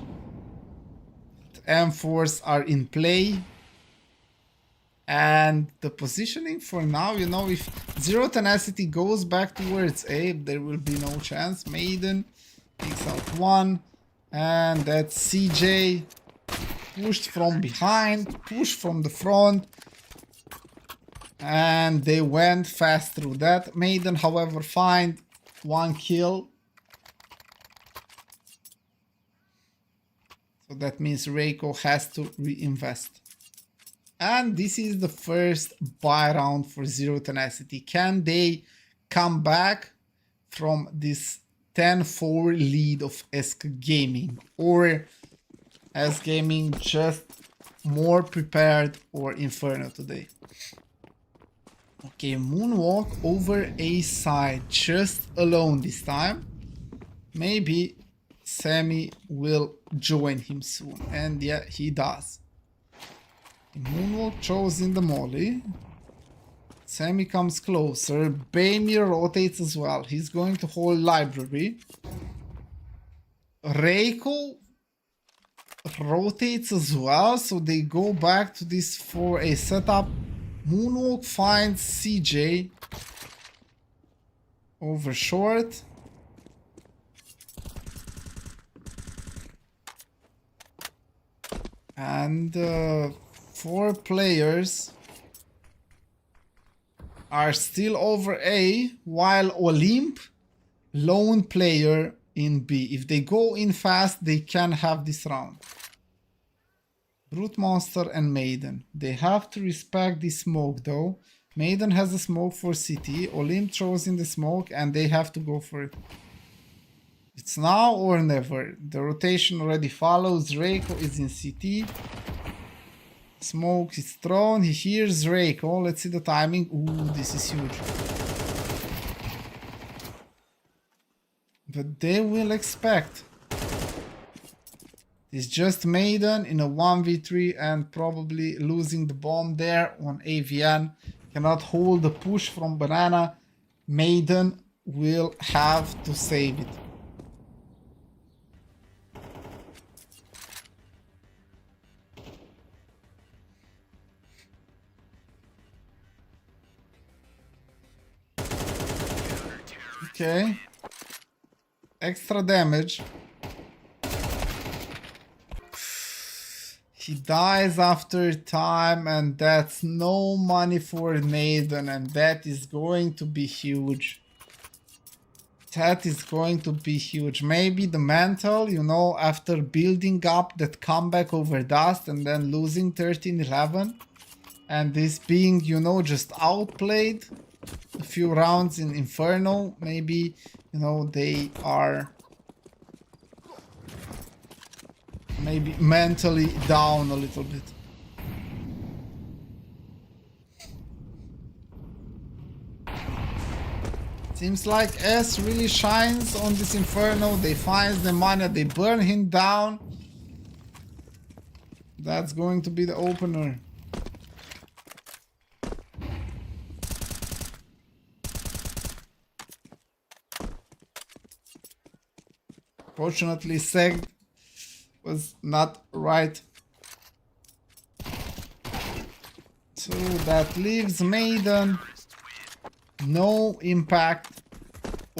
M4s are in play. And the positioning for now, you know, if Zero Tenacity goes back towards A, there will be no chance. Maiden takes out one. And that's CJ. Pushed from behind, pushed from the front. And they went fast through that. Maiden, however, find one kill. So that means Reiko has to reinvest. And this is the first buy round for Zero Tenacity. Can they come back from this 10-4 lead of ESC Gaming? Or ESC Gaming just more prepared or Inferno today? Okay, moonwalk over A side, just alone this time. Maybe Sammy will join him soon, and yeah, he does. Moonwalk chosen the molly. Sammy comes closer. Baymir rotates as well. He's going to hold library. Reiko rotates as well, so they go back to this 4A setup. Moonwalk finds CJ over short. And 4 players are still over A, while Olymp, lone player in B. If they go in fast, they can have this round. Brute Monster and Maiden. They have to respect the smoke though. Maiden has a smoke for CT. Olymp throws in the smoke and they have to go for it. It's now or never. The rotation already follows. Reiko is in CT. Smoke is thrown. He hears Reiko. Let's see the timing. Ooh, this is huge. But they will expect. It's just Maiden in a 1v3 and probably losing the bomb there on AVN. Cannot hold the push from Banana. Maiden will have to save it. Okay. Extra damage. He dies after time and that's no money for Maiden, and that is going to be huge. That is going to be huge. Maybe the mental, you know, after building up that comeback over Dust and then losing 13-11 and this being, you know, just outplayed a few rounds in Inferno, maybe, you know, they are maybe mentally down a little bit. Seems like S really shines on this Inferno. They find the mana, they burn him down. That's going to be the opener. Fortunately, Seg was not right. So that leaves Maiden. No impact.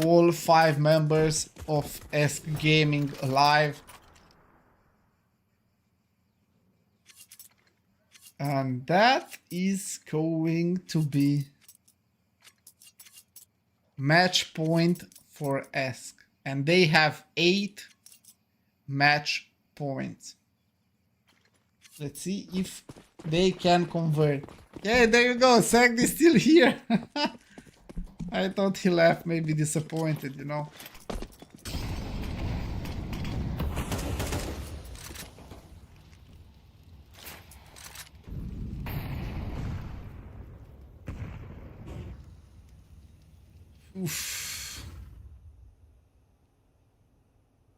All 5 members of ESC Gaming alive. And that is going to be match point for ESC. And they have 8 match points. Let's see if they can convert. Yeah, there you go. Sag is still here. I thought he left, maybe disappointed, you know. Oof.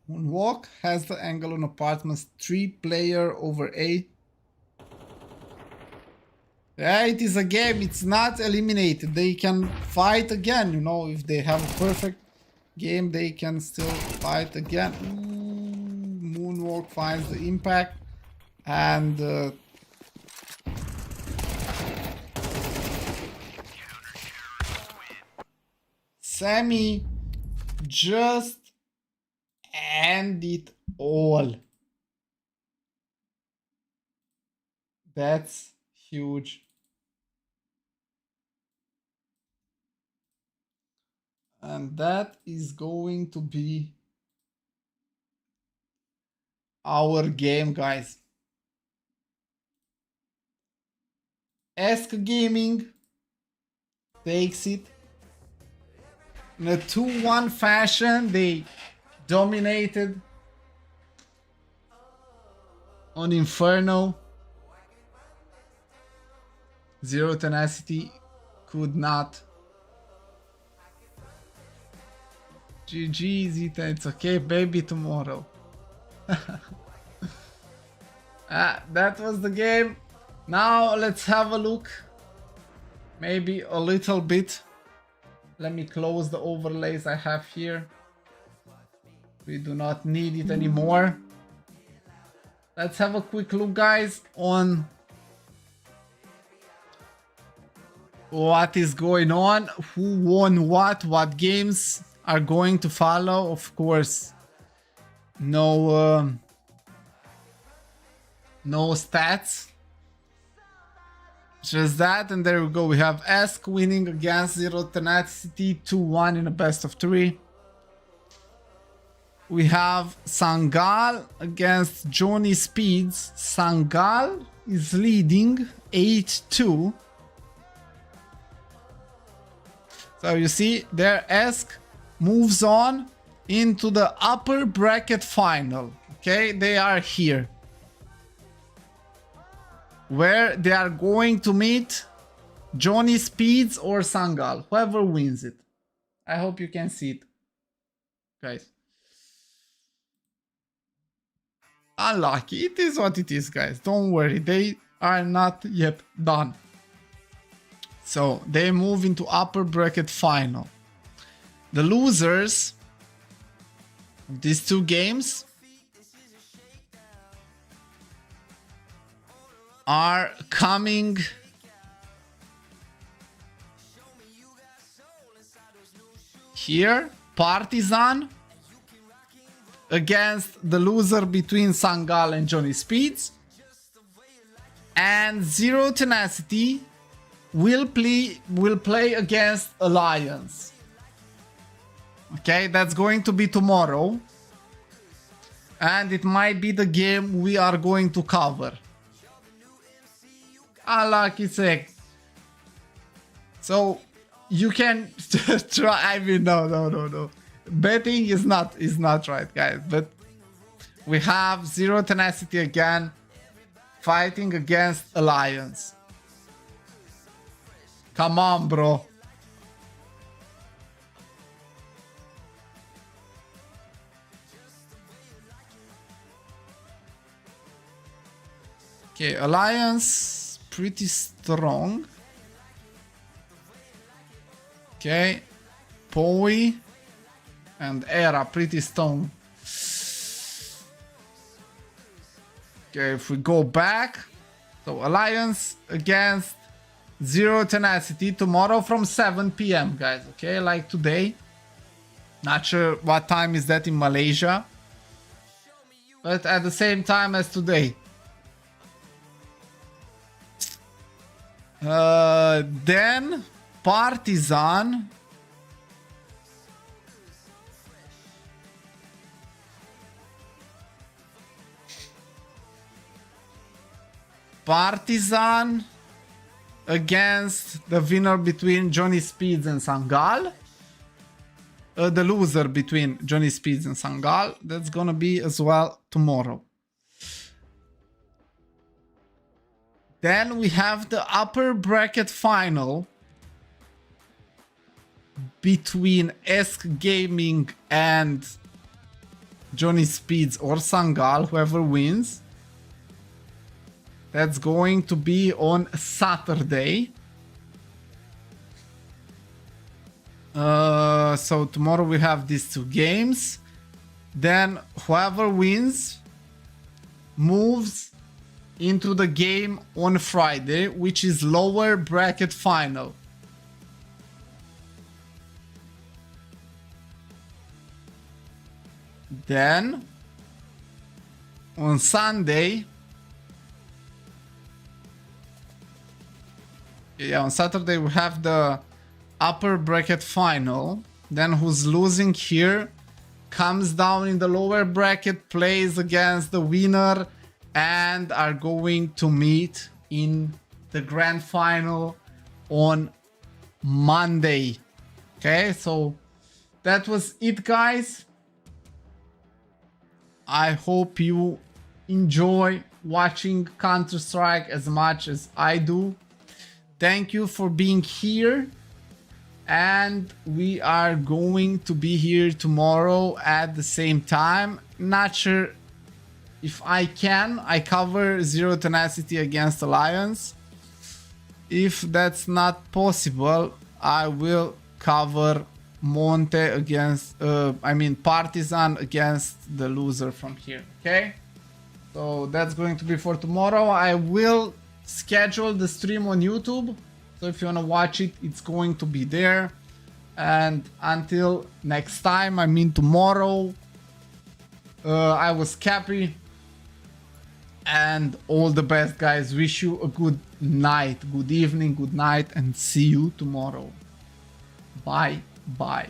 Moonwalk has the angle on apartments. 3 player over A. Yeah, it is a game. It's not eliminated. They can fight again, you know. If they have a perfect game, they can still fight again. Ooh, Moonwalk finds the impact. And Sammy just end it all. That's huge. And that is going to be our game, guys. ESC Gaming takes it in a 2-1 fashion. They dominated on Inferno. Zero Tenacity could not. GG, Zita, it's okay, baby, tomorrow. That was the game. Now let's have a look. Maybe a little bit. Let me close the overlays I have here. We do not need it anymore. Let's have a quick look, guys, on what is going on, who won what games are going to follow. Of course, no stats, just that. And there we go, we have ESC winning against Zero Tenacity 2-1 in a best of 3. We have Sangal against Johnny Speeds. Sangal is leading 8-2. So you see there, ESC moves on into the upper bracket final. Okay, they are here, where they are going to meet Johnny Speeds or Sangal, whoever wins it. I hope you can see it, guys. Unlucky, it is what it is, guys. Don't worry, they are not yet done. So they move into upper bracket final. The losers of these 2 games are coming here. Partizan against the loser between Sangal and Johnny Speeds. And Zero Tenacity will play against Alliance. Okay, that's going to be tomorrow. And it might be the game we are going to cover. Unlucky sake. So you can try. I mean, no. Betting is not right, guys. But we have Zero Tenacity again fighting against Alliance. Come on, bro. Okay, Alliance pretty strong. Okay, Poi and Era pretty strong. Okay, if we go back, so Alliance against Zero Tenacity tomorrow from 7 PM, guys. Okay, like today. Not sure what time is that in Malaysia, but at the same time as today. Then Partizan against the winner between Johnny Speeds and Sangal. The loser between Johnny Speeds and Sangal. That's gonna be as well tomorrow. Then we have the upper bracket final between ESC Gaming and Johnny Speeds or Sangal, whoever wins. That's going to be on Saturday. So tomorrow we have these 2 games. Then whoever wins moves into the game on Friday, which is lower bracket final. Then on Sunday, on Saturday we have the upper bracket final. Then who's losing here comes down in the lower bracket, plays against the winner, and are going to meet in the grand final on Monday. Okay, so that was it, guys. I hope you enjoy watching Counter-Strike as much as I do. Thank you for being here. And we are going to be here tomorrow at the same time. Not sure if I can. I cover Zero Tenacity against Alliance. If that's not possible, I will cover Monte against, Partizan against the loser from here, okay? So that's going to be for tomorrow. I will schedule the stream on YouTube. So if you want to watch it, it's going to be there. And until next time, tomorrow, I was Cappy. And all the best, guys. Wish you a good night, good evening, good night, and see you tomorrow. Bye. Bye.